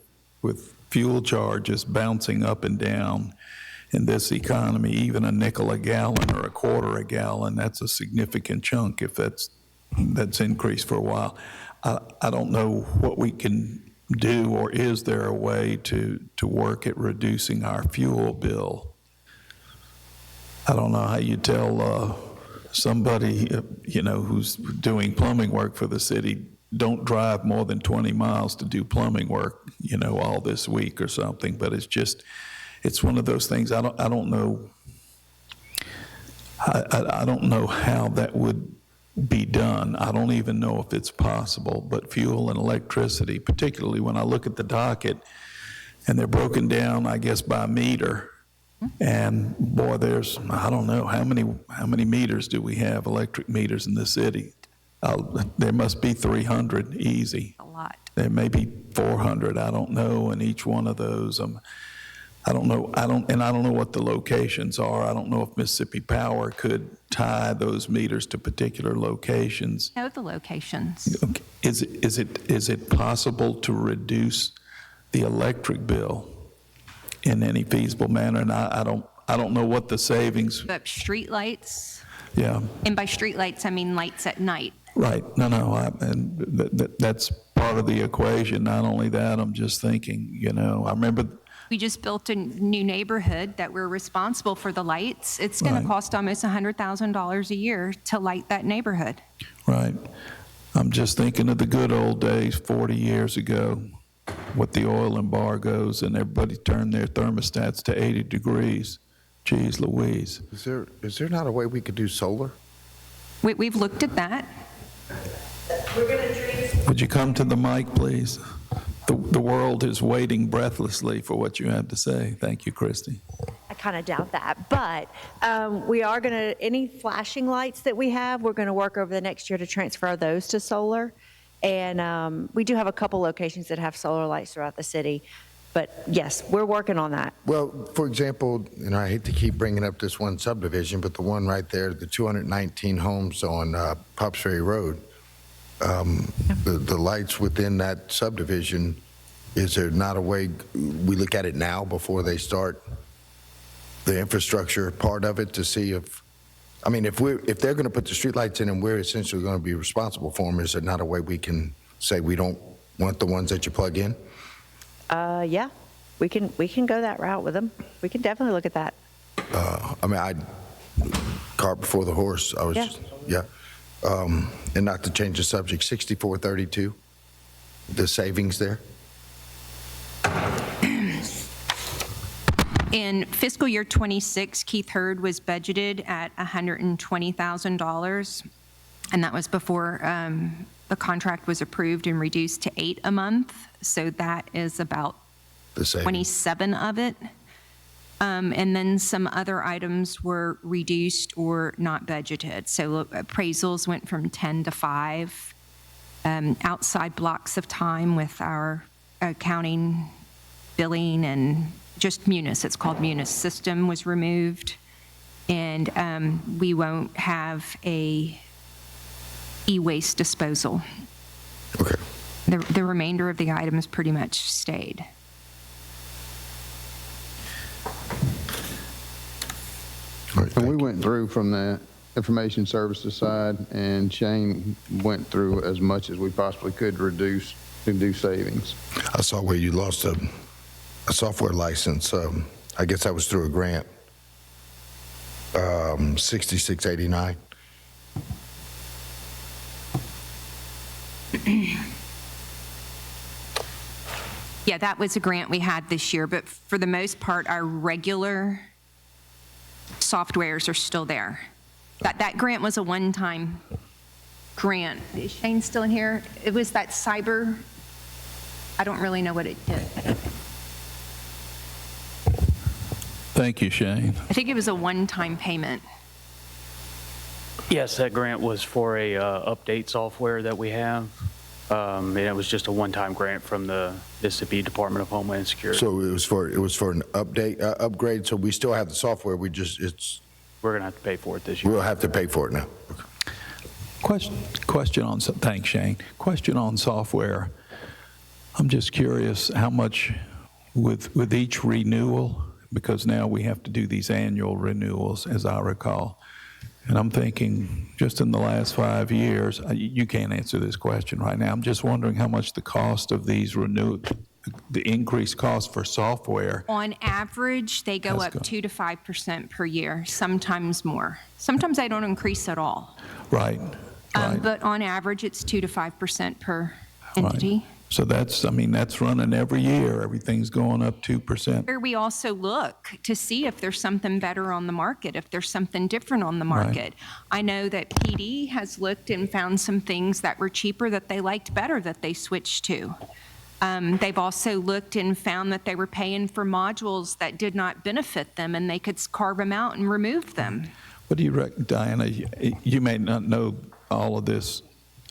Speaker 1: fuel charges bouncing up and down in this economy, even a nickel a gallon or a quarter a gallon, that's a significant chunk if that's increased for a while. I don't know what we can do, or is there a way to work at reducing our fuel bill? I don't know how you tell somebody, who's doing plumbing work for the city, don't drive more than 20 miles to do plumbing work, all this week or something. But it's one of those things. I don't know. I don't know how that would be done. I don't even know if it's possible, but fuel and electricity, particularly when I look at the docket, and they're broken down, I guess, by meter. And boy, there's, I don't know, how many meters do we have, electric meters in the city? There must be 300 easy.
Speaker 2: A lot.
Speaker 1: There may be 400, I don't know, and each one of those, I don't know what the locations are. I don't know if Mississippi Power could tie those meters to particular locations.
Speaker 2: Know the locations.
Speaker 1: Okay. Is it possible to reduce the electric bill in any feasible manner? And I don't know what the savings.
Speaker 2: But street lights,
Speaker 1: Yeah.
Speaker 2: and by street lights, I mean lights at night.
Speaker 1: Right. No. And that's part of the equation. Not only that, I'm just thinking. I remember.
Speaker 2: We just built a new neighborhood that we're responsible for the lights. It's going
Speaker 1: Right.
Speaker 2: to cost almost $100,000 a year to light that neighborhood.
Speaker 1: Right. I'm just thinking of the good old days 40 years ago with the oil embargoes and everybody turned their thermostats to 80 degrees. Geez Louise.
Speaker 14: Is there not a way we could do solar?
Speaker 2: We've looked at that.
Speaker 1: Would you come to the mic, please? The world is waiting breathlessly for what you have to say. Thank you, Christy.
Speaker 17: I kind of doubt that, but we are going to, any flashing lights that we have, we're going to work over the next year to transfer those to solar. And we do have a couple locations that have solar lights throughout the city. But yes, we're working on that.
Speaker 14: Well, for example, I hate to keep bringing up this one subdivision, but the one right there, the 219 homes on Pops Ferry Road, the lights within that subdivision, is there not a way we look at it now before they start the infrastructure part of it to see if they're going to put the streetlights in and we're essentially going to be responsible for them, is there not a way we can say we don't want the ones that you plug in?
Speaker 17: Yeah, we can go that route with them. We can definitely look at that.
Speaker 14: Cart before the horse. And not to change the subject, 6432, the savings there?
Speaker 2: In fiscal year '26, Keith Hurd was budgeted at $120,000, and that was before the contract was approved and reduced to 8 a month. So that is about 27 of it. And then some other items were reduced or not budgeted. So appraisals went from 10 to 5. Outside blocks of time with our accounting, billing, and just Munis, it's called Munis system, was removed. And we won't have a e-waste disposal.
Speaker 14: Okay.
Speaker 2: The remainder of the items pretty much stayed.
Speaker 9: And we went through from the information services side, and Shane went through as much as we possibly could to do savings.
Speaker 14: I saw where you lost a software license. I guess that was through a grant. 6689.
Speaker 2: Yeah, that was a grant we had this year, but for the most part, our regular softwares are still there. That grant was a one-time grant. Is Shane still in here? It was that cyber, I don't really know what it did.
Speaker 1: Thank you, Shane.
Speaker 2: I think it was a one-time payment.
Speaker 18: Yes, that grant was for a update software that we have. And it was just a one-time grant from the Mississippi Department of Homeland Security.
Speaker 14: So it was for an upgrade. So we still have the software. We're
Speaker 18: gonna have to pay for it this year.
Speaker 14: We'll have to pay for it now.
Speaker 1: Question on, thanks, Shane. Question on software. I'm just curious how much with each renewal, because now we have to do these annual renewals, as I recall. And I'm thinking, just in the last 5 years, you can't answer this question right now. I'm just wondering how much the cost of these the increased cost for software.
Speaker 2: On average, they go up 2 to 5% per year, sometimes more. Sometimes they don't increase at all.
Speaker 1: Right.
Speaker 2: But on average, it's 2 to 5% per entity.
Speaker 1: Right. So that's running every year. Everything's going up 2%.
Speaker 2: Where we also look to see if there's something better on the market, if there's something different on the market. Right. I know that PD has looked and found some things that were cheaper that they liked better that they switched to. They've also looked and found that they were paying for modules that did not benefit them, and they could carve them out and remove them.
Speaker 1: What do you reckon, Diana? You may not know all of this.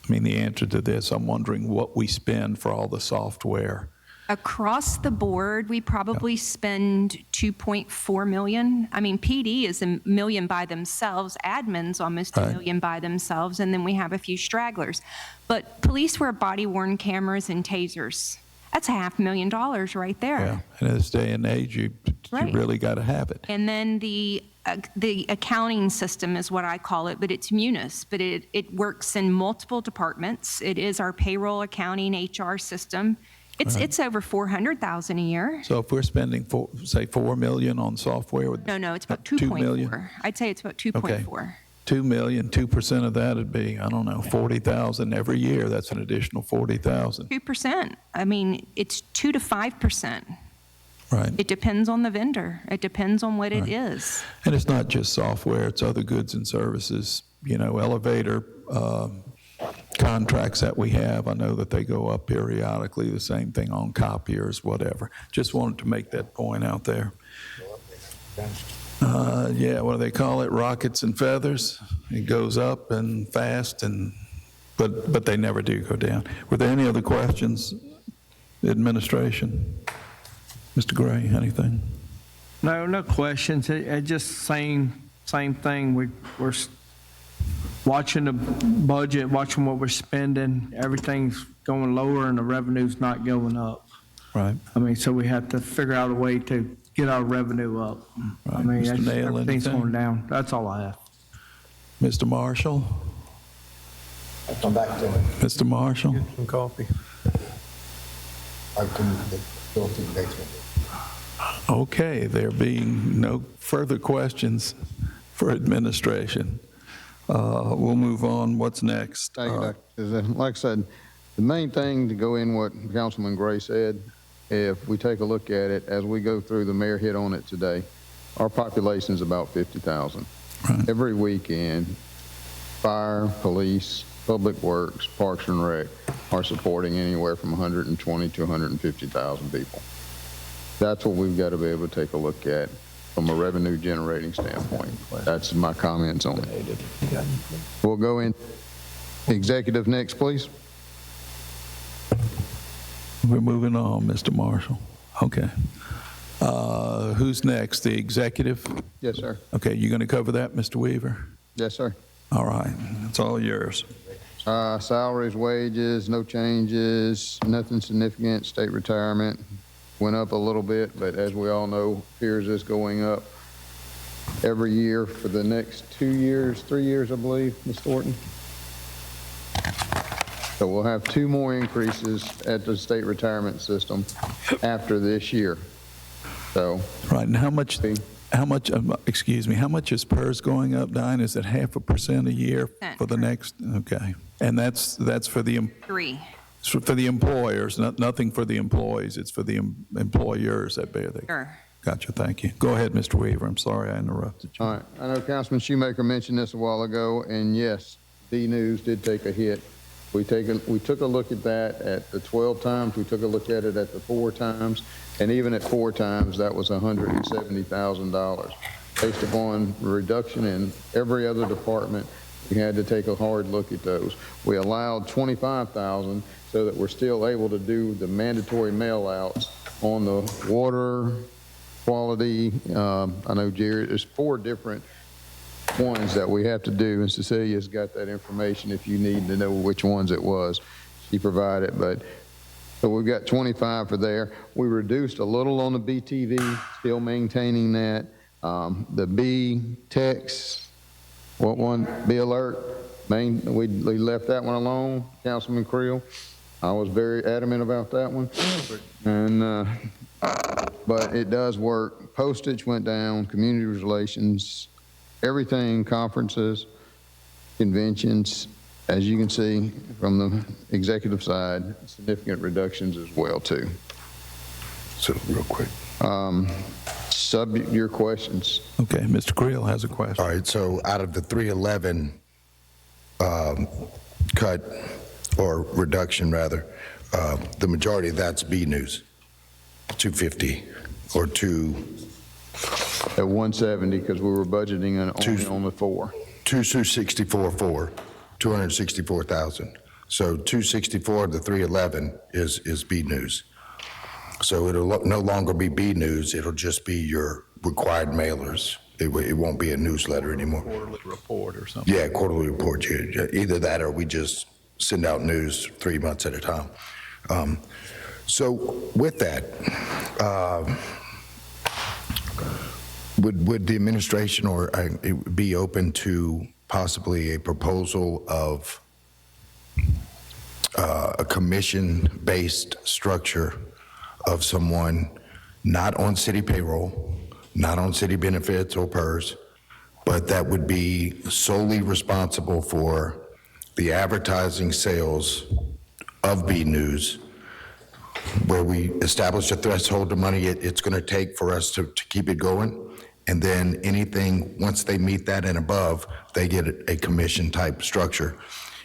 Speaker 1: The answer to this, I'm wondering what we spend for all the software.
Speaker 2: Across the board, we probably spend $2.4 million. PD is $1 million by themselves, admin's almost $1 million by themselves, and then we have a few stragglers. But police wear body-worn cameras and tasers. That's $500,000 right there.
Speaker 1: Yeah, and in this day and age, you really got to have it.
Speaker 2: And then the accounting system is what I call it, but it's Munis, but it works in multiple departments. It is our payroll, accounting, HR system. It's over $400,000 a year.
Speaker 1: So if we're spending, say, $4 million on software.
Speaker 2: No, it's about 2.4.
Speaker 1: million?
Speaker 2: I'd say it's about 2.4.
Speaker 1: Okay. $2 million, 2% of that would be, I don't know, 40,000 every year. That's an additional 40,000.
Speaker 2: 2%. It's 2 to 5%.
Speaker 1: Right.
Speaker 2: It depends on the vendor. It depends on what it is.
Speaker 1: And it's not just software, it's other goods and services, elevator contracts that we have. I know that they go up periodically, the same thing on copiers, whatever. Just wanted to make that point out there. Yeah, what do they call it? Rockets and feathers. It goes up and fast, but they never do go down. Were there any other questions, administration? Mr. Gray, anything?
Speaker 13: No questions. It just same thing. We're watching the budget, watching what we're spending. Everything's going lower and the revenue's not going up.
Speaker 1: Right.
Speaker 13: I mean, so we have to figure out a way to get our revenue up.
Speaker 1: Right.
Speaker 13: I mean,
Speaker 1: Mr. Nail,
Speaker 13: everything's
Speaker 1: anything?
Speaker 13: going down. That's all I have.
Speaker 1: Mr. Marshall?
Speaker 14: I'll come back to it.
Speaker 1: Mr. Marshall?
Speaker 10: Some coffee.
Speaker 14: I can go to the next one.
Speaker 1: Okay, there being no further questions for administration, we'll move on. What's next?
Speaker 9: Thank you, Doctor. Like I said, the main thing to go in what Councilman Gray said, if we take a look at it, as we go through, the mayor hit on it today, our population is about 50,000.
Speaker 1: Right.
Speaker 9: Every weekend, fire, police, public works, parks and rec are supporting anywhere from 120 to 150,000 people. That's what we've got to be able to take a look at from a revenue generating standpoint. That's my comments on it. We'll go in executive next, please.
Speaker 1: We're moving on, Mr. Marshall. Okay. Who's next? The executive?
Speaker 9: Yes, sir.
Speaker 1: Okay, you going to cover that, Mr. Weaver?
Speaker 9: Yes, sir.
Speaker 1: All right, it's all yours.
Speaker 9: Salaries, wages, no changes, nothing significant. State retirement went up a little bit, but as we all know, appears is going up every year for the next 2 years, 3 years, I believe, Ms. Thornton. So we'll have 2 more increases at the state retirement system after this year. So.
Speaker 1: Right, and how much is PERS going up, Diane? Is it 0.5% a year for the next? Okay, and that's for the
Speaker 2: 3.
Speaker 1: for the employers, nothing for the employees. It's for the employers that bear the.
Speaker 2: Sure.
Speaker 1: Gotcha. Thank you. Go ahead, Mr. Weaver. I'm sorry I interrupted you.
Speaker 9: All right. I know Councilman Shoemaker mentioned this a while ago, and yes, D-News did take a hit. We took a look at that at the 12 times. We took a look at it at the 4 times, and even at 4 times, that was $170,000. Based upon reduction in every other department, we had to take a hard look at those. We allowed $25,000 so that we're still able to do the mandatory mail-outs on the water quality. I know Jerry, there's 4 different ones that we have to do, and Cecilia's got that information if you need to know which ones it was. She provided, so we've got 25 for there. We reduced a little on the BTV, still maintaining that. The B text, what one? B alert, we left that one alone, Councilman Creel. I was very adamant about that one. And, but it does work. Postage went down, community relations, everything, conferences, conventions, as you can see from the executive side, significant reductions as well, too.
Speaker 14: So, real quick.
Speaker 9: Your questions.
Speaker 1: Okay, Mr. Creel has a question.
Speaker 14: All right, so out of the 311 cut, or reduction rather, the majority of that's B News, 250, or 2...
Speaker 9: At 170, because we were budgeting only on the 4.
Speaker 14: 264,000. So 264 of the 311 is B News. So it'll no longer be B News, it'll just be your required mailers. It won't be a newsletter anymore.
Speaker 1: Quarterly report or something.
Speaker 14: Yeah, quarterly report. Either that or we just send out news 3 months at a time. So with that, would the administration or be open to possibly a proposal of a commission-based structure of someone not on city payroll, not on city benefits or PERS, but that would be solely responsible for the advertising sales of B News where we establish a threshold of money it's going to take for us to keep it going. And then anything, once they meet that and above, they get a commission type structure.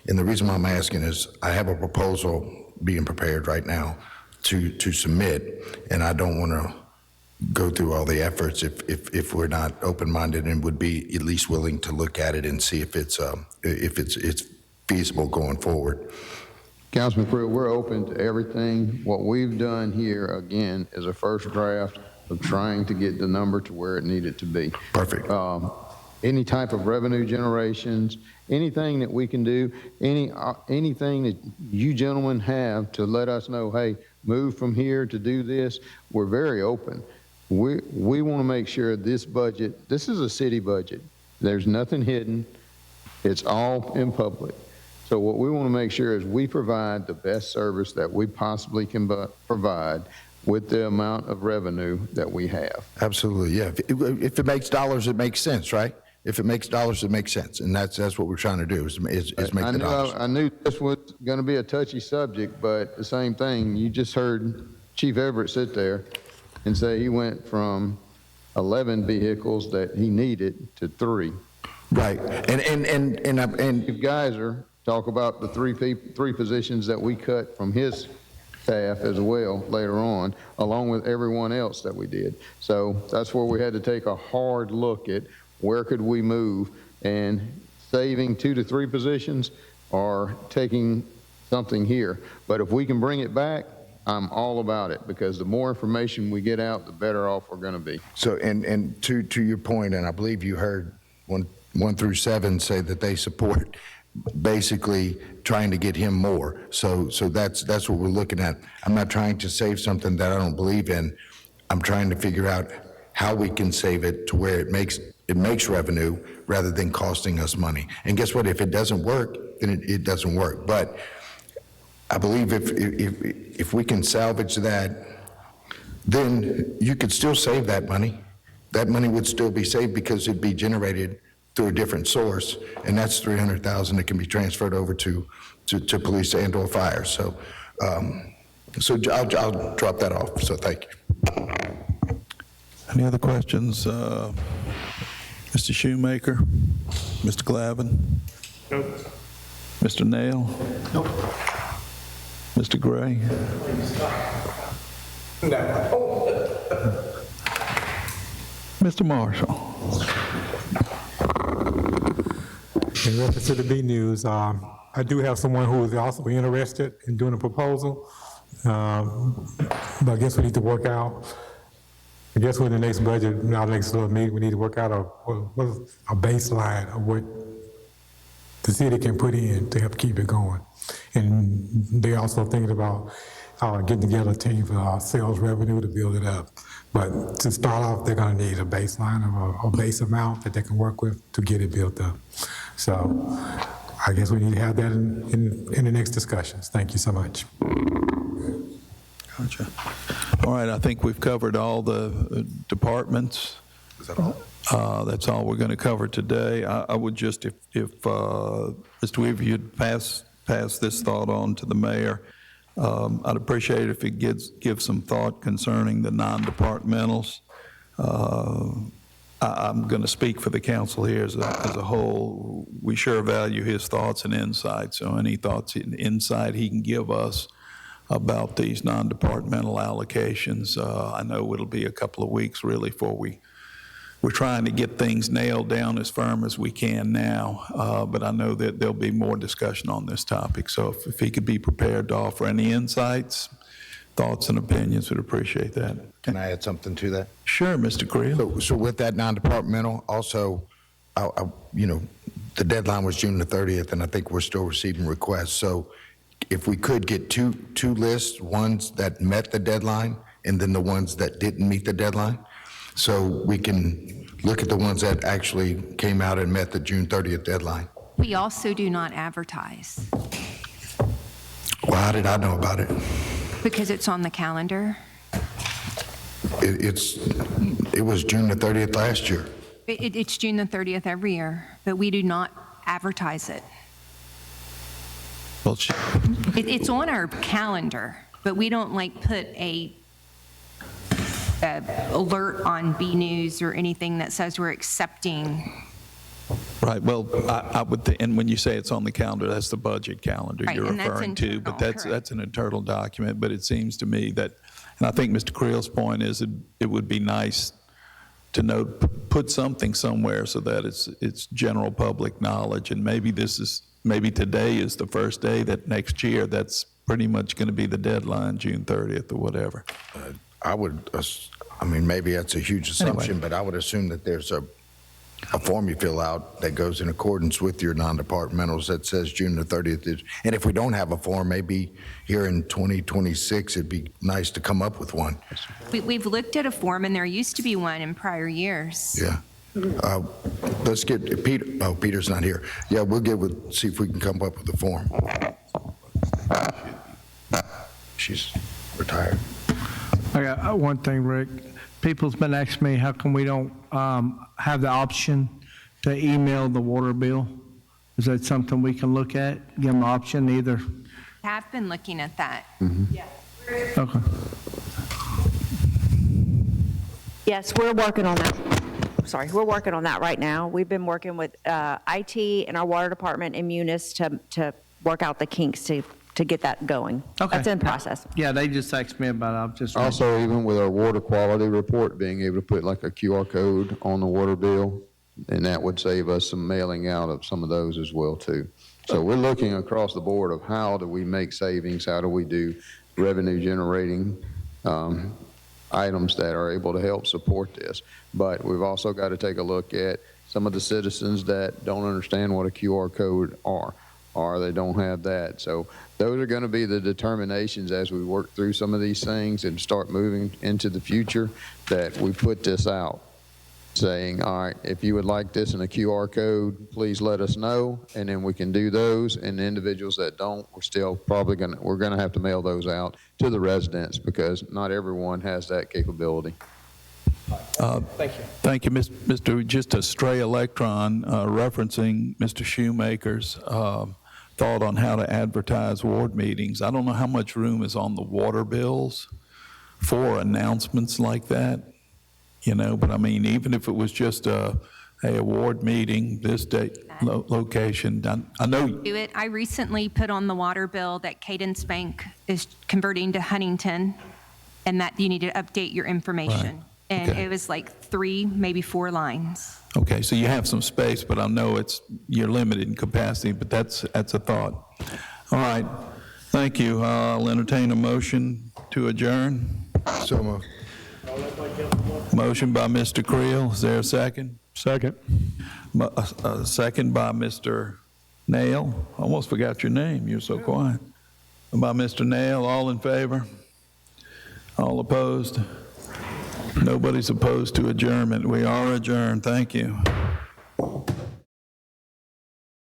Speaker 14: And the reason why I'm asking is I have a proposal being prepared right now to submit, and I don't want to go through all the efforts if we're not open-minded and would be at least willing to look at it and see if it's feasible going forward.
Speaker 9: Councilman Pruitt, we're open to everything. What we've done here, again, is a first draft of trying to get the number to where it needed to be.
Speaker 14: Perfect.
Speaker 9: Any type of revenue generations, anything that we can do, anything that you gentlemen have to let us know, hey, move from here to do this, we're very open. We want to make sure this budget, this is a city budget. There's nothing hidden. It's all in public. So what we want to make sure is we provide the best service that we possibly can provide with the amount of revenue that we have.
Speaker 14: Absolutely, yeah. If it makes dollars, it makes sense, right? If it makes dollars, it makes sense, and that's what we're trying to do is make the dollars.
Speaker 9: I knew this was going to be a touchy subject, but the same thing, you just heard Chief Everett sit there and say he went from 11 vehicles that he needed to 3.
Speaker 14: Right, and
Speaker 9: Chief Geiser talk about the three positions that we cut from his staff as well later on, along with everyone else that we did. So that's where we had to take a hard look at where could we move, and saving 2 to 3 positions or taking something here. But if we can bring it back, I'm all about it, because the more information we get out, the better off we're going to be.
Speaker 14: So, and to your point, and I believe you heard 1 through 7 say that they support basically trying to get him more. So that's what we're looking at. I'm not trying to save something that I don't believe in. I'm trying to figure out how we can save it to where it makes revenue rather than costing us money. And guess what? If it doesn't work, then it doesn't work. But I believe if we can salvage that, then you could still save that money. That money would still be saved because it'd be generated through a different source, and that's $300,000 that can be transferred over to police and/or fire. So, I'll drop that off. So thank you.
Speaker 1: Any other questions? Mr. Shoemaker? Mr. Glavin?
Speaker 5: Nope.
Speaker 1: Mr. Nail?
Speaker 10: Nope.
Speaker 1: Mr. Gray? Mr. Marshall?
Speaker 6: In reference to the B News, I do have someone who is also interested in doing a proposal, but I guess we need to work out, I guess with the next budget, our next little meeting, we need to work out a baseline of what the city can put in to help keep it going. And they're also thinking about getting together a team for sales revenue to build it up. But to start off, they're going to need a baseline of a base amount that they can work with to get it built up. So I guess we need to have that in the next discussions. Thank you so much.
Speaker 1: Gotcha. All right, I think we've covered all the departments.
Speaker 14: Is that all?
Speaker 1: That's all we're going to cover today. I would just, if Mr. Weaver, you'd pass this thought on to the mayor, I'd appreciate it if he gives some thought concerning the non-departmentals. I'm going to speak for the council here as a whole. We sure value his thoughts and insights, so any thoughts and insight he can give us about these non-departmental allocations. I know it'll be a couple of weeks really before we're trying to get things nailed down as firm as we can now, but I know that there'll be more discussion on this topic. So if he could be prepared to offer any insights, thoughts, and opinions, we'd appreciate that.
Speaker 14: Can I add something to that?
Speaker 1: Sure, Mr. Creel.
Speaker 14: So with that non-departmental, also, the deadline was June the 30th, and I think we're still receiving requests. So if we could get two lists, ones that met the deadline, and then the ones that didn't meet the deadline, so we can look at the ones that actually came out and met the June 30th deadline.
Speaker 2: We also do not advertise
Speaker 14: Well, how did I know about it?
Speaker 2: because it's on the calendar.
Speaker 14: It was June the 30th last year.
Speaker 2: It's June the 30th every year, but we do not advertise it.
Speaker 1: Well,
Speaker 2: It's on our calendar. but we don't like put a alert on B News or anything that says we're accepting.
Speaker 1: Right, well, I would, and when you say it's on the calendar, that's the budget calendar
Speaker 2: Right,
Speaker 1: you're
Speaker 2: and that's
Speaker 1: referring to, but
Speaker 2: internal,
Speaker 1: that's an internal document, but it seems to me that, and I think Mr. Creel's point is it would be nice to note, put something somewhere so that it's general public knowledge, and maybe today is the first day that next year, that's pretty much going to be the deadline, June 30th or whatever.
Speaker 14: I mean, maybe that's a huge assumption, but I would assume that there's a form you fill out that goes in accordance with your non-departmentals that says June the 30th. And if we don't have a form, maybe here in 2026, it'd be nice to come up with one.
Speaker 2: We've looked at a form, and there used to be one in prior years.
Speaker 14: Yeah. Let's get Peter. Oh, Peter's not here. Yeah, we'll see if we can come up with a form. She's retired.
Speaker 13: I got one thing, Rick. People's been asking me, how come we don't have the option to email the water bill? Is that something we can look at? Give them the option either?
Speaker 2: Have been looking at that.
Speaker 13: Okay.
Speaker 17: Yes, we're working on that. Sorry, we're working on that right now. We've been working with IT and our water department and Munis to work out the kinks to get that going.
Speaker 13: Okay.
Speaker 17: That's in process.
Speaker 13: Yeah, they just asked me about it. I'm just.
Speaker 9: Also, even with our water quality report, being able to put like a QR code on the water bill, and that would save us some mailing out of some of those as well, too. So we're looking across the board of how do we make savings, how do we do revenue generating items that are able to help support this. But we've also got to take a look at some of the citizens that don't understand what a QR code are, or they don't have that. So those are going to be the determinations as we work through some of these things and start moving into the future, that we put this out saying, all right, if you would like this in a QR code, please let us know, and then we can do those. And the individuals that don't, we're still probably we're going to have to mail those out to the residents, because not everyone has that capability.
Speaker 13: Thank you.
Speaker 1: Thank you, Mr. Just a stray electron referencing Mr. Shoemaker's thought on how to advertise ward meetings. I don't know how much room is on the water bills for announcements like that, but I mean, even if it was just a ward meeting, this date, location, I know.
Speaker 2: Do it. I recently put on the water bill that Cadence Bank is converting to Huntington, and that you need to update your information.
Speaker 1: Right.
Speaker 2: And
Speaker 1: Okay.
Speaker 2: it was like 3, maybe 4 lines.
Speaker 1: Okay, so you have some space, but I know you're limited in capacity, but that's a thought. All right, thank you. I'll entertain a motion to adjourn.
Speaker 14: So moved.
Speaker 1: Motion by Mr. Creel, is there a second?
Speaker 5: Second.
Speaker 1: A second by Mr. Nail. Almost forgot your name, you're so quiet. By Mr. Nail, all in favor? All opposed? Nobody's opposed to adjournment. We are adjourned. Thank you.